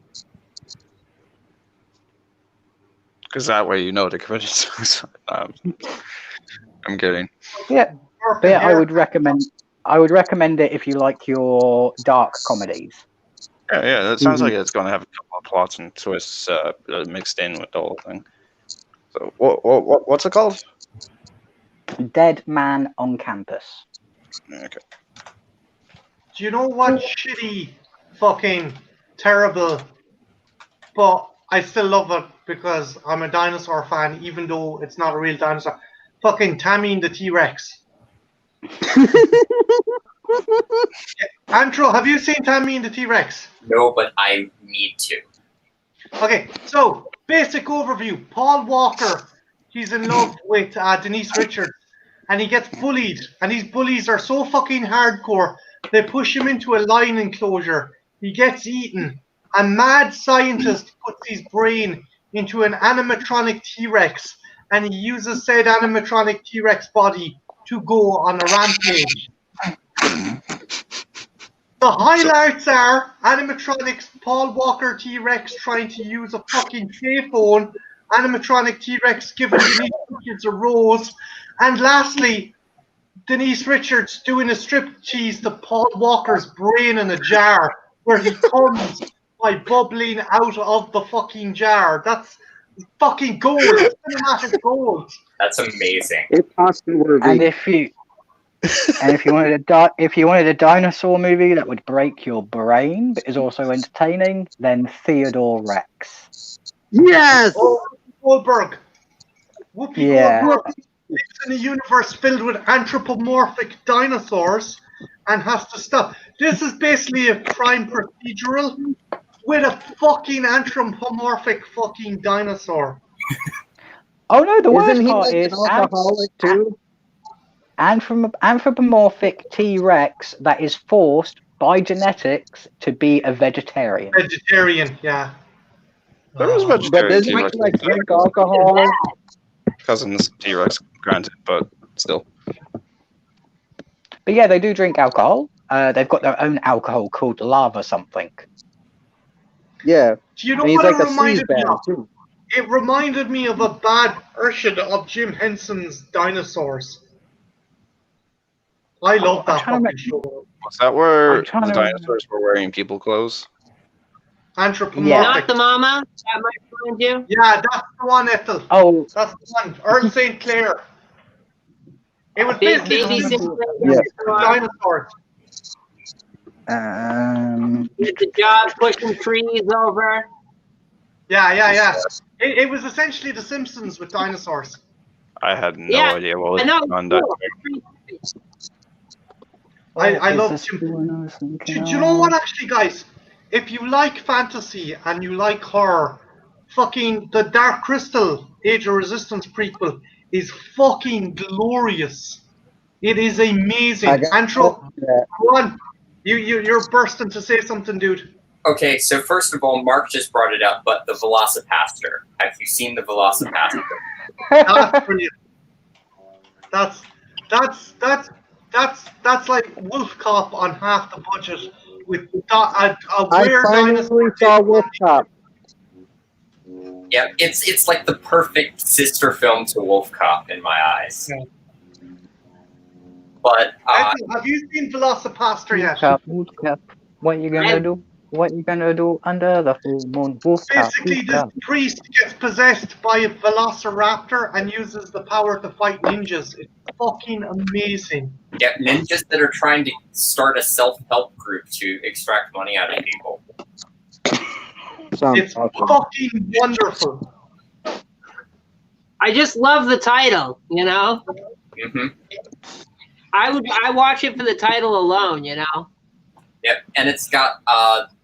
Because that way you know they committed suicide. I'm kidding. Yeah, but yeah, I would recommend it if you like your dark comedies. Yeah, that sounds like it's going to have a couple of plots and twists mixed in with the whole thing. So, what's it called? Dead Man on Campus. Okay. Do you know what shitty, fucking terrible, but I still love it because I'm a dinosaur fan, even though it's not a real dinosaur. Fucking Tammy and the T-Rex. Antro, have you seen Tammy and the T-Rex? No, but I need to. Okay, so basic overview. Paul Walker, he's in love with Denise Richards, and he gets bullied. And these bullies are so fucking hardcore, they push him into a lion enclosure. He gets eaten. A mad scientist puts his brain into an animatronic T-Rex, and he uses said animatronic T-Rex body to go on a rampage. The highlights are animatronics, Paul Walker T-Rex trying to use a fucking payphone, animatronic T-Rex giving Denise Richards a rose, and lastly, Denise Richards doing a striptease to Paul Walker's brain in a jar where he comes by bubbling out of the fucking jar. That's fucking gold. Cinematic gold. That's amazing. It's Oscar worthy. And if you wanted a dinosaur movie that would break your brain but is also entertaining, then Theodore Rex. Yes. Oh, Goldberg. Whoopi Yeah. Goldberg lives in a universe filled with anthropomorphic dinosaurs and has to stop. This is basically a crime procedural with a fucking anthropomorphic fucking dinosaur. Oh no, the worst Isn't he part like is an alcoholic too? anthropomorphic T-Rex that is forced by genetics to be a vegetarian. Vegetarian, yeah. There was But vegetarian doesn't he T-Rex. like drink alcohol? Cousins T-Rex, granted, but still. But yeah, they do drink alcohol. They've got their own alcohol called lava something. Yeah. Do you know And he's what like it a reminded sleaze me bag of? too. It reminded me of a bad version of Jim Henson's Dinosaurs. I love that trying to fucking show. Was that where I'm trying the to dinosaurs were wearing people clothes? Anthropomorphic. Yeah. Not the mama. That might find you. Yeah, that's the one, Ethel. Oh, That's the one. Earl St. Clair. It was Big basically baby the Sinclair. Yeah. dinosaurs. Did the job pushing trees over. Yeah. It was essentially The Simpsons with dinosaurs. I had no Yeah, idea what was I know. on that. I is love this Jim. the one I was thinking Do you know what, of? actually, guys? If you like fantasy and you like horror, fucking the Dark Crystal Age of Resistance prequel is fucking glorious. It is amazing. I got Antro, that. go on. You're bursting to say something, dude. Okay, so first of all, Mark just brought it up, but the Velocipaster. Have you seen the Velocipaster? That's brilliant. That's like Wolf Cop on half the budget with a I weird finally dinosaur. saw Wolf Cop. Yeah, it's like the perfect sister film to Wolf Cop in my eyes. Yeah. But Ethel, have you seen Velocipaster yet? Wolf Cop. What you gonna do? What you gonna do under the full moon? Wolf Cop. Basically, Wolf this Cop. priest gets possessed by a velociraptor and uses the power to fight ninjas. It's fucking amazing. yeah, ninjas that are trying to start a self-help group to extract money out of people. Sounds It's awesome. fucking wonderful. I just love the title, you know? hmm I watch it for the title alone, you know? Yep, and it's got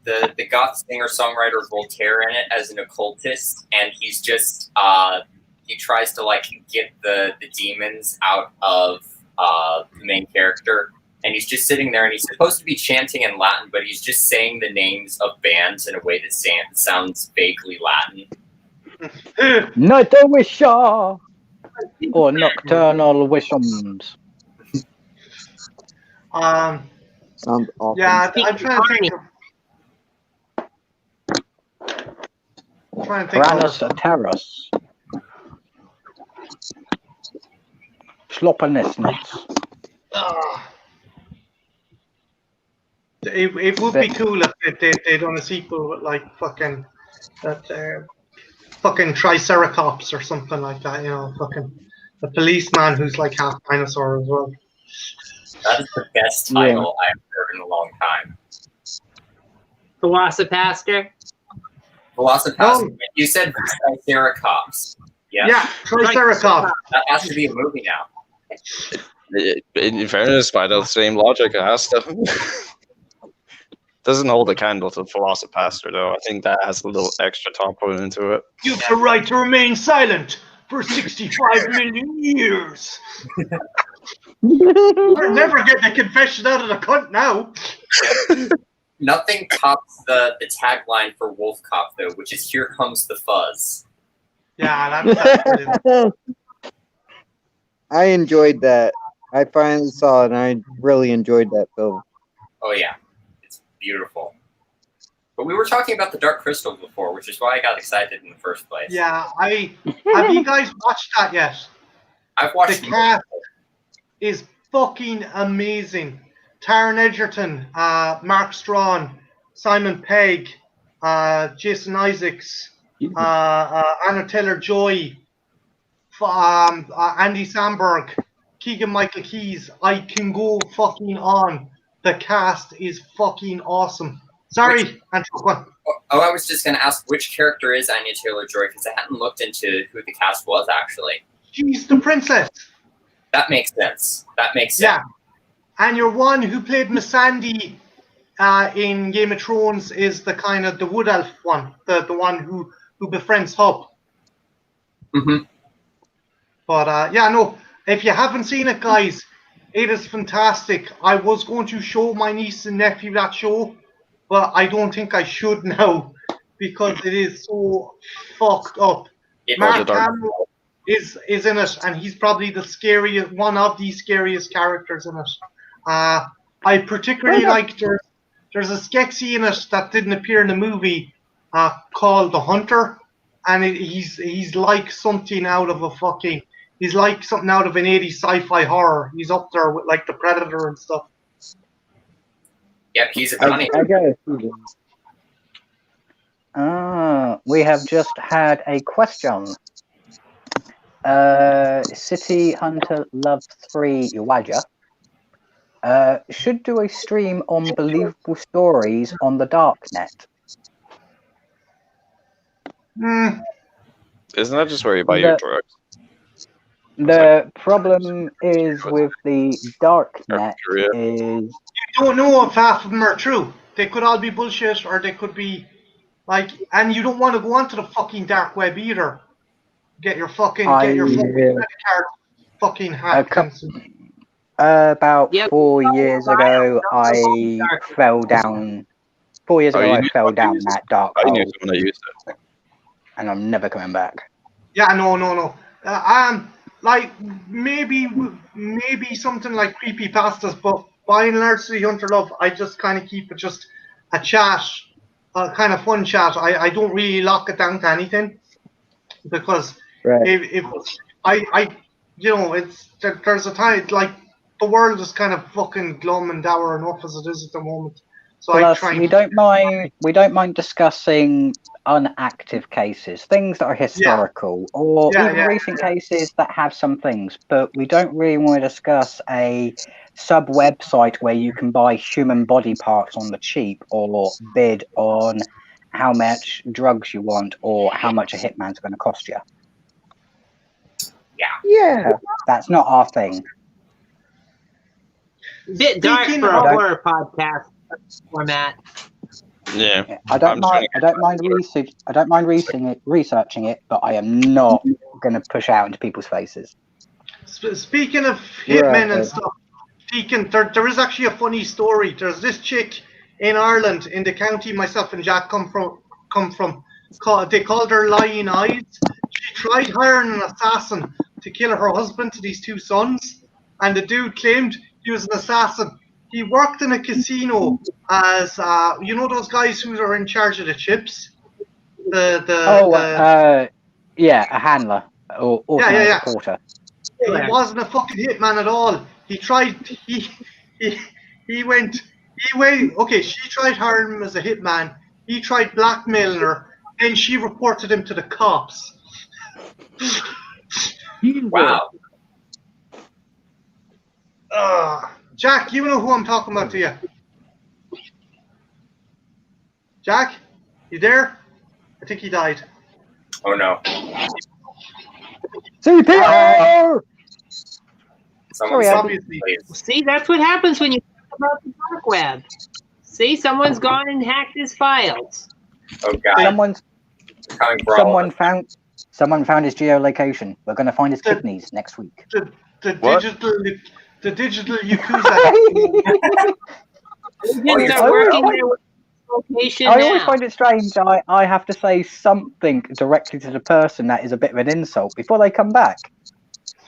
the goth singer-songwriter Voltaire in it as an occultist, and he's just he tries to like get the demons out of the main character, and he's just sitting there, and he's supposed to be chanting in Latin, but he's just saying the names of bands in a way that sounds vaguely Latin. Night Wisha or Nocturnal Wishums. Sounds awful. Yeah, I'm trying to think. Ranus Terrace. Sloppenisness. It would be cool if they done a sequel with like fucking that fucking Triceratops or something like that. You know, fucking the policeman who's like half dinosaur as well. That is the best title I've heard in a long time. Velocipaster. Velocipaster. You said Triceratops. Yes. Yeah, Triceratops. That has to be a movie now. In fairness, by the same logic, it has to. Doesn't hold a candle to Velocipaster, though. I think that has a little extra top put into it. You have the right to remain silent for 65 million years. We're never getting a confession out of the cunt now. Nothing tops the tagline for Wolf Cop, though, which is "Here comes the fuzz." Yeah, that's brilliant. I enjoyed that. I finally saw it, and I really enjoyed that film. Oh yeah, it's beautiful. But we were talking about the Dark Crystal before, which is why I got excited in the first place. Yeah, have you guys watched that yet? I've watched the cast is fucking amazing. Taron Egerton, Mark Strawn, Simon Pegg, Jason Isaacs, Anna Taylor-Joy, Andy Samberg, Keegan-Michael Keyes. I can go fucking on. The cast is fucking awesome. Sorry, Andrew. Oh, I was just going to ask, which character is Anya Taylor-Joy? Because I hadn't looked into who the cast was, actually. She's the princess. That makes sense. Yeah. And your one who played Missandei in Game of Thrones is the kind of the wood elf one, the one who befriends Hub. Mm-hmm. But yeah, no, if you haven't seen it, guys, it is fantastic. I was going to show my niece and nephew that show, but I don't think I should now because it is so fucked up. Mark Hamill is in it, and he's probably the scariest, one of the scariest characters in it. I particularly like there's a Skeksis in it that didn't appear in the movie called The Hunter, and he's like something out of a fucking. He's like something out of an 80s sci-fi horror. He's up there with like the Predator and stuff. Yep, he's a funny. I gotta see this. We have just had a question. City Hunter Love 3 Iwaja should do a stream on believable stories on the darknet. Isn't that just where you buy your drugs? The problem is with the darknet is you don't know if half of them are true. They could all be bullshit, or they could be like, and you don't want to go onto the fucking dark web either. Get your fucking credit card fucking hacked. About 4 years ago, I fell down. 4 years ago, I fell down that dark hole. I knew someone that used it, and I'm never coming back. Yeah, no. Like maybe something like creepypastas, but by and large, City Hunter Love, I just kind of keep it just a chat, a kind of fun chat. I don't really lock it down to anything because if I it's there's a time like the world is kind of fucking glum and dour enough as it is at the moment. So plus, we don't mind discussing unactive cases, things that are historical, or even recent cases that have some things, but we don't really want to discuss a sub website where you can buy human body parts on the cheap or bid on how much drugs you want or how much a hitman's going to cost you. Yeah, that's not our thing. Bit dark for a horror podcast format. Yeah, I don't mind researching it, but I am not going to push out into people's faces. Speaking of hitmen Right. and stuff, there is actually a funny story. There's this chick in Ireland, in the county myself and Jack come from. They called her Lying Eyes. She tried hiring an assassin to kill her husband to these two sons, and the dude claimed he was an assassin. He worked in a casino as those guys who are in charge of the chips. Yeah, a handler or authorized porter. He wasn't a fucking hitman at all. He tried. He went. Okay, she tried hiring him as a hitman. He tried blackmailing her, and she reported him to the cops. Wow. Jack, you know who I'm talking about, do you? Jack, you there? I think he died. Oh no. CPR! Someone Obviously. See, that's what happens when you talk about the dark web. See, someone's gone and hacked his files. Oh god. Someone found his geolocation. We're going to find his kidneys next week. The digital Yakuza. I always find it strange. I have to say something directly to the person that is a bit of an insult before they come back.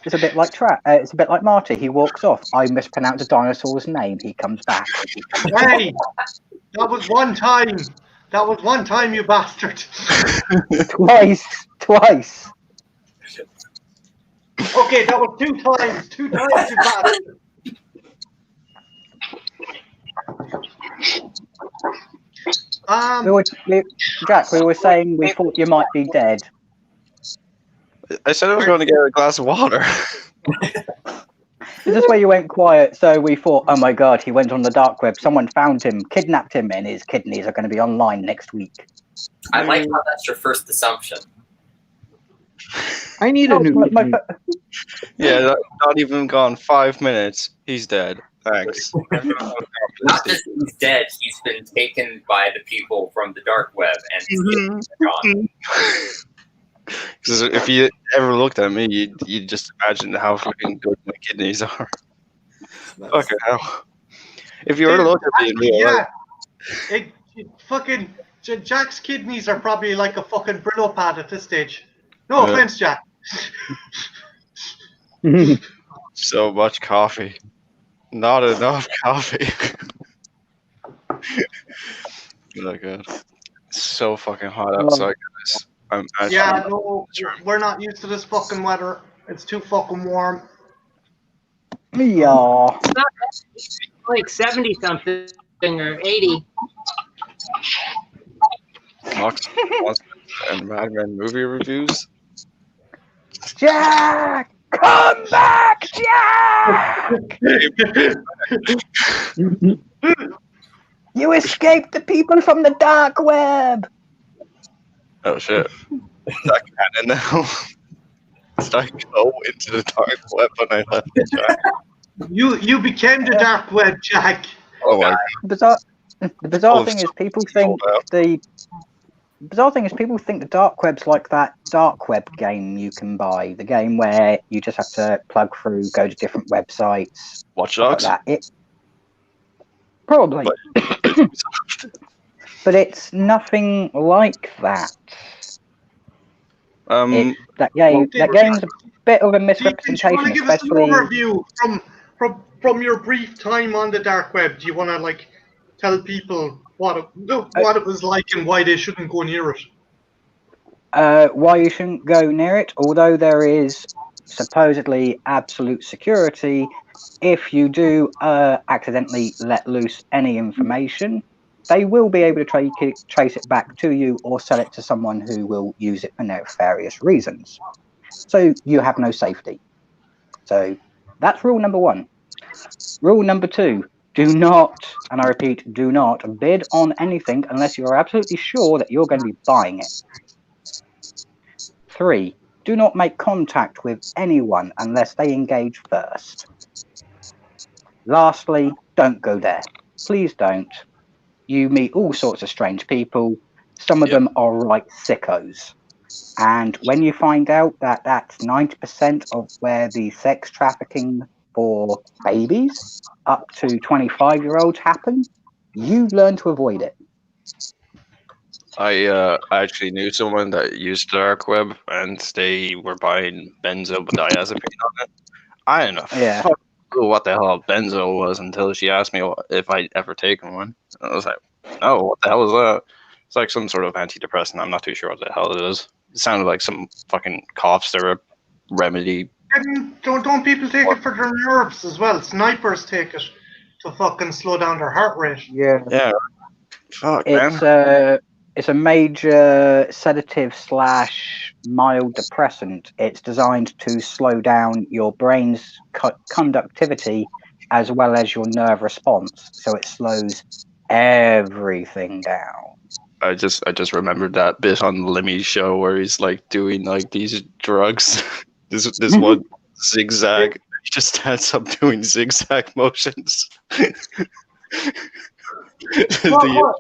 It's a bit like it's a bit like Marty. He walks off. I mispronounce a dinosaur's name. He comes back. Hey, that was one time. That was one time, you bastard. Twice. Okay, that was 2 times. 2 times, you bastard. Jack, we were saying we thought you might be dead. I said I was going to get a glass of water. This is where you went quiet, so we thought, oh my god, he went on the dark web. Someone found him, kidnapped him, and his kidneys are going to be online next week. I like how that's your first assumption. I need a new kidney. Yeah, not even gone 5 minutes. He's dead. Thanks. Not just he's dead, he's been taken by the people from the dark web and his kidneys are gone. Because if you ever looked at me, you'd just imagine how fucking good my kidneys are. Fucking hell. If you were to look at me in real life. Fucking Jack's kidneys are probably like a fucking Brillo pad at this stage. No offense, Jack. So much coffee. Not enough coffee. Oh god. It's so fucking hot outside, guys. No, we're not used to this fucking weather. It's too fucking warm. Yeah. It's like 70 something or 80. Mox and Mad Men movie reviews. Jack! Come back, Jack! You escaped the people from the dark web! Oh shit. That canon now. Did I go into the dark web when I left the Jack? You became the dark web, Jack. Oh my The bizarre thing is people think the dark web's like that dark web game you can buy. The game where you just have to plug through, go to different websites. Watch Dogs? Like that. Probably. But it's nothing like that. That game's a bit of a misrepresentation, do you want to give us an overview from your brief time on the dark web? Do you want to tell people what it was like and why they shouldn't go near it? Why you shouldn't go near it, although there is supposedly absolute security, if you do accidentally let loose any information, they will be able to trace it back to you or sell it to someone who will use it for nefarious reasons. So you have no safety. So that's rule number 1. Rule number 2, do not, and I repeat, do not bid on anything unless you are absolutely sure that you're going to be buying it. 3, do not make contact with anyone unless they engage first. Lastly, don't go there. Please don't. You meet all sorts of strange people. Some of them are right sickos. And when you find out that that's 90% of where the sex trafficking for babies up to 25-year-olds happen, you learn to avoid it. I actually knew someone that used the dark web, and they were buying benzodiazepine on it. I didn't know Yeah. fuck clue what the hell benzo was until she asked me if I'd ever taken one. And I was like, no, what the hell is that? It's like some sort of antidepressant. I'm not too sure what the hell it is. It sounded like some fucking cough syrup remedy. Don't people take it for their nerves as well? Snipers take it to fucking slow down their heart rate. Yeah. Yeah. Fuck, man. It's a major sedative / mild depressant. It's designed to slow down your brain's conductivity as well as your nerve response, so it slows everything down. I just remembered that bit on Limmy's show where he's like doing like these drugs. this one zigzag. He just stands up doing zigzag motions. What?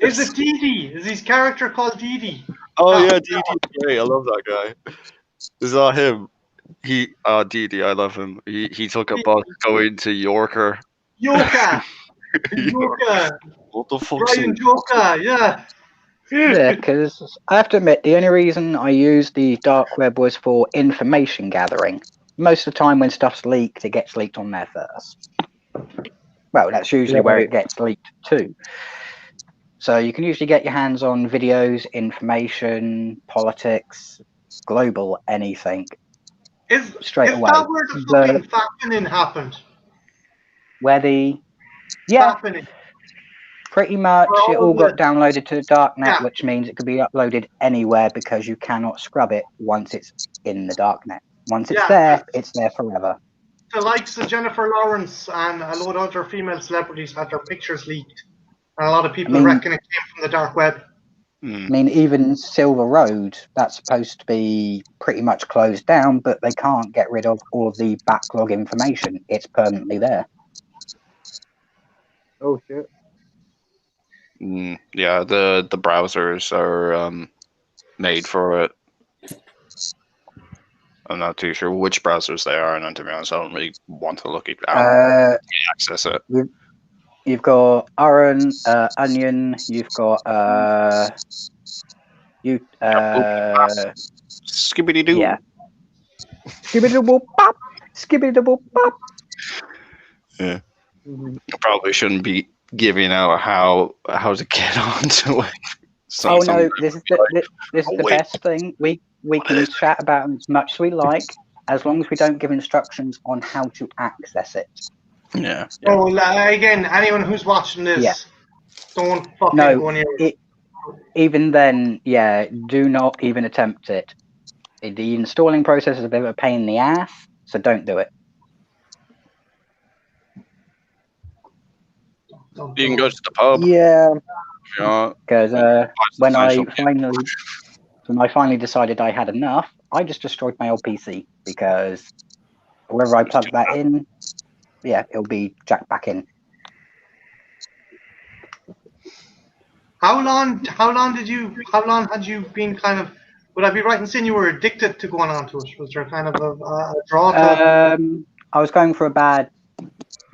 Is it Didi? Is his character called Didi? Oh yeah, Didi. Great, I love that guy. Is that him? Didi, I love him. He took a bus going to Yorker. Yoka! Yoka! What the fuck? Brian Yoka, yeah. Yeah, because I have to admit, the only reason I used the dark web was for information gathering. Most of the time when stuff's leaked, it gets leaked on there first. Well, that's usually where it gets leaked to. So you can usually get your hands on videos, information, politics, global anything. Straight away. Is that where the fucking fappening happened? Where yeah, Fappening. pretty much it all got downloaded to the darknet, Yeah. which means it could be uploaded anywhere because you cannot scrub it once it's in the darknet. Once it's there, it's there forever. The likes of Jennifer Lawrence and a load of other female celebrities had their pictures leaked. And a lot of people reckon it came from the dark web. I mean, even Silver Road, that's supposed to be pretty much closed down, but they can't get rid of all of the backlog information. It's permanently there. Oh shit. Yeah, the browsers are made for it. I'm not too sure which browsers they are, and to be honest, I don't really want to look it out. Access it. You've got Onion. You've got Skibbity doo. Yeah. Skibbity doo pop. Skibbity doo pop. Yeah. I probably shouldn't be giving out how to get onto it. This is the best thing. We can chat about as much as we like, as long as we don't give instructions on how to access it. Yeah. Oh, again, anyone who's watching this, don't fucking go near it. Even then, do not even attempt it. The installing process is a bit of a pain in the ass, so don't do it. You can go to the pub. Yeah. Because when I finally decided I had enough, I just destroyed my old PC because wherever I plug that in, it'll be jacked back in. How long had you been kind of? Would I be right in saying you were addicted to going on to it? Was there kind of a draw to it? I was going for a bad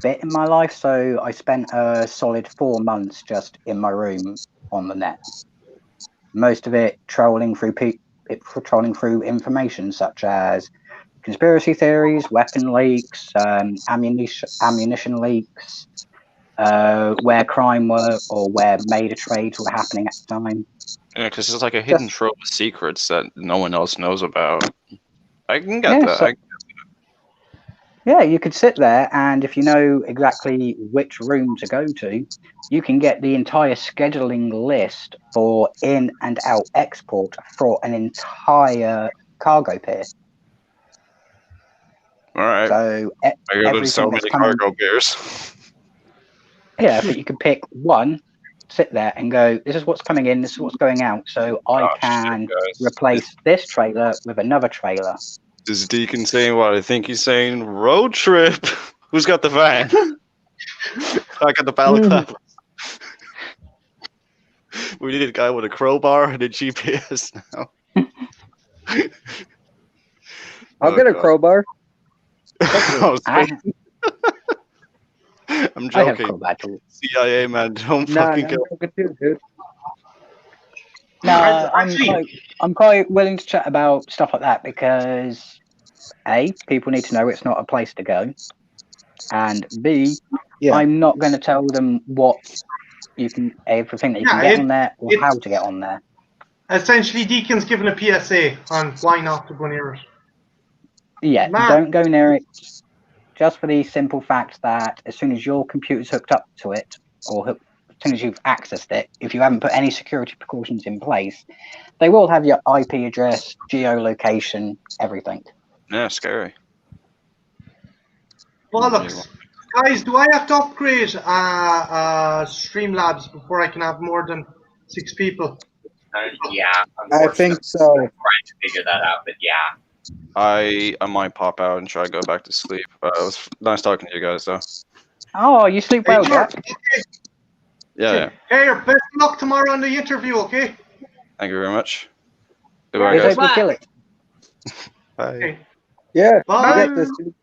bit in my life, so I spent a solid 4 months just in my room on the net. Most of it trolling through information such as conspiracy theories, weapon leaks, ammunition leaks, where crime were or where major trades were happening at the time. Yeah, because it's like a hidden trove of secrets that no one else knows about. I can get that. Yeah, you could sit there, and if you know exactly which room to go to, you can get the entire scheduling list for in and out export for an entire cargo pier. All right. So I got so many cargo piers. Yeah, but you could pick one, sit there, and go, this is what's coming in, this is what's going out, so I can replace this trailer with another trailer. This is Deacon saying what I think he's saying. Road trip. Who's got the van? I got the balaclava. We need a guy with a crowbar and a GPS now. I'll Oh, get a God. crowbar. I was I, thinking- I'm I have joking. crowbar tools. CIA man, don't Nah, fucking I'm kill. joking too, dude. No, Actually- I'm quite willing to chat about stuff like that because A, people need to know it's not a place to go, and B, Yeah. I'm not going to tell them what everything that you can Yeah, get on there or it's- how to get on there. Essentially, Deacon's given a PSA on why not to go near it. Yeah, Mark. don't go near it just for the simple fact that as soon as your computer's hooked up to it, or as soon as you've accessed it, if you haven't put any security precautions in place, they will have your IP address, geolocation, everything. Yeah, scary. Bollocks. Guys, do I have to upgrade Streamlabs before I can have more than 6 people? Yeah, I think so. I'm trying to figure that out, but yeah. I might pop out and try to go back to sleep. It was nice talking to you guys, though. Oh, you sleep Hey, well, sure. Jack. Okay. Yeah. Hey, best of luck tomorrow on the interview, okay? Thank you very much. Goodbye, Is guys. it will kill it? Bye. Okay. Yeah. Bye. You got this, dude.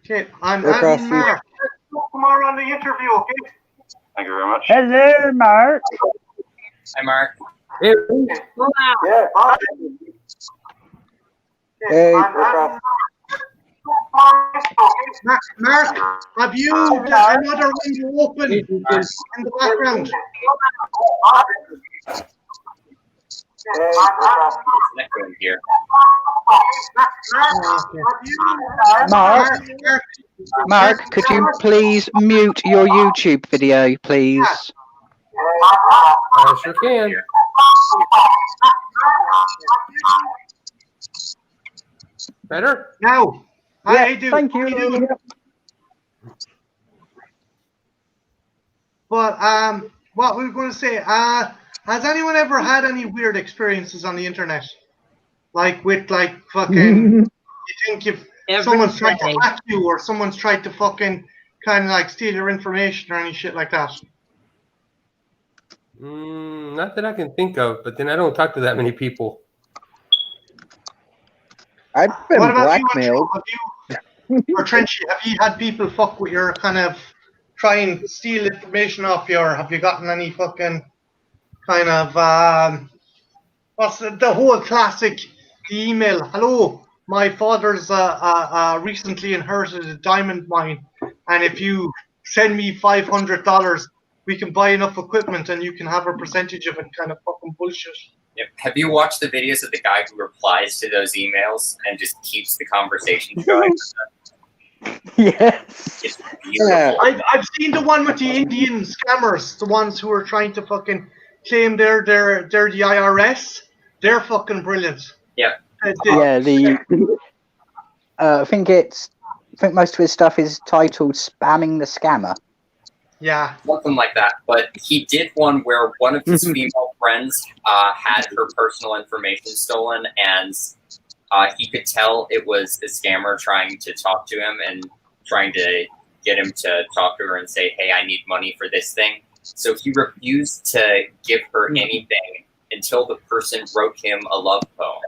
Okay, I'm We're across adding the- Mark. Best of luck tomorrow on the interview, okay? Thank you very much. Hello, Mark. Hi, Mark. Hey, Yeah, bye. Hey, I'm we're across. Mark, have you another window open in the background? Next one here. Mark, could you please mute your YouTube video, please? I sure can. Better? Now, I do. Thank you. I do. But what we were going to say, has anyone ever had any weird experiences on the internet? Like with like fucking, you think if someone's tried to hack you or someone's tried to fucking kind of like steal your information or any shit like that? Not that I can think of, but then I don't talk to that many people. I've been What about blackmailed. you? Or Trenchy, have you had people fuck with your kind of try and steal information off you, or have you gotten any fucking kind of what's the whole classic email? Hello, my father's recently inherited a diamond mine, and if you send me $500, we can buy enough equipment and you can have a percentage of it. Kind of fucking bullshit. Yep. Have you watched the videos of the guy who replies to those emails and just keeps the conversation going? Yes. It's beautiful. Yeah. I've seen the one with the Indian scammers, the ones who are trying to fucking claim they're the IRS. They're fucking brilliant. Yeah. Yeah, I think most of his stuff is titled "Spamming the Scammer." Yeah. Something like that. But he did one where one of his female friends had her personal information stolen, and he could tell it was a scammer trying to talk to him and trying to get him to talk to her and say, hey, I need money for this thing. So he refused to give her anything until the person wrote him a love poem.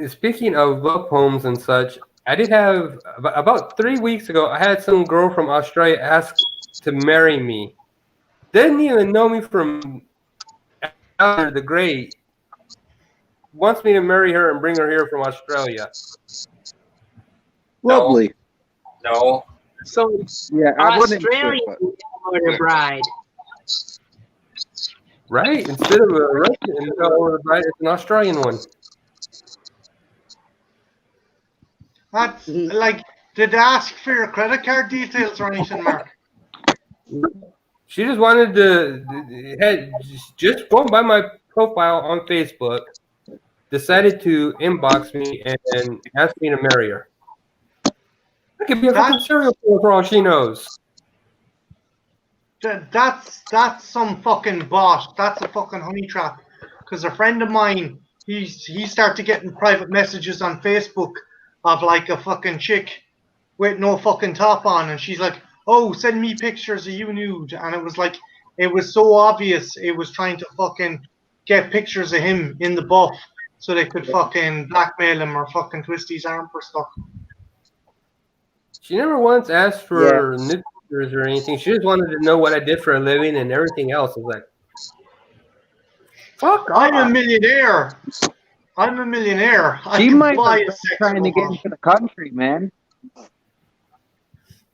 Speaking of love poems and such, I did have, about 3 weeks ago, I had some girl from Australia ask to marry me. Didn't even know me from Alexander the Great. Wants me to marry her and bring her here from Australia. Lovely. No. So Yeah, I wouldn't. Australian order bride. Right? Instead of a Russian bride, it's an Australian one. That's like, did they ask for your credit card details or anything, Mark? She just wanted to had just going by my profile on Facebook, decided to inbox me and ask me to marry her. I could be a fucking serial killer for all she knows. That's some fucking bot. That's a fucking honey trap. Because a friend of mine, he started getting private messages on Facebook of like a fucking chick with no fucking top on, and she's like, "Oh, send me pictures of you nude," and it was like, it was so obvious it was trying to fucking get pictures of him in the buff so they could fucking blackmail him or fucking twist his arm for stuff. She never once asked for nude pictures or anything. She just wanted to know what I did for a living and everything else. I was like, fuck off. I'm a millionaire. I'm a millionaire. I She can might buy have a been sex trying to get robot. into the country, man.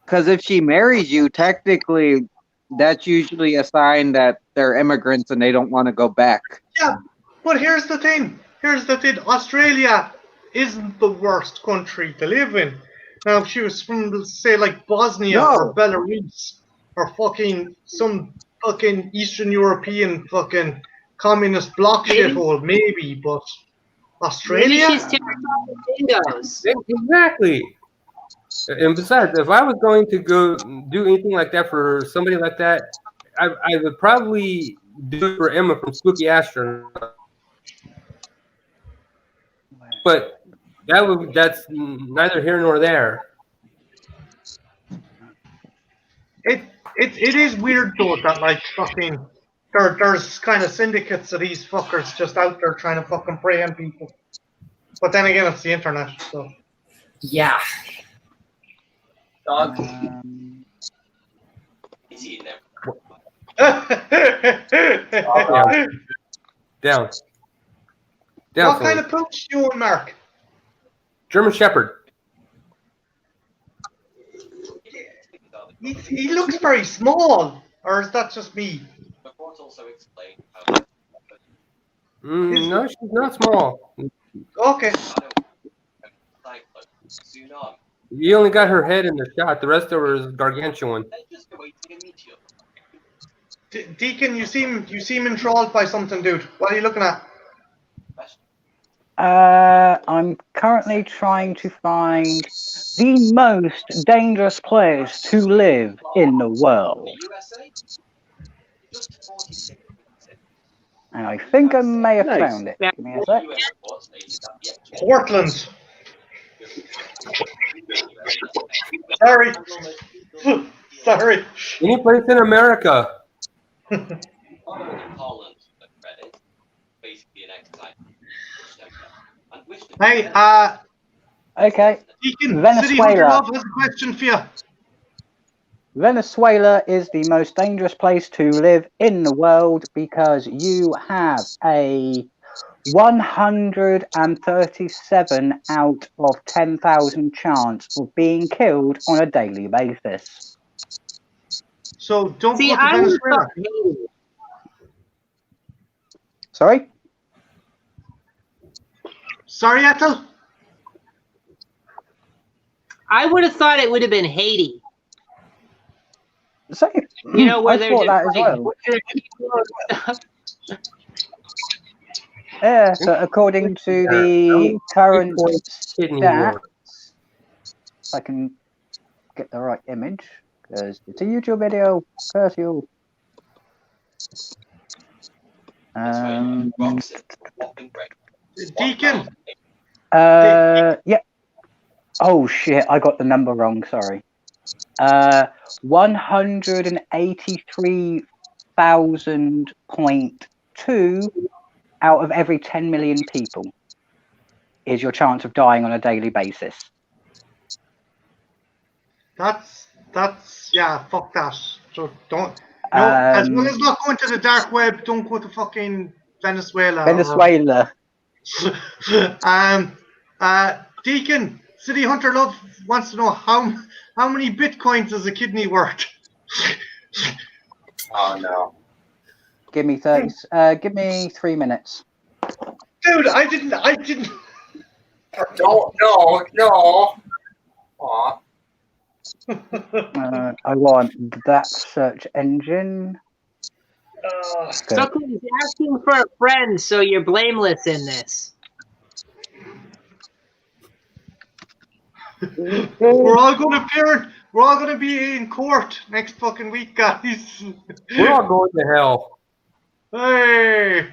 Because if she marries you, technically, that's usually a sign that they're immigrants and they don't want to go back. Yeah, but here's the thing. Australia isn't the worst country to live in. Now, if she was from, say, like Bosnia or Belarus or fucking some fucking Eastern European fucking communist bloc shithole, maybe, but Australia? Maybe she's terrified of dingoes. Exactly. And besides, if I was going to go do anything like that for somebody like that, I would probably do it for Emma from Spooky Astronaut. But that's neither here nor there. It is weird though that like fucking there's kind of syndicates of these fuckers just out there trying to fucking prey on people. But then again, it's the internet, so Yeah. Dog. Down. What kind of pooch you want, Mark? German Shepherd. He looks very small, or is that just me? No, she's not small. Okay. You only got her head in the shot. The rest of her is gargantuan. Deacon, you seem enthralled by something, dude. What are you looking at? I'm currently trying to find the most dangerous place to live in the world. And I think I may have found it. Give me a sec. Portland. Sorry. Sorry. Any place in America. Hey, okay. Deacon, Venezuela. City Hunter Love has a question for you. Venezuela is the most dangerous place to live in the world because you have a 137 out of 10,000 chance of being killed on a daily basis. So don't See, go to I would Venezuela. have thought Sorry? Sorry, Ethel? I would have thought it would have been Haiti. So, You know, where I they're thought just that as well. Yeah, so according to the current stats, if I can get the right image, because it's a YouTube video, curse you. Deacon. Yeah. Oh shit, I got the number wrong, sorry. 183,000.2 out of every 10 million people is your chance of dying on a daily basis. That's yeah, fuck that. So don't as well as not going to the dark web, don't go to fucking Venezuela. Venezuela. Deacon, City Hunter Love wants to know how many bitcoins is a kidney worth? Oh no. Give me 3 minutes. Dude, I didn't No. Aw. I want that search engine. So he's asking for a friend, so you're blameless in this. We're all gonna be in court next fucking week, guys. We're all going to hell. Hey.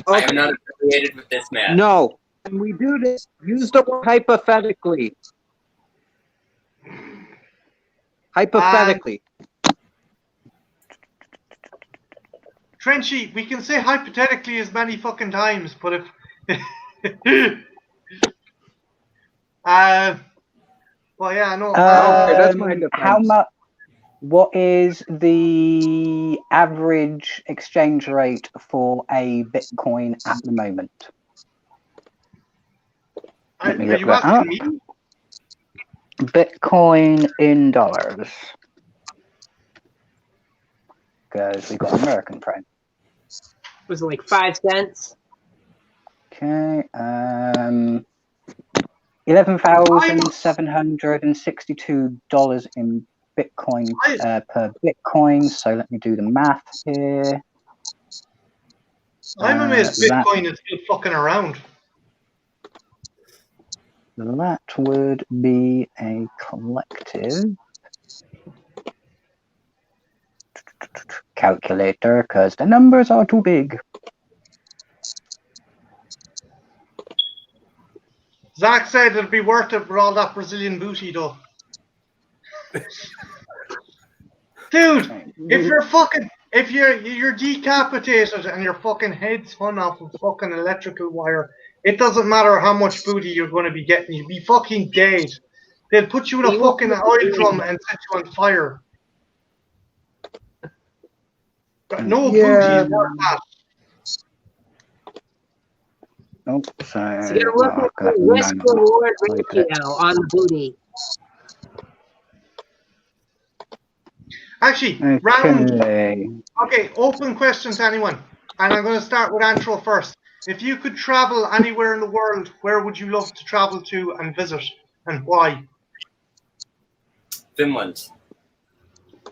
I am not affiliated with this man. No. When we do this, use the word hypothetically. Hypothetically. Trenchy, we can say hypothetically as many fucking times, but if well, yeah, no. Okay, that's my defense. How much? What is the average exchange rate for a Bitcoin at the moment? Are Let me look you that asking up. me? Bitcoin in dollars. Because we've got American price. Was it like 5 cents? Okay. $11,762 in Bitcoin per Bitcoin. So let me do the math here. I'm amazed Bitcoin is still fucking around. That would be a collective calculator because the numbers are too big. Zach said it'd be worth it for all that Brazilian booty, though. Dude, if you're decapitated and your fucking head's hung off a fucking electrical wire, it doesn't matter how much booty you're going to be getting. You'll be fucking dead. They'll put you in a fucking oil drum and set you on fire. No booty is worth that. Oh, so So you gotta look at the risk reward ratio on the booty. Actually, open question to anyone. And I'm going to start with Antro first. If you could travel anywhere in the world, where would you love to travel to and visit? And why? Finland.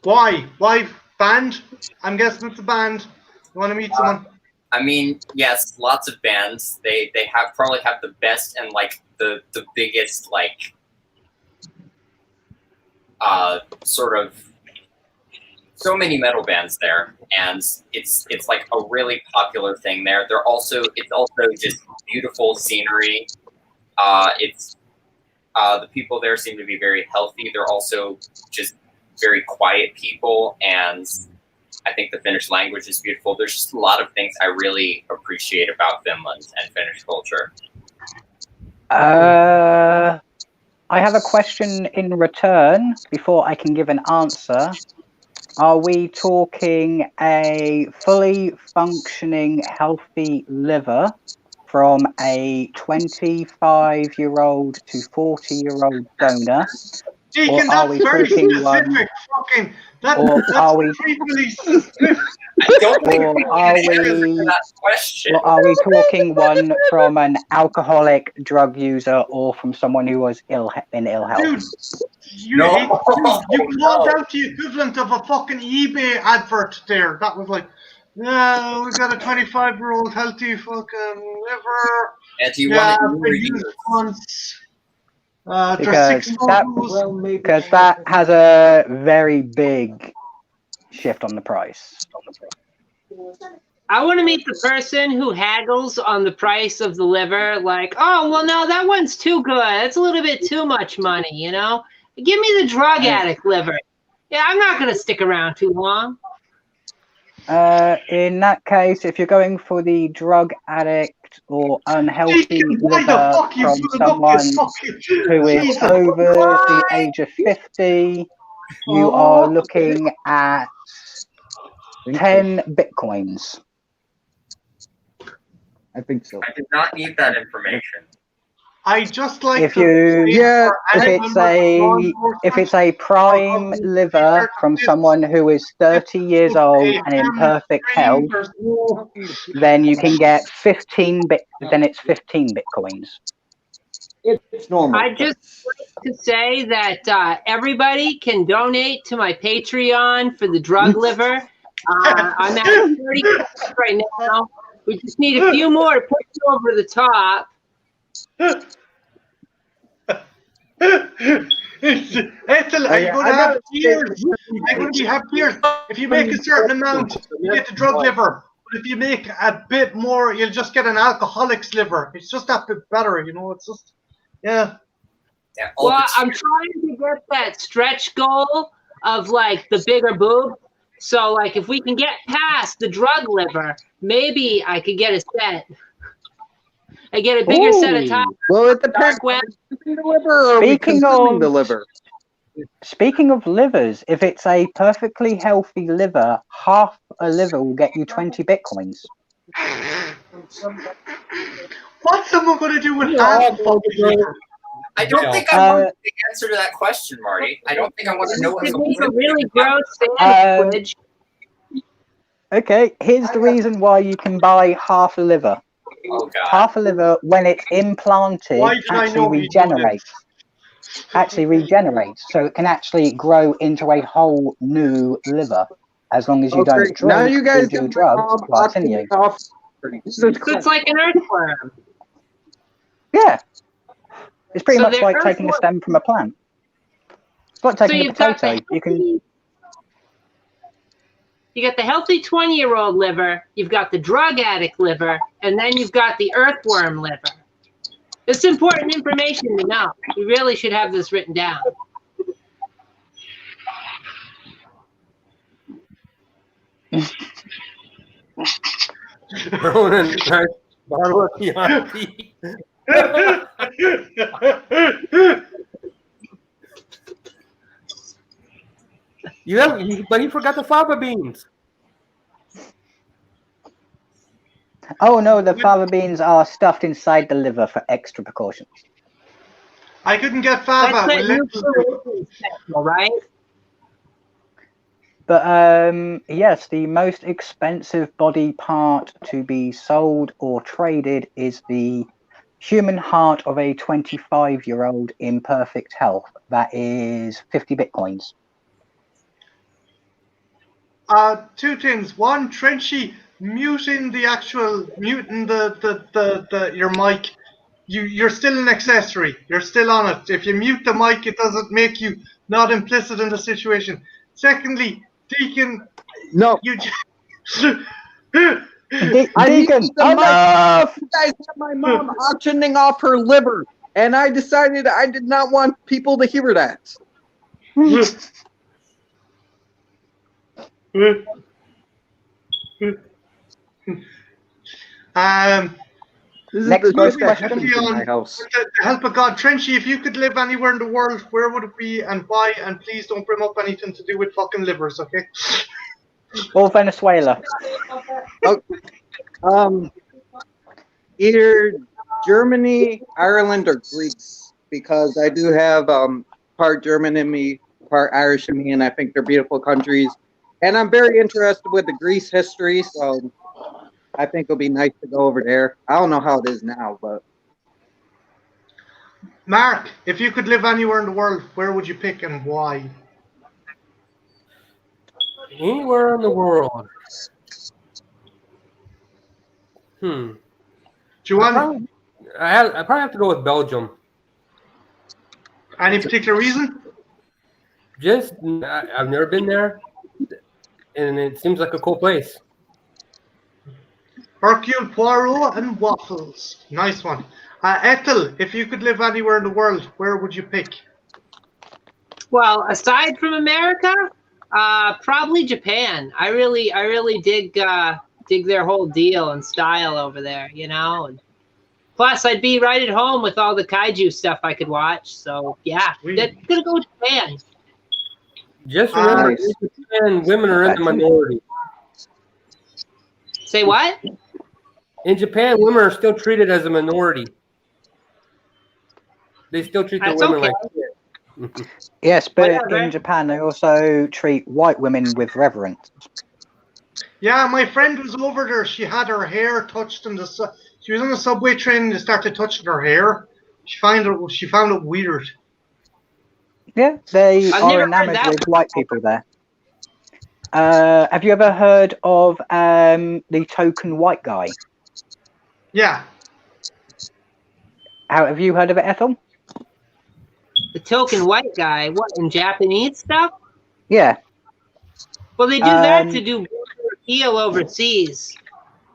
Why? Why? Band? I'm guessing it's a band. You want to meet someone? I mean, yes, lots of bands. They probably have the best and like the biggest like sort of so many metal bands there, and it's like a really popular thing there. It's also just beautiful scenery. The people there seem to be very healthy. They're also just very quiet people, and I think the Finnish language is beautiful. There's just a lot of things I really appreciate about Finland and Finnish culture. I have a question in return before I can give an answer. Are we talking a fully functioning, healthy liver from a 25-year-old to 40-year-old donor? Deacon, that's very specific. That's creepily specific. I don't think we can answer that question. Or are we talking one from an alcoholic drug user or from someone who was in ill health? Dude, you called out the equivalent of a fucking eBay advert there. That was like, no, we got a 25-year-old healthy fucking liver. And do you want because that has a very big shift on the price. I want to meet the person who haggles on the price of the liver. Like, oh, well, no, that one's too good. That's a little bit too much money, you know? Give me the drug addict liver. Yeah, I'm not going to stick around too long. In that case, if you're going for the drug addict or unhealthy liver from someone who is over the age of 50, you are looking at 10 Bitcoins. I think so. I did not need that information. I just like if it's a prime liver from someone who is 30 years old and in perfect health, then you can get 15 Bitcoins. It's normal. I just like to say that everybody can donate to my Patreon for the drug liver. I'm at 30 right now. We just need a few more to put you over the top. Ethel, are you going to have tears? I'm going to have tears. If you make a certain amount, you get the drug liver. But if you make a bit more, you'll just get an alcoholic's liver. It's just that bit better, you know. It's just, yeah. Well, I'm trying to get that stretch goal of like the bigger boob. So, like, if we can get past the drug liver, maybe I could get a set. I get a bigger set of tires. Well, it depends. Dark web. Are we using the liver or are we Speaking consuming of- the liver? Speaking of livers, if it's a perfectly healthy liver, half a liver will get you 20 bitcoins. What's someone going to do with Yeah, half of the liver? I don't Yeah. think I want the answer to that question, Marty. I don't think I want to know what's It makes a really gross sandwich. Okay, here's the reason why you can buy half a liver. Oh god. Half a liver, when it's implanted, Why did I know actually he'd do this? regenerates. So it can actually grow into a whole new liver, as long as you don't drink now you guys or do got drugs while it's in you. off. So it's like an earthworm. Yeah. It's pretty So much they're like taking a earthworms. stem from a plant. It's like So taking a you've got potato. the You can healthy, you got the healthy 20-year-old liver, you've got the drug addict liver, and then you've got the earthworm liver. It's important information to know. We really should have this written down. Throwing a nice bottle of Chianti. But he forgot the fava beans. Oh no, the fava beans are stuffed inside the liver for extra precautions. I couldn't get fava. That's with that new lentils. fluorescent special, right? But yes, the most expensive body part to be sold or traded is the human heart of a 25-year-old in perfect health. That is 50 bitcoins. Two things. One, Trenchy, muting your mic. You're still an accessory. You're still on it. If you mute the mic, it doesn't make you not implicit in the situation. Secondly, Deacon, No, you. Deacon, enough! you guys have my mom auctioning off her liver, and I decided I did not want people to hear that. This is Next the voice that question. happens in my house. With the help of God, Trenchy, if you could live anywhere in the world, where would it be and why? And please don't bring up anything to do with fucking livers, okay? Or Venezuela. Either Germany, Ireland, or Greece, because I do have part German in me, part Irish in me, and I think they're beautiful countries. And I'm very interested with the Greece history, so I think it'll be nice to go over there. I don't know how it is now, but Mark, if you could live anywhere in the world, where would you pick and why? Anywhere in the world. Do you want I probably have to go with Belgium. any particular reason? Just I've never been there, and it seems like a cool place. Hercule Poirot and waffles. Nice one. Ethel, if you could live anywhere in the world, where would you pick? Well, aside from America, probably Japan. I really dig their whole deal and style over there, you know. And plus, I'd be right at home with all the kaiju stuff I could watch. So yeah, gonna go with Japan. Just remember, in Japan, women are in the minority. Say what? In Japan, women are still treated as a minority. They still treat their That's women okay. like shit. Yes, but Whatever. in Japan they also treat white women with reverence. Yeah, my friend was over there. She had her hair touched in the. She was on the subway train and they started touching her hair. She found it weird. Yeah, they I've are never heard enamored that with white people there. Have you ever heard of the token white guy? Yeah. Have you heard of it, Ethel? The token white guy. What, in Japanese stuff? Yeah. Well, they do that to do appeal overseas.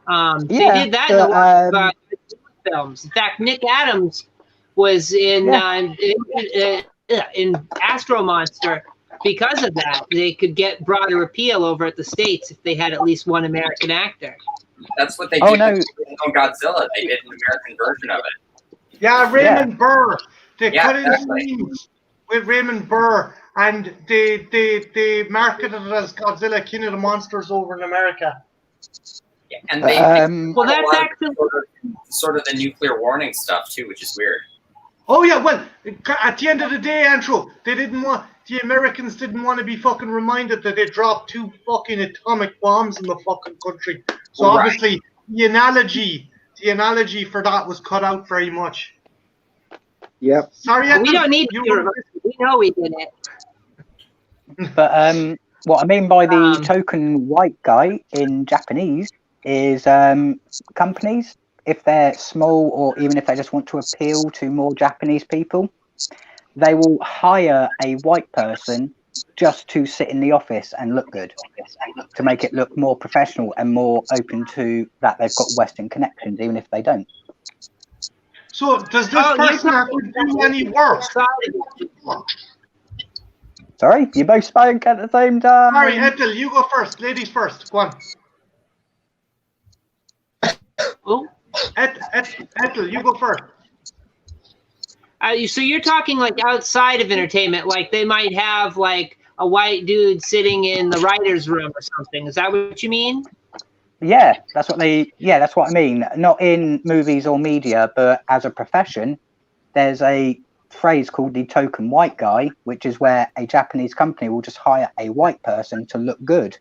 They did that in a lot of films. In fact, Nick Adams was in Astro Monster because of that, they could get broader appeal over at the States if they had at least one American actor. That's what they Oh, did no. with Godzilla. They did an American version of it. Yeah, Raymond Burr. They Yeah, cut in exactly. scenes with Raymond Burr, and they marketed it as Godzilla King of the Monsters over in America. Yeah, and they Well, that's actually sort of the nuclear warning stuff too, which is weird. Oh yeah, well, at the end of the day, Andrew, the Americans didn't want to be fucking reminded that they dropped 2 fucking atomic bombs in the fucking country. So Right. obviously, the analogy for that was cut out very much. Yep. Sorry, we Ethel, don't need to be reminded. We know we did it. But what I mean by the Um, token white guy in Japanese is companies, if they're small or even if they just want to appeal to more Japanese people, they will hire a white person just to sit in the office and look good, to make it look more professional and more open to that they've got Western connections, even if they don't. So does this Oh, you're person have to do any work? Sorry, you both spoke at the same time. Sorry, Ethel, you go first. Ladies first. Go on. Oh. Ethel, you go first. So you're talking like outside of entertainment, like they might have like a white dude sitting in the writer's room or something. Is that what you mean? Yeah, that's what I mean. Not in movies or media, but as a profession, there's a phrase called the token white guy, which is where a Japanese company will just hire a white person to look good,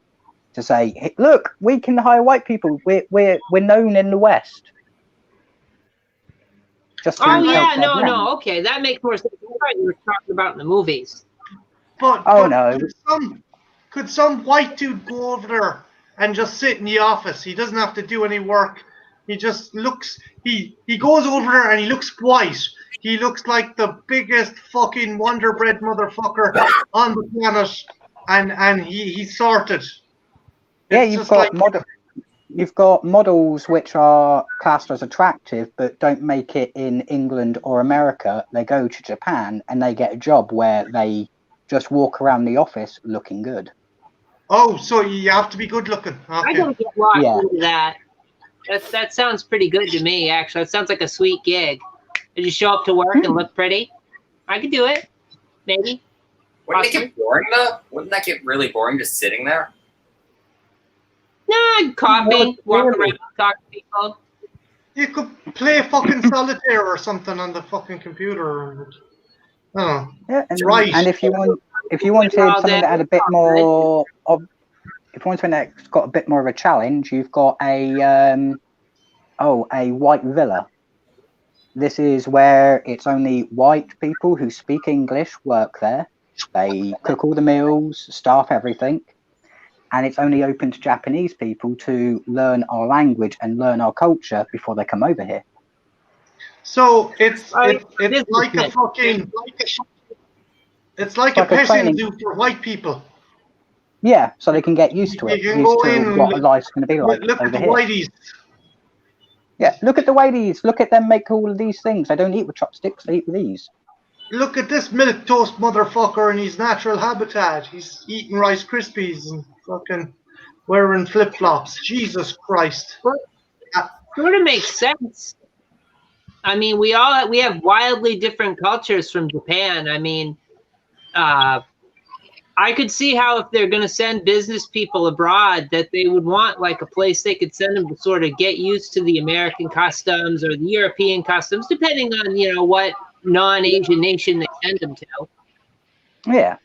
to say, hey, look, we can hire white people. We're known in the West. Just to Oh help yeah, their brand. no, okay, that makes more sense. I thought you were talking about in the movies. But no. Could some white dude go over there and just sit in the office? He doesn't have to do any work. He just looks. He goes over there and he looks white. He looks like the biggest fucking Wonder Bread motherfucker on the planet, and he's sorted. Yeah, It's you've got models which are classed as attractive but don't make it in England or America. They go to Japan and they get a job where they just walk around the office looking good. Oh, so you have to be good looking. Okay. I gotta get locked Yeah. into that. That sounds pretty good to me, actually. It sounds like a sweet gig. Did you show up to work and look pretty? I could do it. Maybe. Wouldn't it get boring though? Wouldn't that get really boring just sitting there? Nah, coffee, walk around, talk to people. You could play fucking solitaire or something on the fucking computer. Oh, Yeah, and, right. And if you wanted something that had a bit more of, if you want something that's got a bit more of a challenge, you've got a white villa. This is where it's only white people who speak English work there. They cook all the meals, staff everything, and it's only open to Japanese people to learn our language and learn our culture before they come over here. So it's like a petting training zoo for white people. Yeah, so they can get used to it, You can used go to in what and life's going to be like look at over the here. whiteys. Yeah, look at the whiteys. Look at them make all of these things. They don't eat with chopsticks. They eat with these. Look at this milk toast motherfucker in his natural habitat. He's eating Rice Krispies and fucking wearing flip flops. Jesus Christ. Sort of makes sense. I mean, we have wildly different cultures from Japan. I mean, I could see how if they're going to send business people abroad, that they would want like a place they could send them to sort of get used to the American customs or the European customs, depending on what non-Asian nation they send them to. Yeah.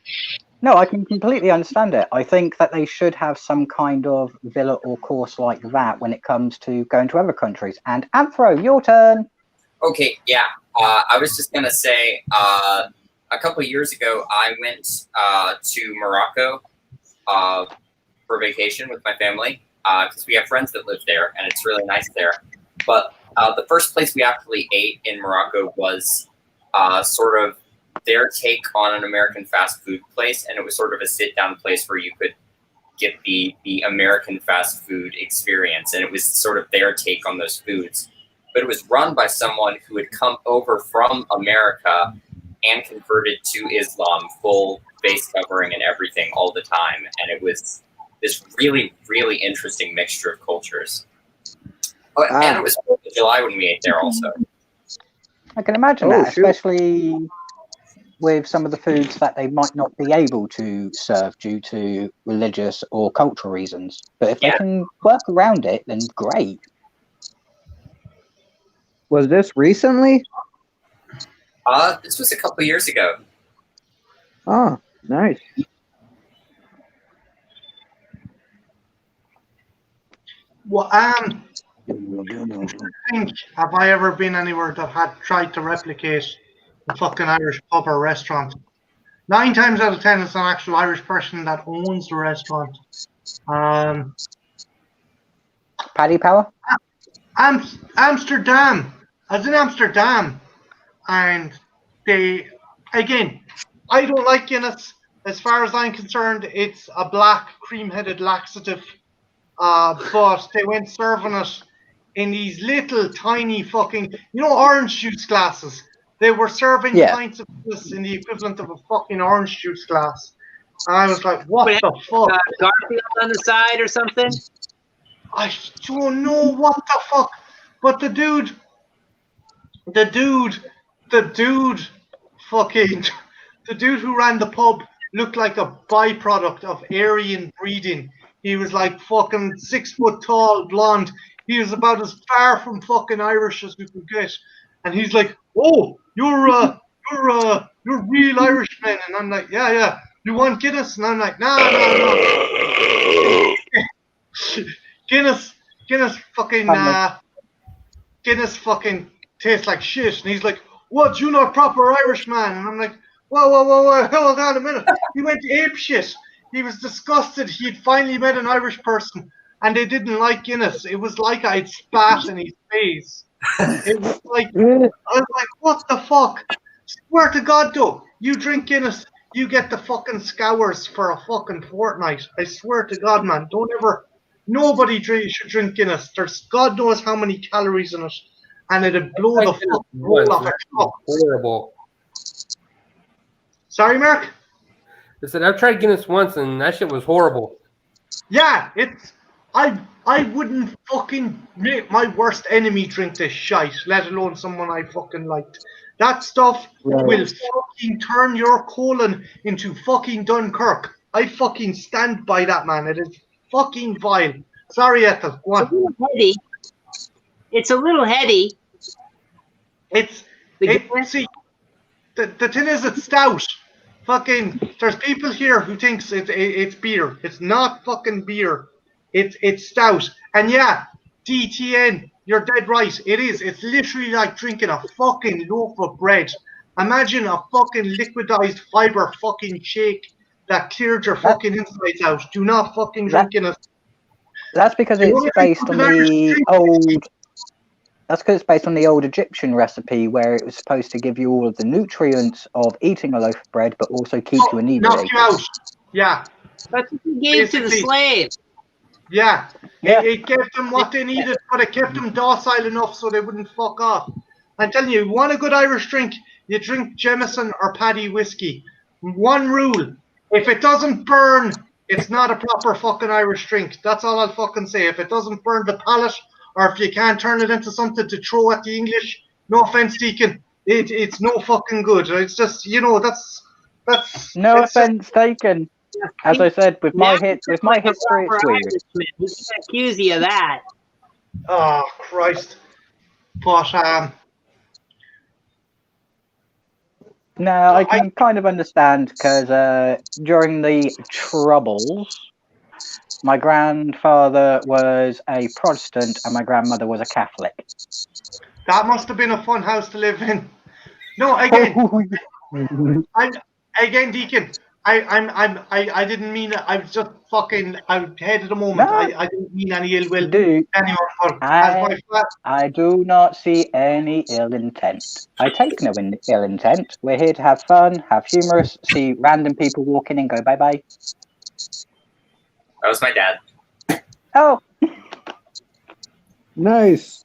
No, I can completely understand it. I think that they should have some kind of villa or course like that when it comes to going to other countries. And Anthro, your turn. Okay, yeah. I was just going to say, a couple of years ago, I went to Morocco for vacation with my family because we have friends that live there, and it's really nice there. But the first place we actually ate in Morocco was sort of their take on an American fast food place, and it was sort of a sit-down place where you could get the American fast food experience, and it was sort of their take on those foods. But it was run by someone who had come over from America and converted to Islam full base covering and everything all the time, and it was this really, really interesting mixture of cultures. Oh, and it was 4th of July when we ate there also. I can imagine that, especially with some of the foods that they might not be able to serve due to religious or cultural reasons. But if they can work around it, then great. Was this recently? This was a couple of years ago. Oh, nice. Well, have I ever been anywhere that had tried to replicate a fucking Irish pub or restaurant? 9 times out of 10, it's an actual Irish person that owns the restaurant. Paddy Power? Amsterdam. I was in Amsterdam, and they, again, I don't like Guinness. As far as I'm concerned, it's a black cream-headed laxative. But they went serving it in these little tiny fucking, orange juice glasses. They were serving pints of this in the equivalent of a fucking orange juice glass. And I was like, what the fuck? Garfield on the side or something? I don't know what the fuck. But the dude who ran the pub looked like a byproduct of Aryan breeding. He was like fucking 6 foot tall, blonde. He was about as far from fucking Irish as we could get. And he's like, "Oh, you're real Irishmen." And I'm like, "Yeah. You want Guinness?" And I'm like, "No. Guinness fucking tastes like shit." And he's like, "What? You not proper Irishman?" And I'm like, Whoa, hold on a minute. He went ape shit. He was disgusted. He had finally met an Irish person, and they didn't like Guinness. It was like I'd spat in his face. It was like, I was like, what the fuck? Swear to God, though, you drink Guinness, you get the fucking scours for a fucking fortnight. I swear to God, man, nobody should drink Guinness. There's God knows how many calories in it, and it'd blow the fucking roll off a cup. Horrible. Sorry, Mark? I said, I've tried Guinness once, and that shit was horrible. Yeah, I wouldn't fucking make my worst enemy drink this shite, let alone someone I fucking liked. That stuff will fucking turn your colon into fucking Dunkirk. I fucking stand by that, man. It is fucking vile. Sorry, Ethel. Go on. It's a little heady. See, the thing is, it's stout. Fucking, there's people here who thinks it's beer. It's not fucking beer. It's stout. And yeah, DTN, you're dead right. It is. It's literally like drinking a fucking loaf of bread. Imagine a fucking liquidized fiber fucking shake that cleared your fucking insides out. Do not fucking drink Guinness. That's because it's based on the old. That's because it's based on the old Egyptian recipe where it was supposed to give you all of the nutrients of eating a loaf of bread, but also keep you inebriated. Knock you out. Yeah. That's what he gave to the slaves. Yeah. It gave them what they needed, but it kept them docile enough so they wouldn't fuck off. I'm telling you, you want a good Irish drink, you drink Jameson or Paddy whiskey. One rule, if it doesn't burn, it's not a proper fucking Irish drink. That's all I'll fucking say. If it doesn't burn the palate, or if you can't turn it into something to throw at the English, no offense, Deacon, it's no fucking good. It's just, that's no offense taken. As I said, with my history, it's weird. We can accuse you of that. Oh Christ! But no, I can kind of understand because during the Troubles, my grandfather was a Protestant and my grandmother was a Catholic. That must have been a fun house to live in. No, again, Deacon. I didn't mean it. I was just fucking out head at the moment. No. I didn't mean any ill will. I do not see any ill intent. I take no ill intent. We're here to have fun, have humorous, see random people walk in and go bye bye. That was my dad. Oh. Nice.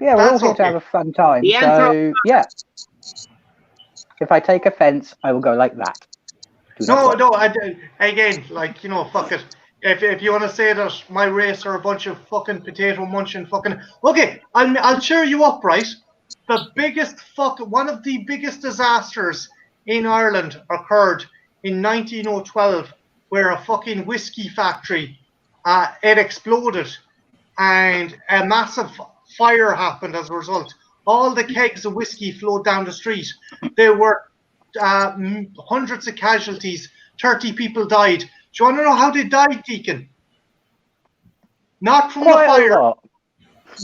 Yeah, we're all here to have a fun time. So, yeah. If I take offense, I will go like that. Do not No, watch. again, like, fuck it. If you want to say that my race are a bunch of fucking potato munching fucking... Okay, I'll cheer you up, right? One of the biggest disasters in Ireland occurred in 1912, where a fucking whiskey factory, it exploded, and a massive fire happened as a result. All the kegs of whiskey flowed down the street. There were hundreds of casualties. 30 people died. Do you want to know how they died, Deacon? Not from the Quite a fire. lot.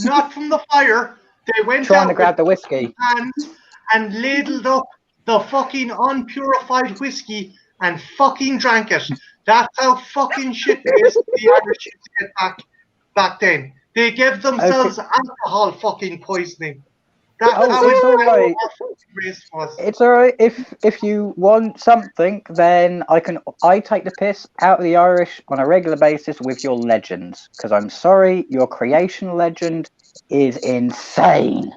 Not from the fire. They went Trying out to grab the with whiskey. hands and ladled up the fucking unpurified whiskey and fucking drank it. That's how fucking shit faced the Irish used to get back then. They gave themselves alcohol fucking poisoning. That's how it's all right. race was. It's alright. If you want something, then I take the piss out of the Irish on a regular basis with your legends. Because I'm sorry, your creation legend is insane.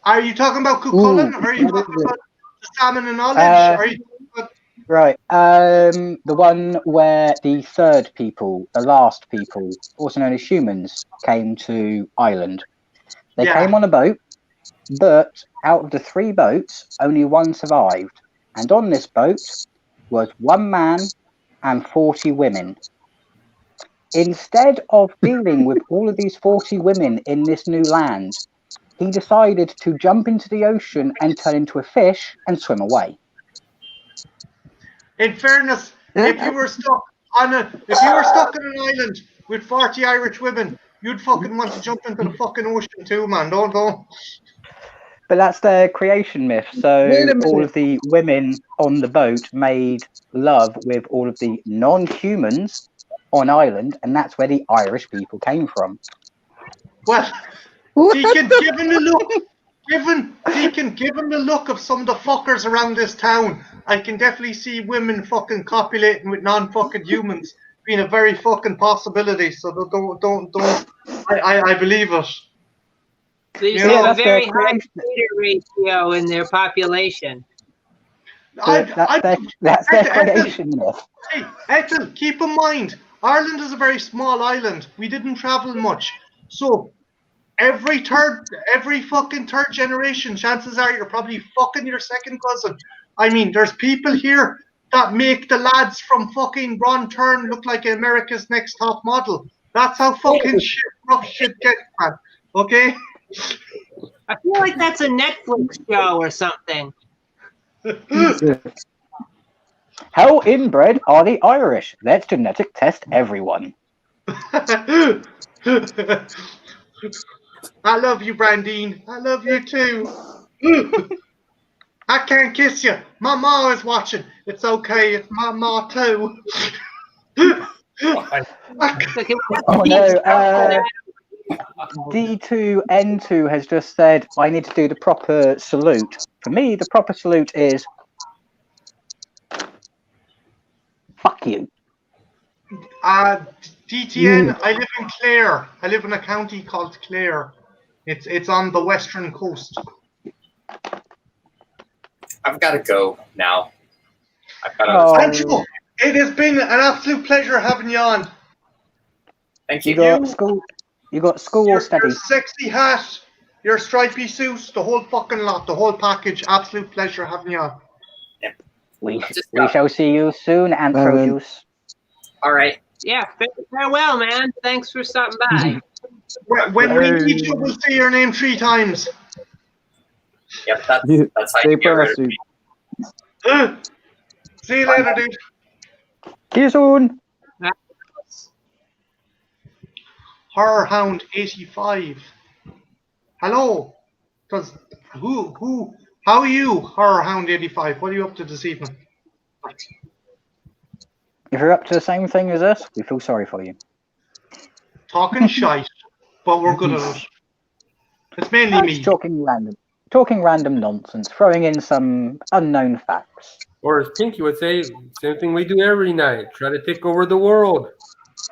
Are you talking about Cuchulainn? Or are you talking about the salmon and knowledge? Are you talking about... Right. The one where the third people, the last people, also known as humans, came to Ireland. They came on a boat, but out of the 3 boats, only one survived. And on this boat was 1 man and 40 women. Instead of dealing with all of these 40 women in this new land, he decided to jump into the ocean and turn into a fish and swim away. In fairness, if you were stuck on an island with 40 Irish women, you'd fucking want to jump into the fucking ocean too, man. Don't. But that's their creation myth. So all of the women on the boat made love with all of the non-humans on Ireland, and that's where the Irish people came from. Well, Deacon, given the look of some of the fuckers around this town, I can definitely see women fucking copulating with non-fucking humans being a very fucking possibility. So don't. I believe it. There's a very high beta ratio in their population. That's their creation myth. Hey, Ethel, keep in mind, Ireland is a very small island. We didn't travel much. So every fucking third generation, chances are you're probably fucking your second cousin. I mean, there's people here that make the lads from fucking Ron Turn look like America's Next Top Model. That's how fucking rough shit gets, man. Okay? I feel like that's a Netflix show or something. How inbred are the Irish? Let's genetic test everyone. I love you, Brandine. I love you too. I can't kiss you. My ma is watching. It's okay. It's my ma too. Oh no. D2N2 has just said, I need to do the proper salute. For me, the proper salute is fuck you. DTN, I live in Clare. I live in a county called Clare. It's on the western coast. I've got to go now. Angelo, it has been an absolute pleasure having you on. Thank you. You got school or study? Your sexy hat, your stripy suits, the whole fucking lot, the whole package. Absolute pleasure having you on. Yeah. We shall see you soon, Anthrojuice. All right. Yeah, farewell, man. Thanks for stopping by. When we meet you, we'll say your name 3 times. Yep, that's how you get rid of me. See you later, dude. See you soon. Horrorhound 85. Hello. How are you, Horrorhound 85? What are you up to this evening? If you're up to the same thing as us, we feel sorry for you. Talking shite, but we're good at it. It's mainly me. Talking random nonsense, throwing in some unknown facts. Or as Pinky would say, same thing we do every night. Try to take over the world.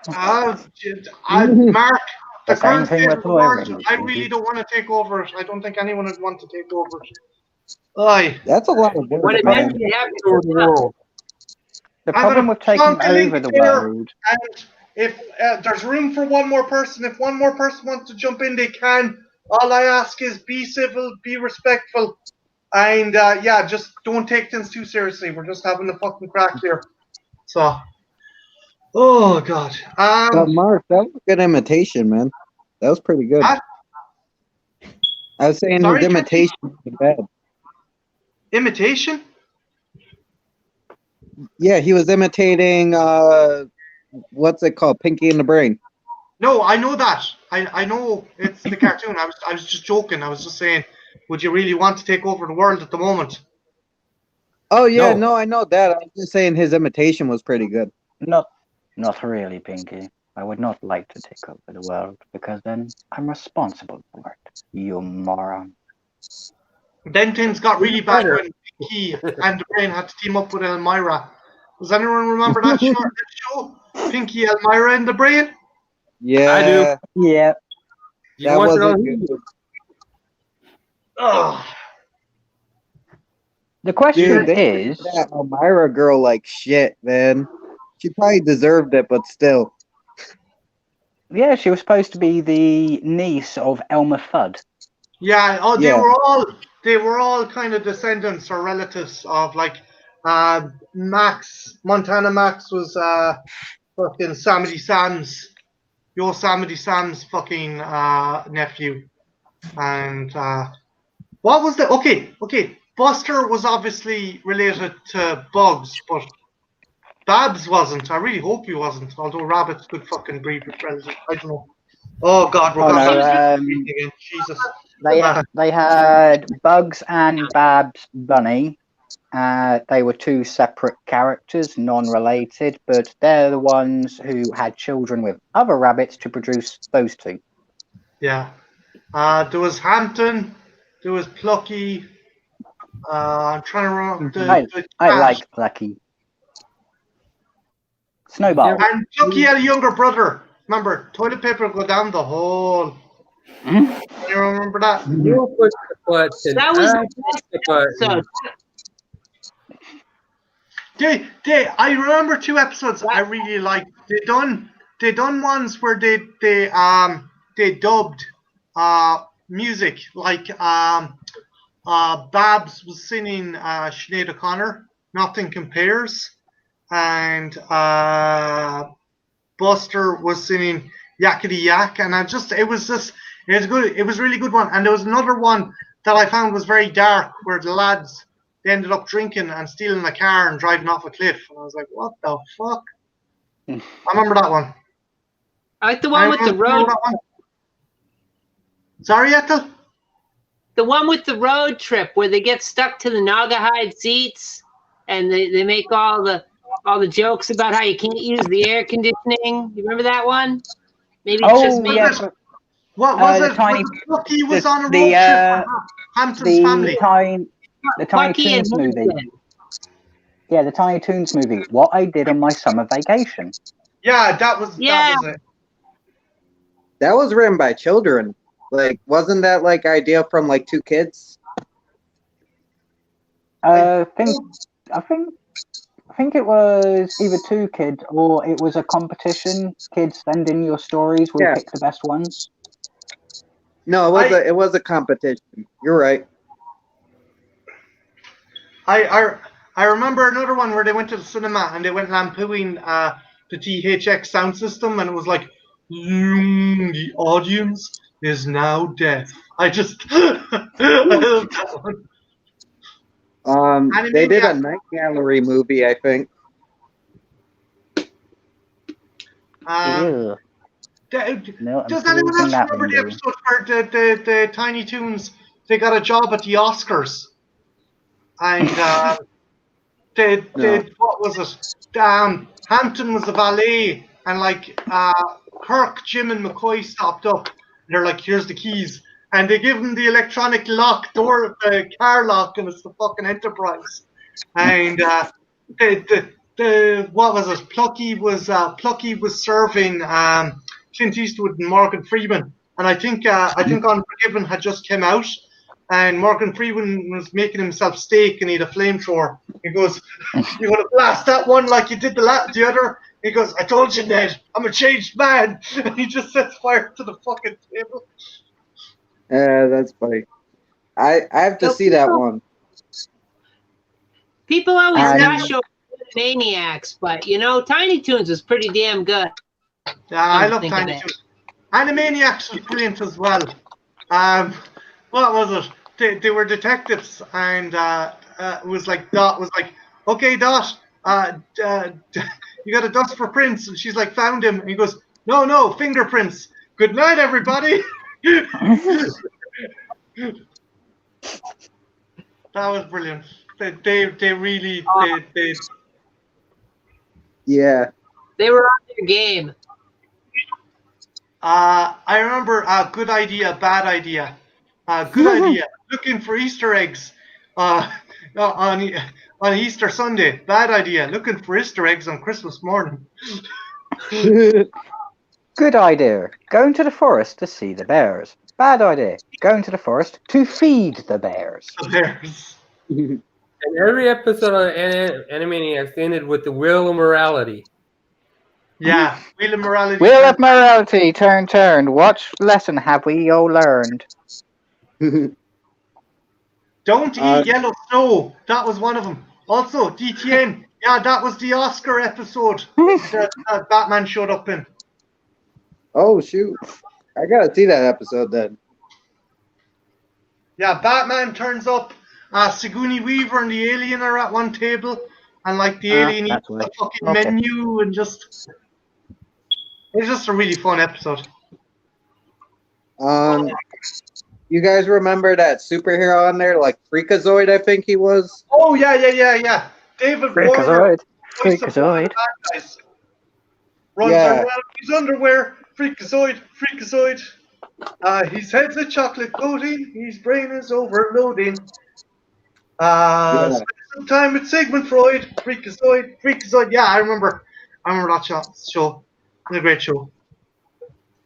Mark, the current state of the world, I really don't want to take over it. I don't think anyone would want to take over it. Aye. That's a lot of work. What it meant you have to Over the world. The I'm problem gonna with taking plonk a link over the there, world. and if there's room for one more person, if one more person wants to jump in, they can. All I ask is be civil, be respectful, and yeah, just don't take things too seriously. We're just having a fucking crack here. So, oh god. But Mark, that was a good imitation, man. That was pretty good. Huh? I was saying Sorry, his imitation was bad. Imitation? Yeah, he was imitating what's it called? Pinky in the Brain. No, I know that. I know it's the cartoon. I was just joking. I was just saying, would you really want to take over the world at the moment? Oh yeah, No. no, I know that. I was just saying his imitation was pretty good. Not really, Pinky. I would not like to take over the world because then I'm responsible for it. You moron. Then things got really bad when Pinky and the Brain had to team up with Elmira. Does anyone remember that show? Pinky, Elmira, and the Brain? Yeah, I do. Yeah. You that watch it wasn't on good. YouTube. Oh. The question Dude, they is, treated that Elmira girl like shit, man. She probably deserved it, but still. yeah, she was supposed to be the niece of Elmer Fudd. Yeah, Yeah. they were all kind of descendants or relatives of like Max. Montana Max was fucking Yosemite Sam's fucking nephew. And what was the okay. Buster was obviously related to Bugs, but Babs wasn't. I really hope he wasn't, although rabbits could fucking breed with relatives. I don't know. Oh god, we're Oh going no, back again. Jesus. they had Bugs and Babs Bunny. They were two separate characters, non-related, but they're the ones who had children with other rabbits to produce those two. Yeah. There was Hampton. There was Plucky. I'm trying to remember I like Plucky. Snowball. And Plucky had a younger brother. Remember, toilet paper would go down the hole. You remember that? You push the button. That was I push the button. I remember two episodes I really liked. They done ones where they dubbed music, like Babs was singing Sinead O'Connor, Nothing Compares, and Buster was singing Yakety Yak, and it was good. It was a really good one. And there was another one that I found was very dark, where the lads, they ended up drinking and stealing a car and driving off a cliff. And I was like, what the fuck? I remember that one. I like the one with the road. Sorry, Ethel? The one with the road trip where they get stuck to the Naugahyde seats and they make all the jokes about how you can't use the air conditioning. You remember that one? Maybe it's just me. Yeah, what was it? Plucky was on a road trip for Hampton's family. The Tiny Toons movie. Yeah, the Tiny Toons movie. What I did on my summer vacation. Yeah, that was it. That was written by children. Like, wasn't that like idea from like two kids? I think it was either two kids or it was a competition. Kids send in your stories. We'll pick the best ones. No, it was a competition. You're right. I remember another one where they went to the cinema and they went lampooning the THX sound system, and it was like, the audience is now deaf. I just I love that one. They did a Night Gallery movie, I think. Does anyone else remember the episode where the Tiny Toons, they got a job at the Oscars? And what was it? Hampton was a valet, and like Kirk, Jim, and McCoy stopped up. And they're like, "Here's the keys," and they give him the electronic lock door, the car lock, and it's the fucking Enterprise. And what was it? Plucky was serving Clint Eastwood and Morgan Freeman, and I think Unforgiven had just come out. and Morgan Freeman was making himself steak and he had a flamethrower. He goes, "You're gonna blast that one like you did the other." He goes, "I told you, Ned, I'm a changed man." And he just sets fire to the fucking table. Yeah, that's funny. I have to So see that people- one. People always And- gush over Maniacs, but Tiny Toons is pretty damn good. Yeah, I love think of Tiny it. Toons. Animaniacs was brilliant as well. What was it? They were detectives, and it was like Dot was like, "Okay, Dot, you got a dust for prints," and she's like, "Found him," and he goes, "No, fingerprints. Good night, everybody." That was brilliant. They really they Yeah. They were on their game. I remember good idea, bad idea. Good idea. Looking for Easter eggs on Easter Sunday. Bad idea. Looking for Easter eggs on Christmas morning. Good idea. Going to the forest to see the bears. Bad idea. Going to the forest to feed the bears. The bears. And every episode of Animaniacs ended with the wheel of morality. Yeah, Wheel of Morality. Wheel of morality, turn. What lesson have we all learned? Don't eat yellow snow. That was one of them. Also, DTN. Yeah, that was the Oscar episode that Batman showed up in. Oh shoot! I gotta see that episode then. Yeah, Batman turns up. Sigourney Weaver and the alien are at one table, and like the alien eats that's the right. fucking Okay. menu, and just it's just a really fun episode. You guys remember that superhero on there, like Freakazoid? I think he was. Oh yeah. David Warner, Freakazoid. voice of one of the Freakazoid. bad guys, runs Yeah. around in his underwear. Freakazoid. His head's a chocolate coating. His brain is overloading. Spend some time with Sigmund Freud. Freakazoid. Yeah, I remember that show. It was a great show.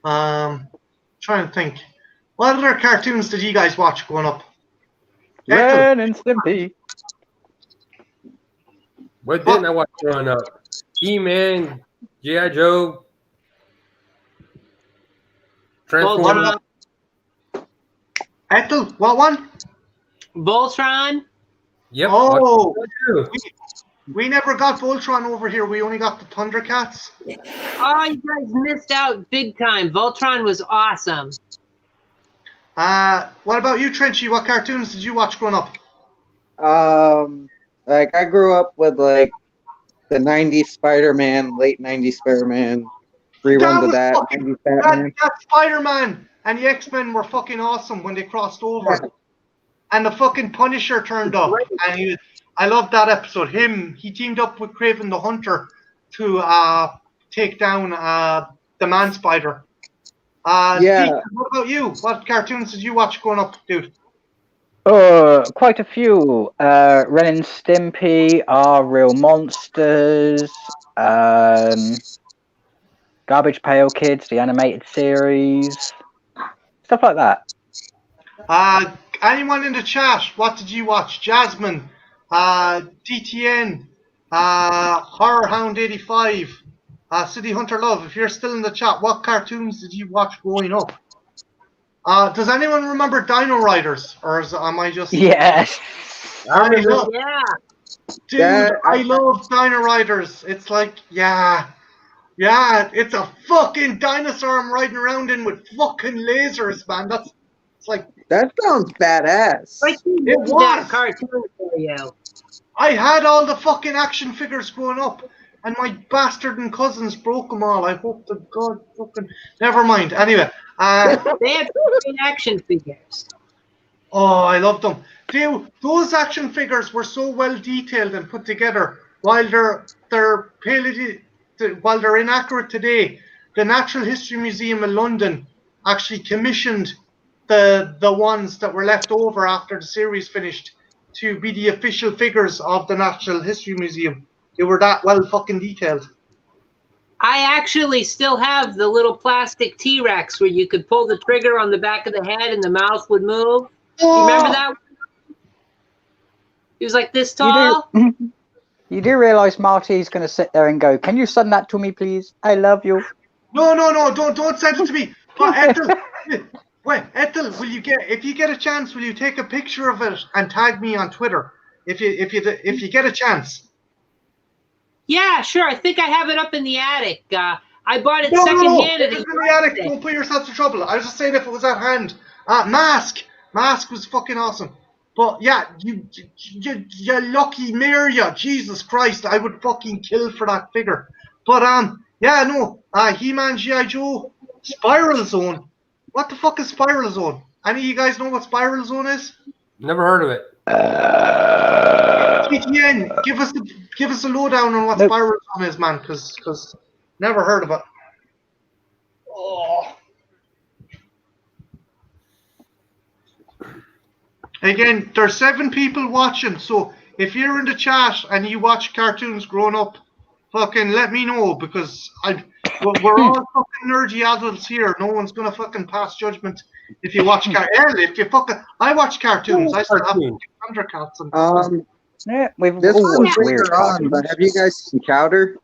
Trying to think. What other cartoons did you guys watch growing up? Ren and Stimpy. What didn't I watch growing up? He-Man, G.I. Joe, Transformers. Ethel, what one? Voltron. Yep. Oh, watched that too. we never got Voltron over here. We only got the Thundercats. Oh, you guys missed out big time. Voltron was awesome. What about you, Trenchy? What cartoons did you watch growing up? Like I grew up with like the '90s Spider-Man, late '90s Spider-Man, reruns of that. '90s Batman. That Spider-Man and the X-Men were fucking awesome when they crossed over. And the fucking Punisher turned up. And I loved that episode. He teamed up with Kraven the Hunter to take down the Man-Spider. Yeah. Steve, what about you? What cartoons did you watch growing up, dude? Quite a few. Ren and Stimpy, Are Real Monsters, Garbage Pail Kids, the animated series, stuff like that. Anyone in the chat, what did you watch? Jasmine, DTN, Horror Hound 85, City Hunter Love. If you're still in the chat, what cartoons did you watch growing up? Does anyone remember Dino Riders? Or am I just... Yes. I love, Yeah. dude, Yeah, I love Dino Riders. It's like, yeah, it's a fucking dinosaur I'm riding around in with fucking lasers, man. It's like... That sounds badass. Like It that was. cartoon for you. I had all the fucking action figures growing up, and my bastard and cousins broke them all. I hope to God fucking... Never mind. Anyway, They had great action figures. oh, I loved them. Those action figures were so well detailed and put together. While they're inaccurate today, the Natural History Museum in London actually commissioned the ones that were left over after the series finished to be the official figures of the Natural History Museum. They were that well fucking detailed. I actually still have the little plastic T-Rex where you could pull the trigger on the back of the head and the mouth would move. You remember Oh, that? He was like this You tall. do, you do realize Marty's going to sit there and go, "Can you send that to me, please? I love you." no, don't send it to me. But Ethel, wait, Ethel, if you get a chance, will you take a picture of it and tag me on Twitter? If you get a chance. Yeah, sure. I think I have it up in the attic. I bought it No. secondhand If at it's in the attic, don't put yourself to trouble. I was just saying if it was at hand. Mask was fucking awesome. But yeah, you lucky Miria, Jesus Christ, I would fucking kill for that figure. But yeah, no, He-Man, G.I. Joe, Spiral Zone. What the fuck is Spiral Zone? Any of you guys know what Spiral Zone is? Never heard of it. TTN, give us a lowdown on what Nope. Spiral Zone is, man, because never heard of it. Oh. Again, there's 7 people watching, so if you're in the chat and you watch cartoons growing up, fucking let me know, because we're all fucking nerdy adults here. No one's gonna fucking pass judgment if you watch I watch cartoons. I still have Cartoon. Thundercats and Yeah, we've This all was watched weird later on, but cartoons. have you guys seen Chowder?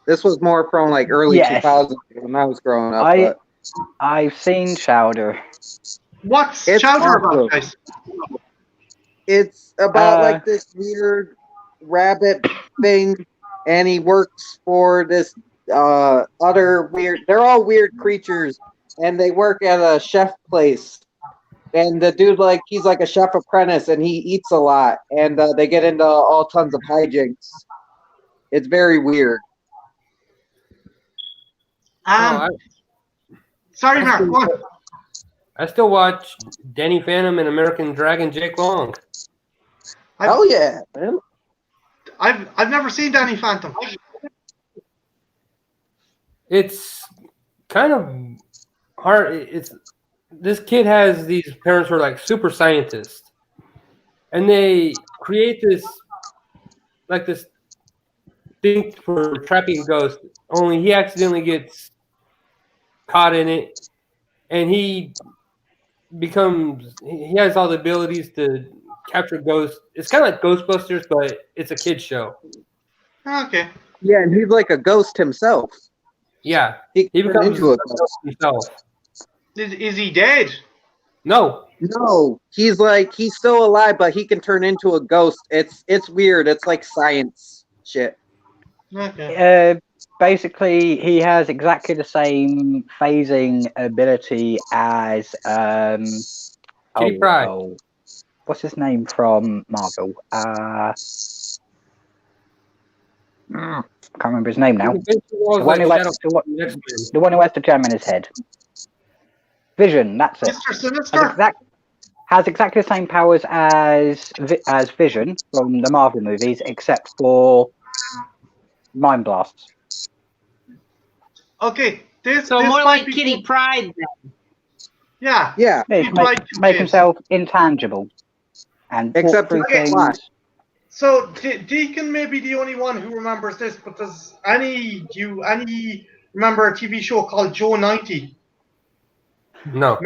This was more from like early Yes. 2000s when I was growing up. I- But I've seen Chowder. what's It's Chowder awesome. about, guys? It's about Uh, like this weird rabbit thing, and he works for this other weird. They're all weird creatures, and they work at a chef place. And the dude, like, he's like a chef apprentice, and he eats a lot, and they get into all tons of hijinks. It's very weird. Sorry, I Mark. still- Go on. I still watch Danny Phantom and American Dragon Jake Long. Oh yeah, man. I've never seen Danny Phantom. It's kind of hard. This kid has these parents who are like super scientists, and they create this thing for trapping ghosts. Only he accidentally gets caught in it, and he has all the abilities to capture ghosts. It's kind of like Ghostbusters, but it's a kid's show. Okay. Yeah, and he's like a ghost himself. Yeah, He he can turn becomes into a a ghost. ghost himself. Is he dead? No, No, he's still alive, but he can turn into a ghost. It's weird. It's like science shit. Okay. Basically, he has exactly the same phasing ability as Kitty Pryde. what's his name from Marvel? Can't remember his name now. The one who has the gem in his head. Vision. That's it. Mr. Sinister? Has exactly the same powers as Vision from the Marvel movies, except for mind blasts. Okay. So this more might like be Kitty good. Pryde then. Yeah. Yeah, Yeah, he can make himself intangible and Except walk through he can't things. fly. So Deacon may be the only one who remembers this, but does any remember a TV show called Joe 90? No.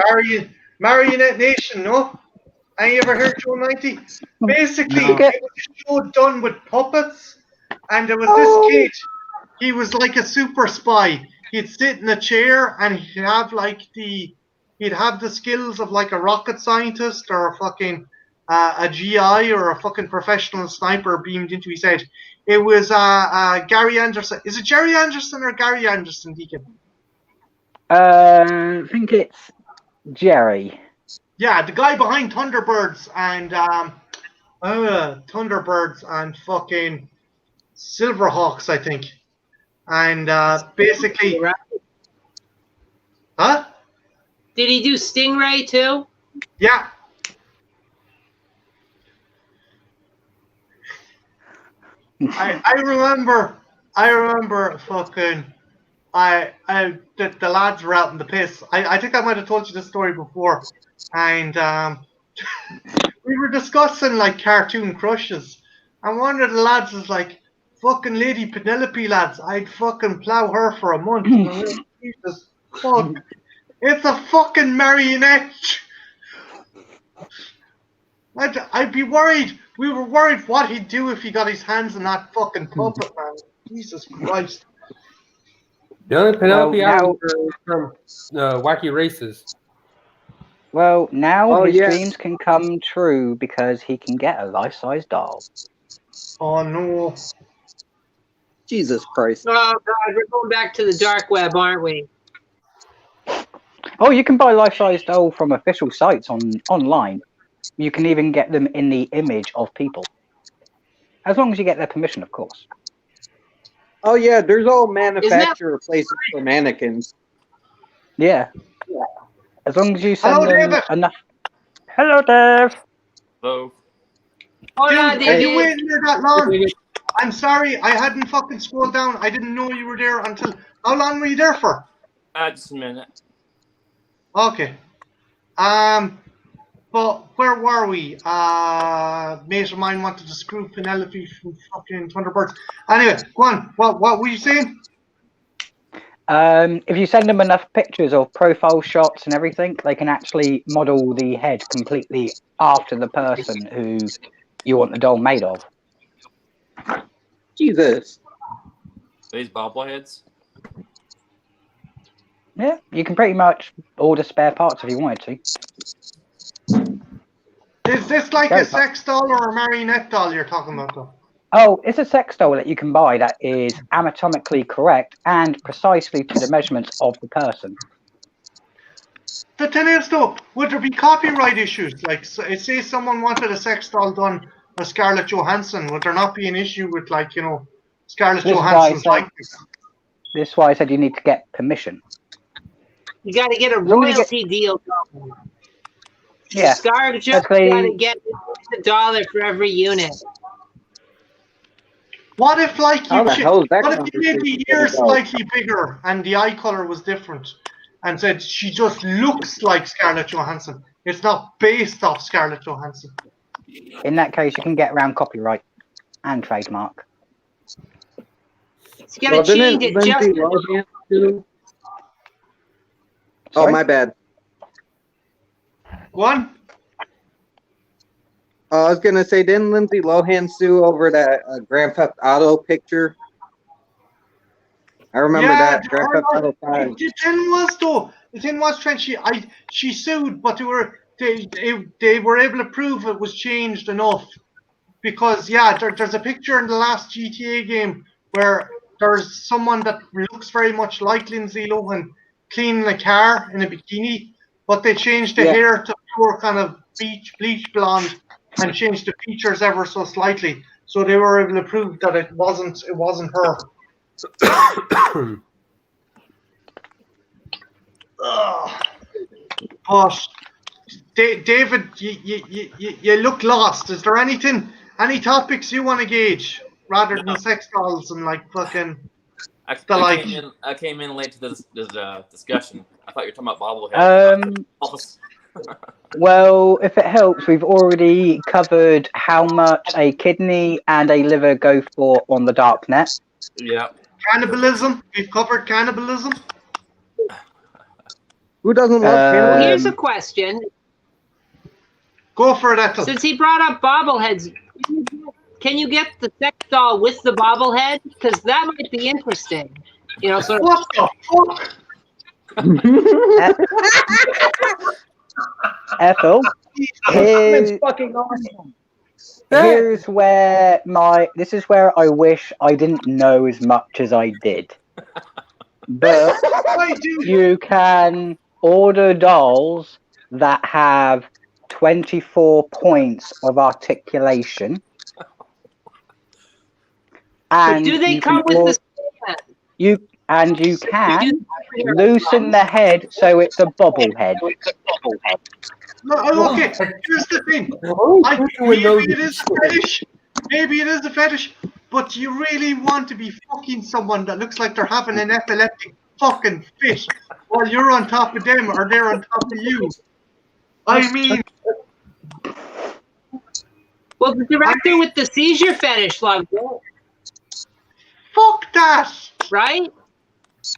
Marionette Nation, no? Have you ever heard Joe 90? Basically, No. it was a show done with puppets, and there was this kid. He was like a super spy. He'd sit in a chair, and he'd have the skills of like a rocket scientist or a fucking a GI or a fucking professional sniper beamed into his head. It was Gary Anderson. Is it Jerry Anderson or Gary Anderson, Deacon? I think it's Jerry. Yeah, the guy behind Thunderbirds and fucking Silverhawks, I think. And basically, huh? Did he do Stingray too? Yeah. I remember fucking the lads were out in the piss. I think I might have told you this story before, and we were discussing like cartoon crushes, and one of the lads was like, "Fucking Lady Penelope, lads, I'd fucking plow her for a month." And I'm like, Jesus fuck, it's a fucking marionette. I'd be worried. We were worried what he'd do if he got his hands on that fucking puppet, man. Jesus Christ. The only Penelope Well, now- Island from Wacky Races. Well, now Oh, his yeah. dreams can come true because he can get a life-size doll. Oh no. Jesus Christ. Oh God, we're going back to the dark web, aren't we? Oh, you can buy life-size doll from official sites online. You can even get them in the image of people. As long as you get their permission, of course. Oh yeah, there's all manufacturer places for mannequins. Yeah. As long as you Hello, send them David. enough. Hello, Dave. So Hold on, Dude, are you David. waiting there that long? I'm sorry, I hadn't fucking scrolled down. I didn't know you were there until. How long were you there for? just a minute. Okay. But where were we? Mate of mine wanted to screw Penelope from fucking Thunderbirds. Anyway, go on. What were you saying? If you send them enough pictures of profile shots and everything, they can actually model the head completely after the person who you want the doll made of. Jesus. These bobbleheads. Yeah, you can pretty much order spare parts if you wanted to. Is this like Go. a sex doll or a marionette doll you're talking about, though? Oh, it's a sex doll that you can buy that is anatomically correct and precisely to the measurements of the person. The thing is, though, would there be copyright issues? Like, say someone wanted a sex doll done by Scarlett Johansson, would there not be an issue with, like, you know, Scarlett This is why I Johansson's said- likeness? This is why I said you need to get permission. You got to get a long as you get- royalty deal. Yeah, Scarlett Basically- got to get $1 for every unit. What if, like, How the hell is that what if you made the conversation ears gonna go? slightly bigger and the eye color was different, and said she just looks like Scarlett Johansson? It's not based off Scarlett Johansson. in that case, you can get around copyright and trademark. It's going to change it just. Lindsay Lohan do? Oh, Sorry? my bad. One. I was gonna say, didn't Lindsay Lohan sue over that Grand Theft Auto picture? I remember that Grand Theft Auto 5. The thing was, though, Trent, she sued, but they were able to prove it was changed enough. Because, yeah, there's a picture in the last GTA game where there's someone that looks very much like Lindsay Lohan cleaning a car in a bikini, but they changed the hair to pure kind of bleach blonde and changed the features ever so slightly. So they were able to prove that it wasn't her. But David, you look lost. Is there any topics you want to gauge rather than sex dolls and like fucking? I came in late to this discussion. I thought you were talking about bobbleheads. Well, if it helps, we've already covered how much a kidney and a liver go for on the darknet. Yeah. Cannibalism. We've covered cannibalism. Who doesn't love cannibalism? Here's a question. Go for it, Ethel. Since he brought up bobbleheads, can you get the sex doll with the bobblehead? Because that might be interesting. You know, sort of. What the fuck? Ethel, It's fucking awesome. here's where this is where I wish I didn't know as much as I did. But you can order dolls that have 24 points of articulation. And Do they you come can with the stand? you can loosen the head so it's a bobblehead. No, okay, here's the thing. Maybe it is a fetish, but do you really want to be fucking someone that looks like they're having an epileptic fucking fit while you're on top of them or they're on top of you? I mean... Well, the director with the seizure fetish loved it. Fuck that! Right?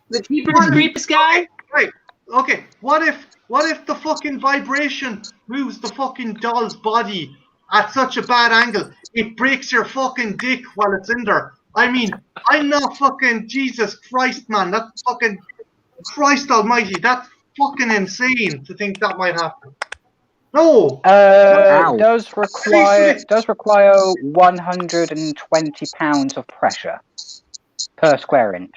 The Jeepers Creepers guy? Right, okay, what if the fucking vibration moves the fucking doll's body at such a bad angle, it breaks your fucking dick while it's in there. I mean, I'm not fucking Jesus Christ, man. That's fucking Christ Almighty. That's fucking insane to think that might happen. No. Does require 120 pounds of pressure per square inch.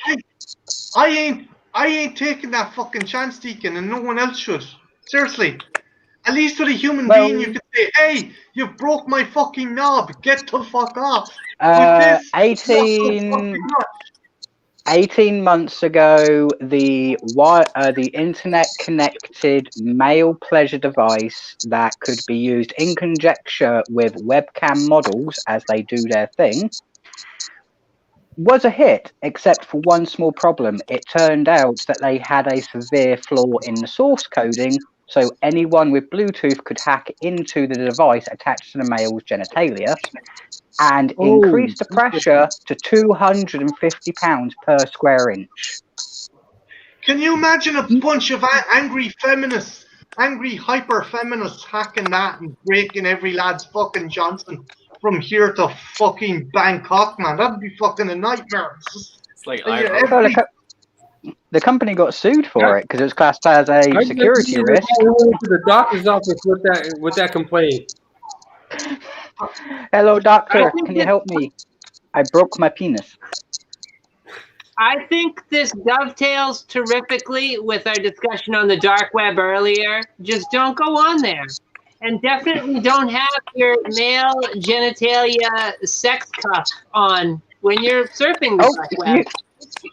I ain't taking that fucking chance, Deacon, and no one else should. Seriously. At least with a human being, you could say, "Hey, you broke my fucking knob. Get the fuck off." With this, 18 months ago, the internet-connected male pleasure device that could be used in conjecture with webcam models as they do their thing was a hit, except for one small problem. It turned out that they had a severe flaw in the source coding, so anyone with Bluetooth could hack into the device attached to the male's genitalia and increase the pressure to 250 pounds per square inch. Can you imagine a bunch of angry feminists, angry hyper-feminists hacking that and breaking every lad's fucking Johnson from here to fucking Bangkok, man? That'd be fucking a nightmare. It's like the company got sued for it because it was classed as a security risk. To the doctor's office with that complaint. Hello, doctor. Can you help me? I broke my penis. I think this dovetails terrifically with our discussion on the dark web earlier. Just don't go on there. And definitely don't have your male genitalia sex cuff on when you're surfing the dark web.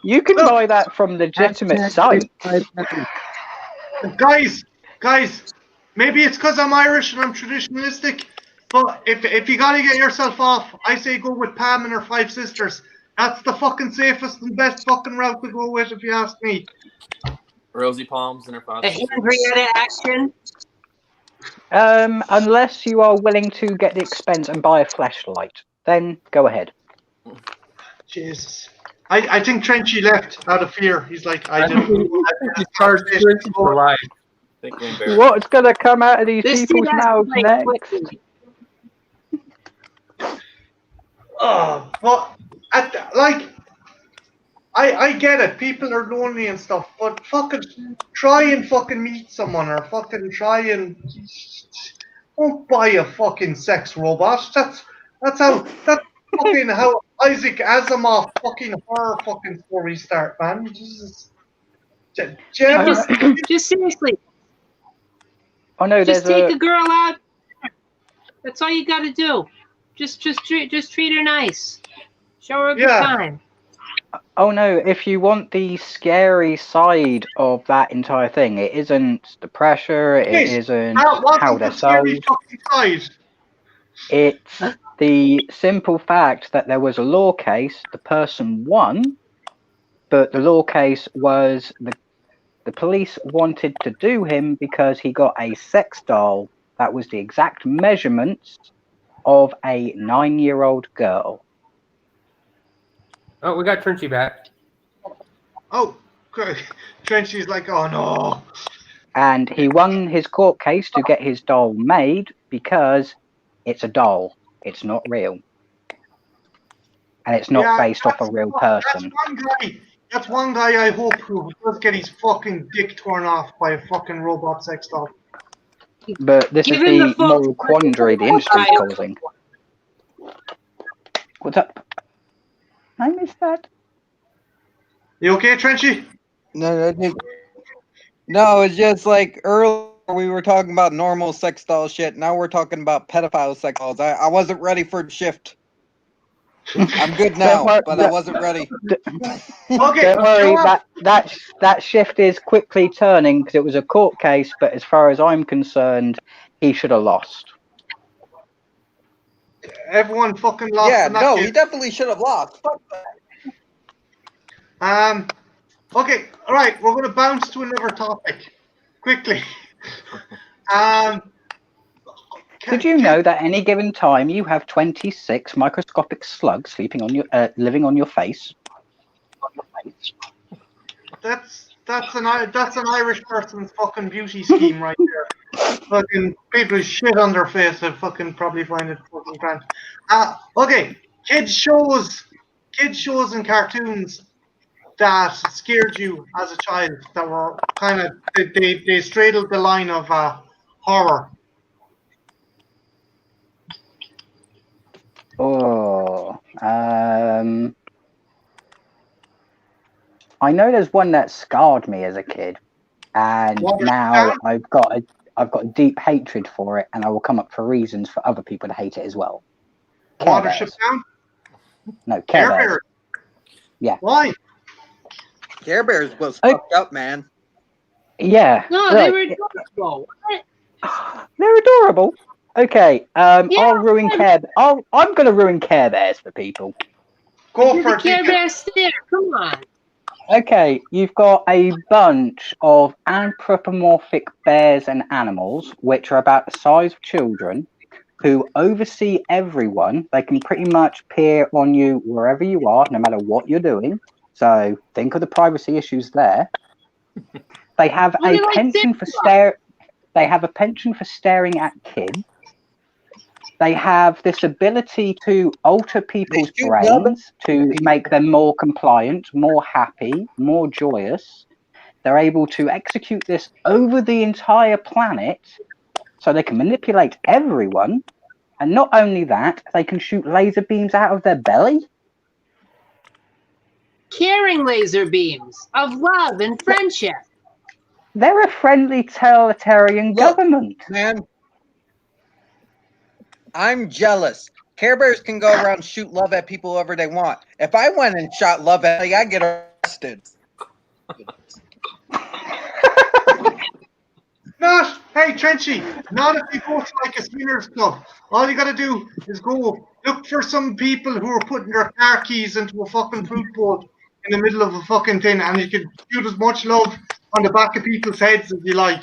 You can buy that from legitimate sites. Guys, maybe it's because I'm Irish and I'm traditionalistic, but if you gotta get yourself off, I say go with Pam and her 5 sisters. That's the fucking safest and best fucking route to go with, if you ask me. Rosie Palms and her father. A Henrietta action. Unless you are willing to get the expense and buy a flashlight, then go ahead. Jesus. I think Trenchy left out of fear. He's like, I didn't. What's gonna come out of these people's mouths next? Oh, well, I get it. People are lonely and stuff, but fucking try and fucking meet someone or fucking try and don't buy a fucking sex robot. That's fucking how Isaac Asimov fucking horror fucking story start, man. Jesus. Just seriously. Oh no, just take a girl out. That's all you got to do. Just treat her nice. Show her a good time. Oh no, if you want the scary side of that entire thing, it isn't the pressure, it isn't how they're sold. It's the simple fact that there was a law case, the person won, but the law case was the police wanted to do him because he got a sex doll that was the exact measurements of a 9-year-old girl. Oh, we got Trenchy back. Oh, good. Trenchy's like, oh no. And he won his court case to get his doll made because it's a doll. It's not real. And it's not based off a real person. That's one guy I hope who does get his fucking dick torn off by a fucking robot sex doll. But this is the moral quandary the industry is causing. What's up? I missed that. You okay, Trenchy? No, it's just like earlier we were talking about normal sex doll shit. Now we're talking about pedophile sex dolls. I wasn't ready for the shift. I'm good now, but I wasn't ready. Okay, don't worry. That shift is quickly turning because it was a court case. But as far as I'm concerned, he should have lost. Everyone fucking lost. Yeah, no, he definitely should have lost. Okay, all right, we're going to bounce to another topic quickly. Did you know that any given time you have 26 microscopic slugs living on your face? That's that's an Irish person's fucking beauty scheme right there. Fucking people with shit on their face would fucking probably find it fucking grand. Okay, kids shows and cartoons that scared you as a child, that were kind of they straddled the line of horror. Oh, I know there's one that scarred me as a kid, and Watership now Down? I've got a deep hatred for it, and I will come up for reasons for other people to hate it as well. Care Watership Bears. Down? No, Care Care Bears. Bears. Yeah. Why? Care Bears was Oh. fucked up, man. Yeah. No, they were adorable. What? They're adorable. Okay, I'll ruin Care. I'm gonna ruin Care Bears for people. Go Did for the it. Care Deacon. Bear stare? Come on. Okay, you've got a bunch of anthropomorphic bears and animals, which are about the size of children, who oversee everyone. They can pretty much peer on you wherever you are, no matter what you're doing. So think of the privacy issues there. They have Well, a they like penchant for Santa. They have a penchant for staring at kids. They have this ability to alter people's They shoot love brains to make them more compliant, more happy, more joyous. They're able to execute this over the entire planet, so they can manipulate everyone. And not only that, they can shoot laser beams out of their belly. Caring laser beams of love and friendship. They're a friendly totalitarian Look. government. Man, I'm jealous. Care Bears can go around and shoot love at people whoever they want. If I went and shot love at me, I'd get arrested. Not, hey Trenchy, not if you go to like a swingers club. All you gotta do is go look for some people who are putting their car keys into a fucking fruit bowl in the middle of a fucking thing, and you can shoot as much love on the back of people's heads as you like.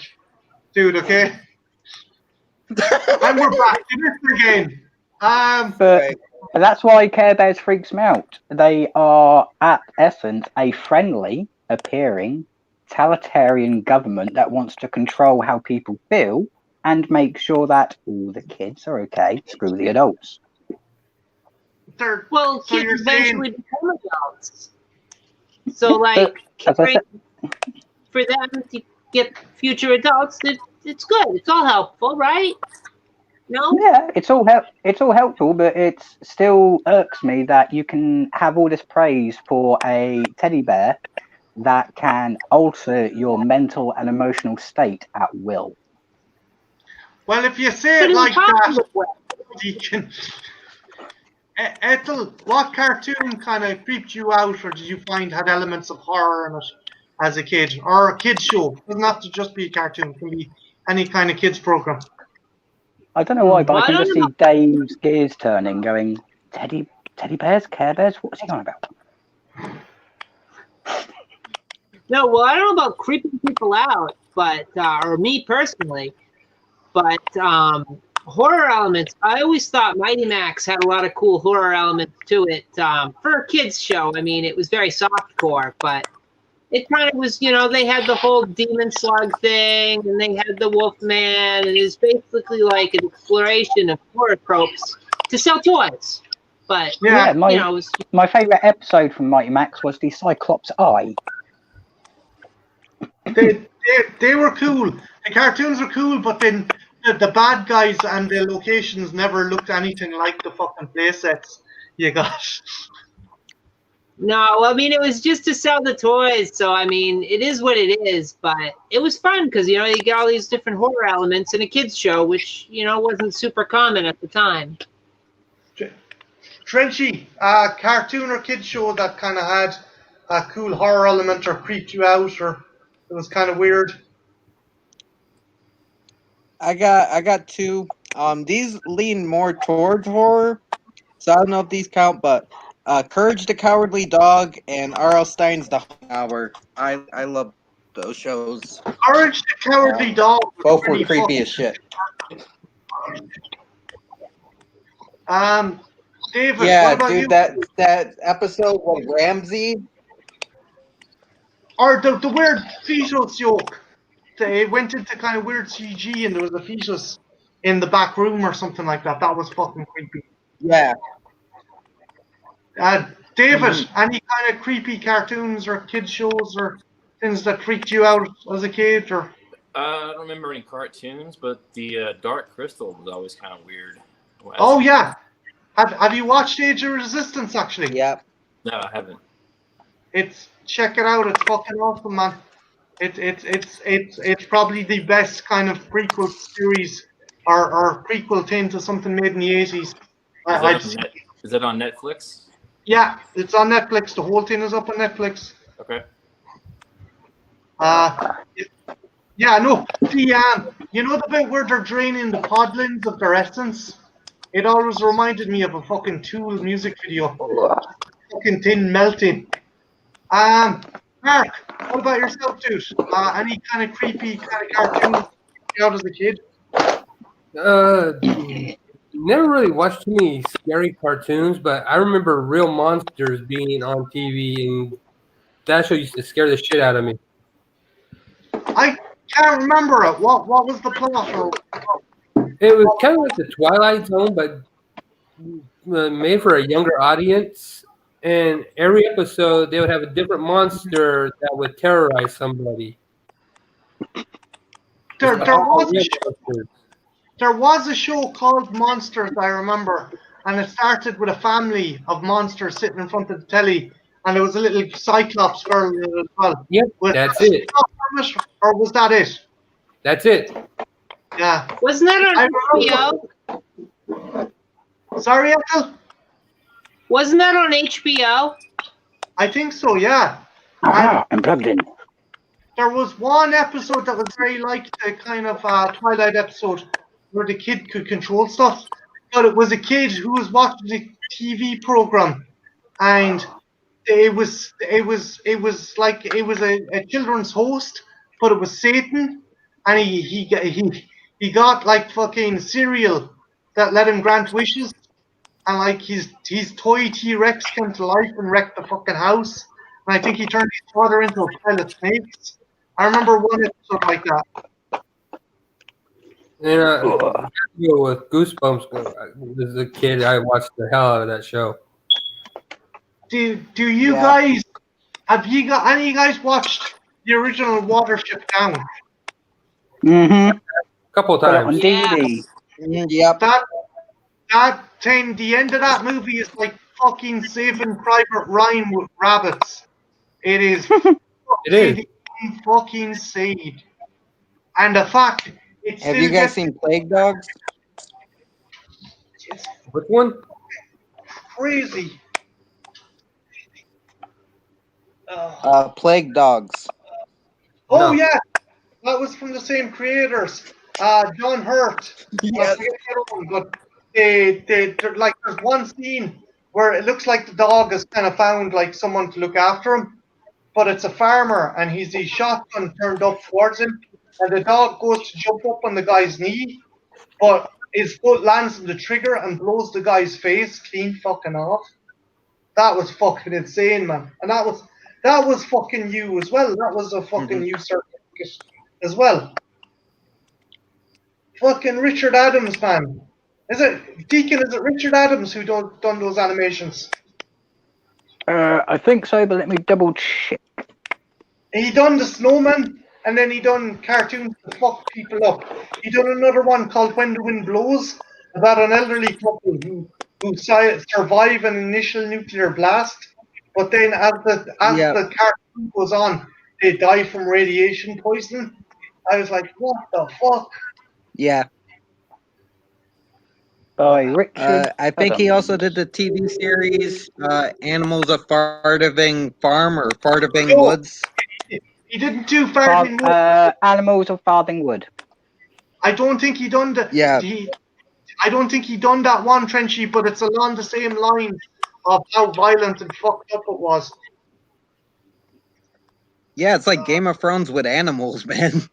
Dude, okay? And we're back to this again. But that's why Care Bears freaks me out. They are, at essence, a friendly appearing totalitarian government that wants to control how people feel and make sure that all the kids are okay. Screw the adults. Well, So kids you're eventually saying- become adults. So, like, As I caring for them to get future adults, it's good. It's all helpful, right? No? Yeah, it's all helpful, but it still irks me that you can have all this praise for a teddy bear that can alter your mental and emotional state at will. Well, if you say But it in a like that, positive way. Deacon. Ethel, what cartoon kind of creeped you out, or did you find had elements of horror in it as a kid, or a kids show? It doesn't have to just be a cartoon; it can be any kind of kids program. I don't know why, but Well, I I can don't just see know. Dave's gears turning, going, teddy bears, Care Bears? What's he on about? No, well, I don't know about creeping people out, but or me personally, but horror elements. I always thought Mighty Max had a lot of cool horror elements to it. For a kids show, I mean, it was very softcore, but it kind of was, they had the whole demon slug thing, and they had the Wolfman, and it's basically like an exploration of horror tropes to sell toys. But Yeah, Yeah, it was my favourite episode from Mighty Max was the Cyclops Eye. They were cool. The cartoons were cool, but then the bad guys and the locations never looked anything like the fucking play sets you got. No, I mean, it was just to sell the toys. So, I mean, it is what it is, but it was fun because, you get all these different horror elements in a kid's show, which, wasn't super common at the time. Trenchy, a cartoon or kid show that kind of had a cool horror element or creeped you out, or it was kind of weird. I got two. These lean more towards horror, so I don't know if these count, but Courage the Cowardly Dog and R.L. Stein's The Haunting Hour. I love those shows. Courage the Cowardly Dog. was Both were pretty creepy fucking- as shit. David, Yeah, what about dude, you? that episode with Ramsey. Or the weird fetus joke. They went into kind of weird CG and there was a fetus in the back room or something like that. That was fucking creepy. Yeah. David, any kind of creepy cartoons or kids shows or things that freaked you out as a kid? Or I don't remember any cartoons, but the Dark Crystal was always kind of weird. Oh yeah, have you watched Age of Resistance? Actually, Yep. No, I haven't. Check it out. It's fucking awesome, man. It's probably the best kind of prequel series or prequel thing to something made in the 80s. Is that on Netflix? Yeah, it's on Netflix. The whole thing is up on Netflix. Okay. Yeah, no. You know the bit where they're draining the podlings of their essence? It always reminded me of a fucking Tool music video. Fucking thing melting. Mark, what about yourself, dude? Any kind of creepy kind of cartoons you out as a kid? Never really watched too many scary cartoons, but I remember Real Monsters being on TV, and that show used to scare the shit out of me. I can't remember it. What was the plot? It was kind of like the Twilight Zone, but made for a younger audience. And every episode, they would have a different monster that would terrorize somebody. There was a show called Monsters, I remember, and it started with a family of monsters sitting in front of the telly, and there was a little Cyclops girl in it as well. Yep, that's it. Or was that it? That's it. Yeah. Wasn't that on HBO? Sorry, Ethel? Wasn't that on HBO? I think so, yeah. I'm plugged in. There was one episode that was very like the kind of Twilight episode where the kid could control stuff, but it was a kid who was watching the TV program, and it was like it was a children's host, but it was Satan, and he got like fucking cereal that let him grant wishes, and like his toy T-Rex came to life and wrecked the fucking house, and I think he turned his father into a pile of snakes. I remember one episode like that. And with Goosebumps, as a kid, I watched the hell out of that show. Do you guys have you got any of you guys watched the original Watership Down? Mm-hmm. A couple of times. On DVD. Yep. That thing, the end of that movie is like fucking Saving Private Ryan with rabbits. It is. It is. Fucking insane. And the fact it's. Have you guys seen Plague Dogs? Which one? Crazy. Plague Dogs. Oh No. yeah, that was from the same creators. John Hurt. Yes. But they're like there's one scene where it looks like the dog has kind of found like someone to look after him, but it's a farmer and he's the shotgun turned up towards him, and the dog goes to jump up on the guy's knee, but his foot lands on the trigger and blows the guy's face clean fucking off. That was fucking insane, man. And that was fucking you as well. That was a fucking you certificate as well. Fucking Richard Adams, man. Is it Deacon? Is it Richard Adams who done those animations? I think so, but let me double check. He done the Snowman, and then he done cartoons to fuck people up. He done another one called When the Wind Blows about an elderly couple who survive an initial nuclear blast, but then as the cartoon goes on, they die from radiation poisoning. I was like, what the fuck? Yeah. By Richard. I think he also did the TV series Animals of Farthing Farm or Farthing Woods. He didn't do Farthing Woods. Animals of Farthing Wood. I don't think he done that. Yeah. I don't think he done that one, Trenchy, but it's along the same lines of how violent and fucked up it was. Yeah, it's like Game of Thrones with animals, man.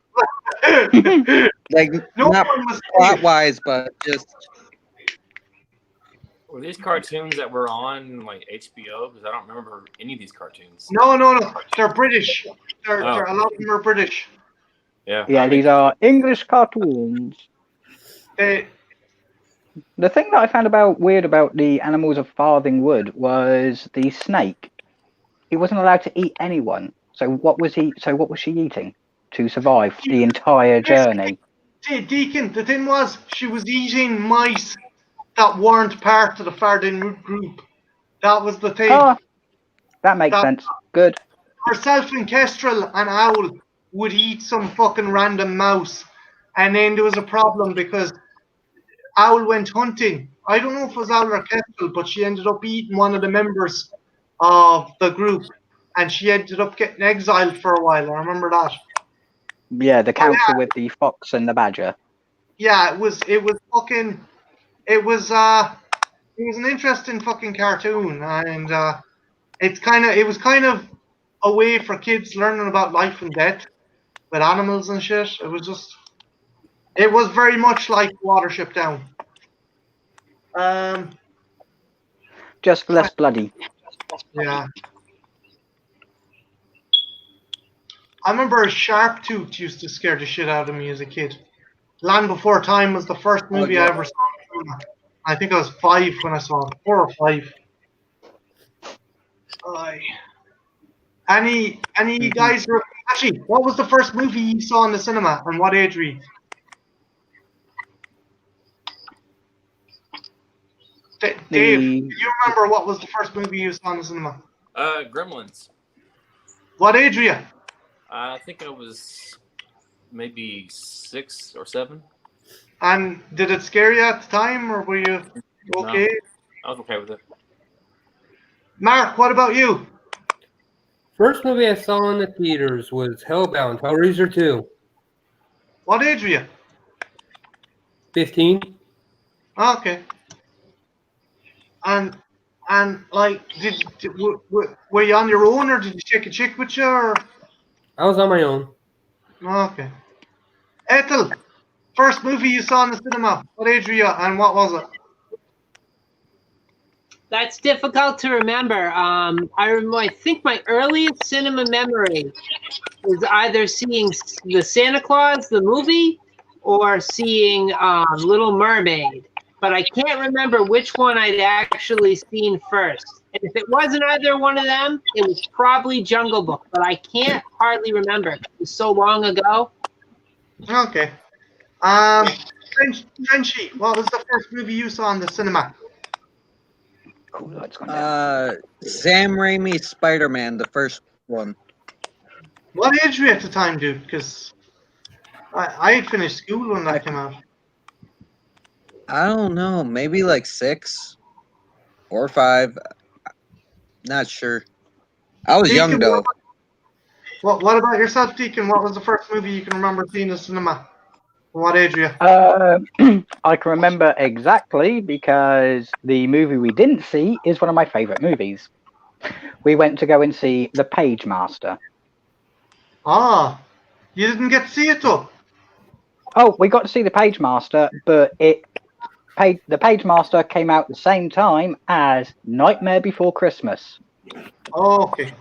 Like No not one was plot wise, but just Were these cartoons that were on like HBO? Because I don't remember any of these cartoons. No. They're British. A lot of them are British. Yeah. Yeah, these are English cartoons. They, The thing that I found weird about the Animals of Farthing Wood was the snake. He wasn't allowed to eat anyone. So what was she eating to survive the entire journey? Deacon, the thing was, she was eating mice that weren't part of the Farthing Wood group. That was the thing. Oh, that makes sense. Good. Herself and Kestrel and Owl would eat some fucking random mouse. And then there was a problem because Owl went hunting. I don't know if it was Owl or Kestrel, but she ended up eating one of the members of the group. And she ended up getting exiled for a while. I remember that. Yeah, the council with the fox and the badger. Yeah, it was an interesting fucking cartoon, and it was kind of a way for kids learning about life and death with animals and shit. It was very much like Watership Down. Just less bloody. Yeah. I remember Sharp Tooth used to scare the shit out of me as a kid. Land Before Time was the first movie I ever saw. I think I was 5 when I saw it, 4 or 5. Any guys? Actually, what was the first movie you saw in the cinema, and what age were you? Dave, do you remember what was the first movie you saw in the cinema? Gremlins. What age were you? I think I was maybe 6 or 7. And did it scare you at the time, or were you okay? No, I was okay with it. Mark, what about you? First movie I saw in the theaters was Hellbound, Hellraiser 2. What age were you? 15. Okay. And like, were you on your own, or did you take a chick with you, or? I was on my own. Okay. Ethel, first movie you saw in the cinema. What age were you, and what was it? That's difficult to remember. I think my earliest cinema memory was either seeing the Santa Claus, the movie, or seeing Little Mermaid. But I can't remember which one I'd actually seen first. And if it wasn't either one of them, it was probably Jungle Book. But I can't hardly remember. It was so long ago. Okay. Frenchie, what was the first movie you saw in the cinema? Cool, lights gone down. Sam Raimi's Spider-Man, the first one. What age were you at the time, dude? Because I had finished school when that came out. I don't know, maybe like 6 or 5. Not sure. I was Deacon, young though. What about yourself, Deacon? What was the first movie you can remember seeing in the cinema? What age were you? I can remember exactly because the movie we didn't see is one of my favourite movies. We went to go and see The Page Master. Ah, you didn't get to see it though. Oh, we got to see The Page Master, but The Page Master came out the same time as Nightmare Before Christmas. Oh, okay.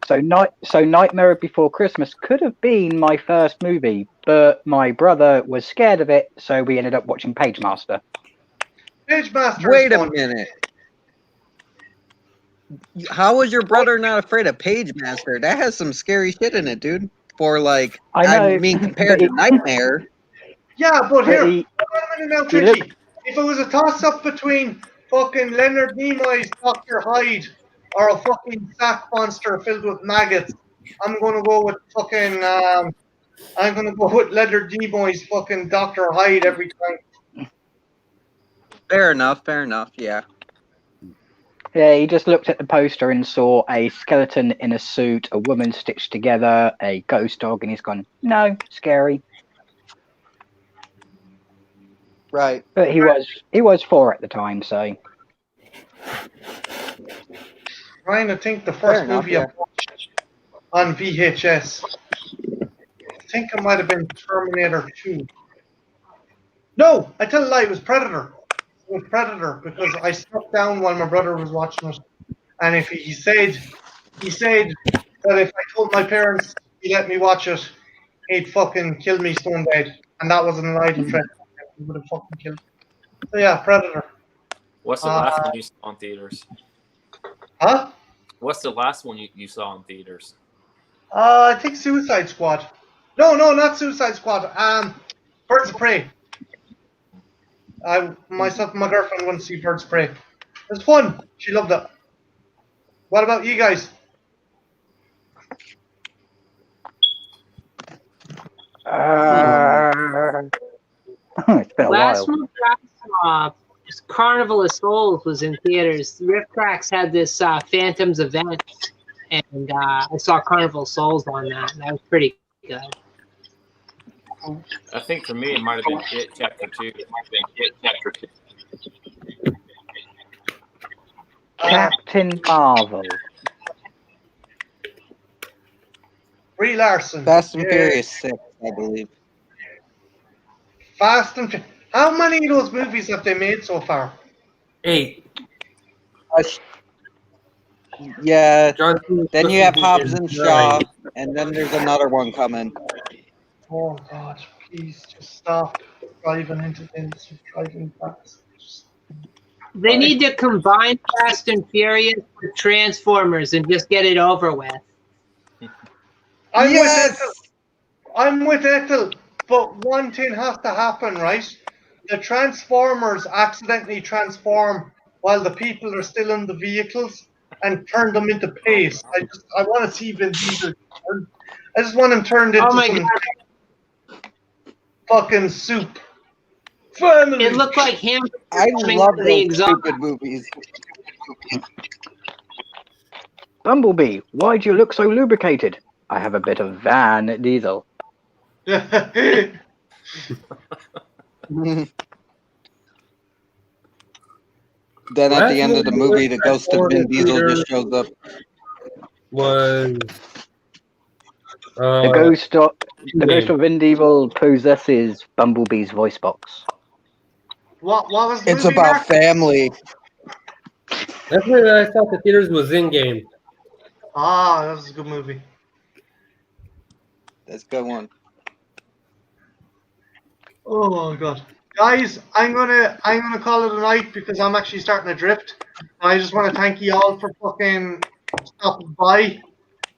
So Nightmare Before Christmas could have been my first movie, but my brother was scared of it, so we ended up watching Page Master. Page Master. Wait a minute. How was your brother not afraid of Page Master? That has some scary shit in it, dude. For like, I mean, compared to Nightmare. Yeah, but here, He if it was a toss-up between fucking Leonard Nimoy's Dr. Hyde or a fucking sack monster filled with maggots, I'm gonna go with fucking Leonard Nimoy's fucking Dr. Hyde every time. Fair enough, yeah. Yeah, he just looked at the poster and saw a skeleton in a suit, a woman stitched together, a ghost dog, and he's gone, no, scary. Right. But he was 4 at the time, so. Trying to think the first movie I watched on VHS. I think it might have been Terminator 2. No, I tell a lie, it was Predator. with Predator because I struck down while my brother was watching it, and if he said that if I told my parents he let me watch it, he'd fucking kill me stone dead, and that wasn't an idle threat. He would have fucking killed. So yeah, Predator. What's the last one you saw in theaters? Huh? What's the last one you saw in theaters? I think Suicide Squad. No, not Suicide Squad. Birds of Prey. Myself and my girlfriend went to see Birds of Prey. It was fun. She loved it. What about you guys? It's been a Last while. movie I saw, Carnival of Souls, was in theaters. Riff Tracks had this Phantoms event, and I saw Carnival of Souls on that. And that was pretty good. I think for me it might have been It Chapter 2. Captain Marvel. Brie Larson. Fast and Yeah. Furious 6, I believe. Fast and How many of those movies have they made so far? 8. Yeah. John Cena's Then you supposed have to be Hobbs in and 9. Shaw, and then there's another one coming. Oh God, please just stop driving into things, driving fast. They need to combine Fast and Furious with Transformers and just get it over with. I'm with Ethel, but one thing has to happen, right? The Transformers accidentally transform while the people are still in the vehicles and turn them into paste. I want to see Vin Diesel. I just want him turned into some fucking soup. Family. It looked like him. I love those stupid movies. Bumblebee, why do you look so lubricated? I have a bit of Van Diesel. Then at the end of the movie, the ghost of Vin Diesel just shows up. Was The ghost of Vin Diesel possesses Bumblebee's voice box. What was the It's movie, about Mark? family. That's what I saw at the theaters was In Game. Ah, that was a good movie. That's a good one. Oh God, guys, I'm gonna call it a night because I'm actually starting to drift. I just want to thank you all for fucking stopping by.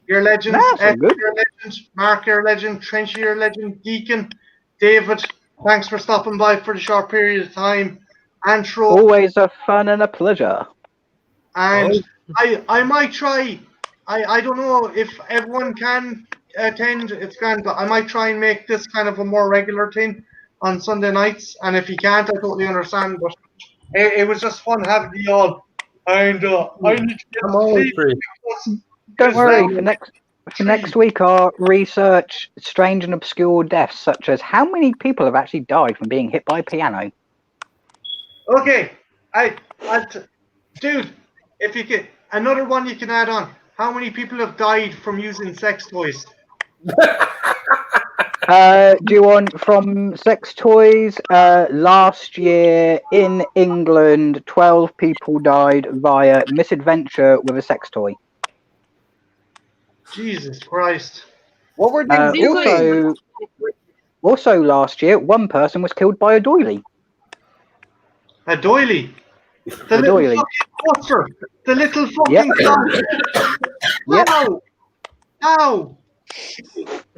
You're legends. That's good. You're a legend. Mark, you're a legend. Trench, you're a legend. Deacon, David, thanks for stopping by for the short period of time. Antro, Always a fun and a pleasure. and I might try. I don't know if everyone can attend. It's grand, but I might try and make this kind of a more regular thing on Sunday nights. And if you can't, I totally understand. But it was just fun having you all. And I need to get I'm always sleep free. because Don't worry, now- for next week our research strange and obscure deaths, such as how many people have actually died from being hit by a piano. Okay, dude, if you could, another one you can add on. How many people have died from using sex toys? Do you want from sex toys? Last year in England, 12 people died via misadventure with a sex toy. Jesus Christ. What were they doing? Also last year, one person was killed by a doily. A doily. The A little doily. fucking cluster. The little fucking Yep. cluster. Yep. How? How?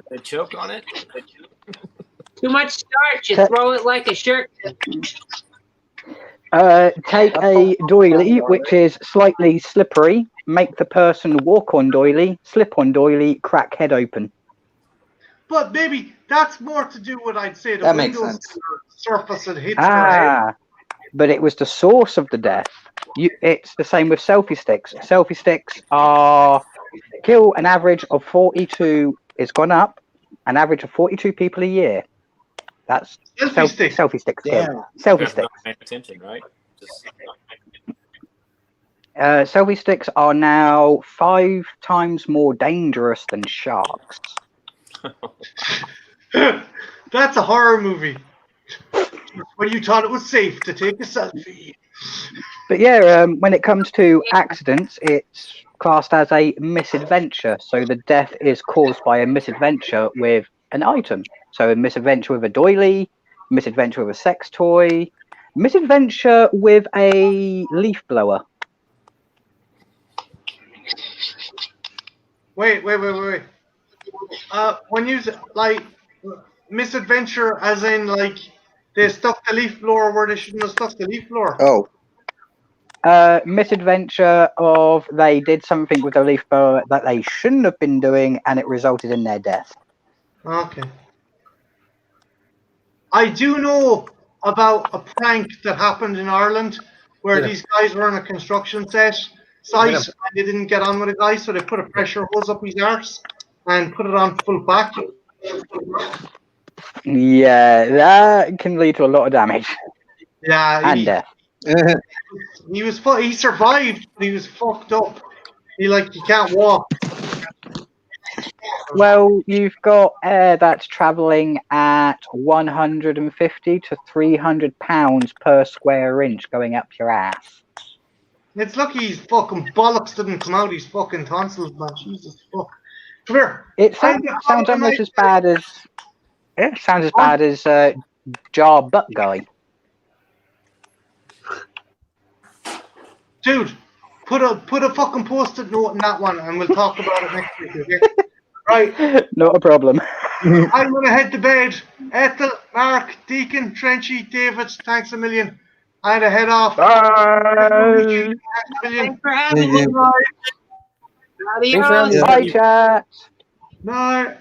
They choke on it. Too much starch. You throw it like a shirt. Take a doily, which is slightly slippery, make the person walk on doily, slip on doily, crack head open. But maybe that's more to do with, I'd say, the That makes windows sense. surface it hits your head. But it was the source of the death. It's the same with selfie sticks. Selfie sticks are kill an average of 42. It's gone up, an average of 42 people a year. That's selfie sticks. Yeah. Selfie That's sticks. not paying attention, right? Just Selfie sticks are now 5 times more dangerous than sharks. That's a horror movie. when you thought it was safe to take a selfie. But yeah, when it comes to accidents, it's classed as a misadventure. So the death is caused by a misadventure with an item. So a misadventure with a doily, misadventure with a sex toy, misadventure with a leaf blower. Wait. When you like misadventure, as in like they stuck the leaf blower where they shouldn't have stuck the leaf blower. Oh, Misadventure of they did something with the leaf blower that they shouldn't have been doing, and it resulted in their death. Okay. I do know about a prank that happened in Ireland where these guys were on a construction site and they didn't get on with a guy, so they put a pressure hose up his arse and put it on full back. Yeah, that can lead to a lot of damage Yeah, and death. he survived, but he was fucked up. He can't walk. Well, you've got air that's travelling at 150 to 300 pounds per square inch going up your ass. It's lucky his fucking bollocks didn't come out his fucking tonsils, man. Jesus fuck. Come here. It sounds almost as bad as Jar Butt Guy. Dude, put a fucking post-it note in that one, and we'll talk about it next week. Okay? Right. Not a problem. I'm gonna head to bed. Ethel, Mark, Deacon, Trenchy, David, thanks a million. I had to head off. Bye. Thanks for having me. Thanks for having me. Bye, chat. Bye.